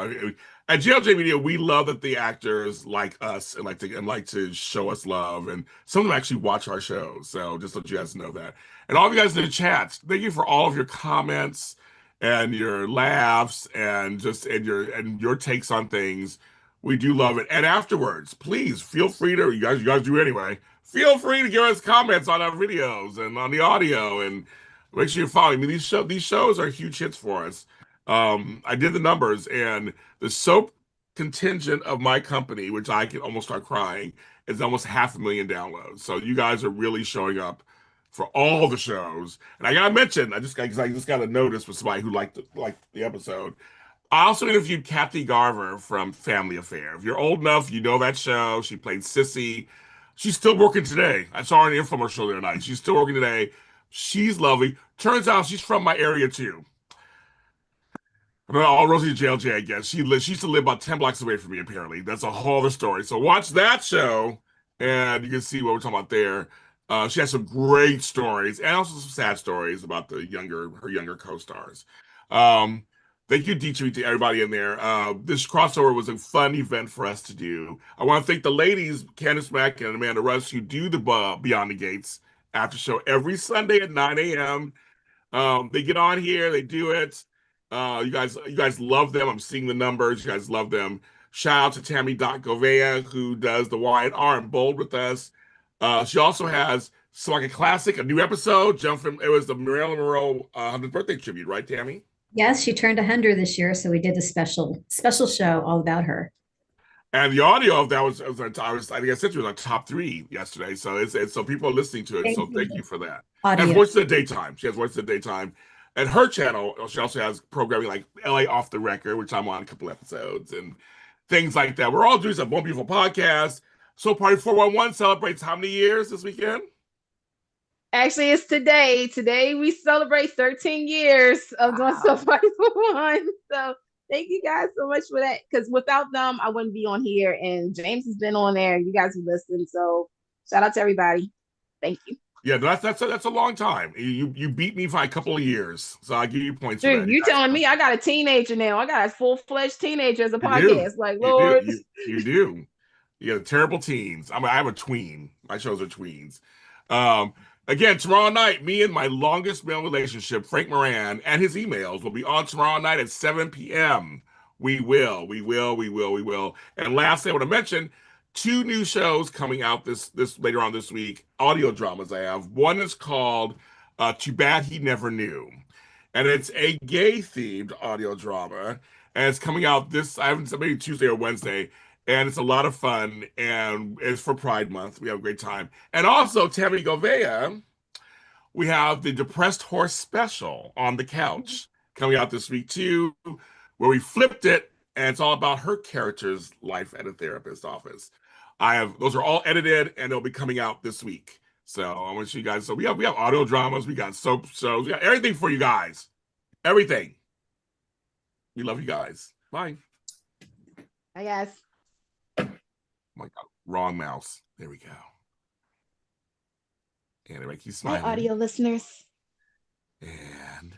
At JLJ Media, we love that the actors like us and like to show us love, and some of them actually watch our shows. So just let you guys know that. And all of you guys in the chats, thank you for all of your comments and your laughs and your takes on things. We do love it. And afterwards, please feel free to you guys do anyway. Feel free to give us comments on our videos and on the audio, and make sure you're following me. These shows are huge hits for us. I did the numbers, and the soap contingent of my company, which I can almost start crying, is almost 500,000 downloads. So you guys are really showing up for all the shows. And I gotta mention, I just got a notice with somebody who liked the episode. I also interviewed Kathy Garver from Family Affair. If you're old enough, you know that show. She played Sissy. She's still working today. I saw her in the infomercial the other night. She's still working today. She's lovely. Turns out she's from my area too. No, Rosie JLJ, I guess. She used to live about 10 blocks away from me, apparently. That's a whole other story. So watch that show, and you can see what we're talking about there. She has some great stories and also some sad stories about her younger co-stars. Um, Thank you, Dietrich, to everybody in there. This crossover was a fun event for us to do. I want to thank the ladies, Candice Mack and Amanda Russ, who do the Beyond the Gates after show every Sunday at 9 a.m. They get on here, they do it. You guys love them. I'm seeing the numbers. You guys love them. Shout out to Tami Govea, who does the Y&R and Bold with us. She also has So Like a Classic, a new episode. It was the Marilyn Monroe 100th birthday tribute, right, Tammy? Yes, she turned 100 this year, so we did a special show all about her. And the audio of that I think I said it was like top 3 yesterday. So so people are listening to it. So thank you for that. Audio. And Voice of the Daytime. She has Voice of the Daytime. And her channel, she also has programming like LA Off the Record, which I'm on a couple episodes and things like that. We're all doing some One Beautiful podcast. So Party 411 celebrates how many years this weekend? Actually, it's today. Today we celebrate 13 years of doing So Party 411. So thank you guys so much for that. Because without them, I wouldn't be on here. And James has been on there. You guys have listened. So shout out to everybody. Thank you. Yeah, that's a long time. You beat me by a couple of years, so I give you points. Dude, for that. You telling me I got a teenager now? I got a full-fledged teenager as a podcast. Like, you Lord, you do. You got terrible teens. I have a tween. My shows are tweens. Again, tomorrow night, me and my longest male relationship, Frank Moran, and his emails will be on tomorrow night at 7 p.m. We will. And lastly, I want to mention 2 new shows coming out this later on this week, audio dramas I have. One is called Too Bad He Never Knew. And it's a gay-themed audio drama. And it's coming out maybe Tuesday or Wednesday. And it's a lot of fun. And it's for Pride Month. We have a great time. And also, Tami Govea, we have the Depressed Horse special on the couch coming out this week too, where we flipped it. And it's all about her character's life at a therapist's office. Those are all edited and they'll be coming out this week. So I want you guys. So we have audio dramas, we got soap shows, we got everything for you guys. Everything. We love you guys. Bye. I guess. Oh my God, wrong mouse. There we go. And everybody keep smiling. Hi, audio listeners. And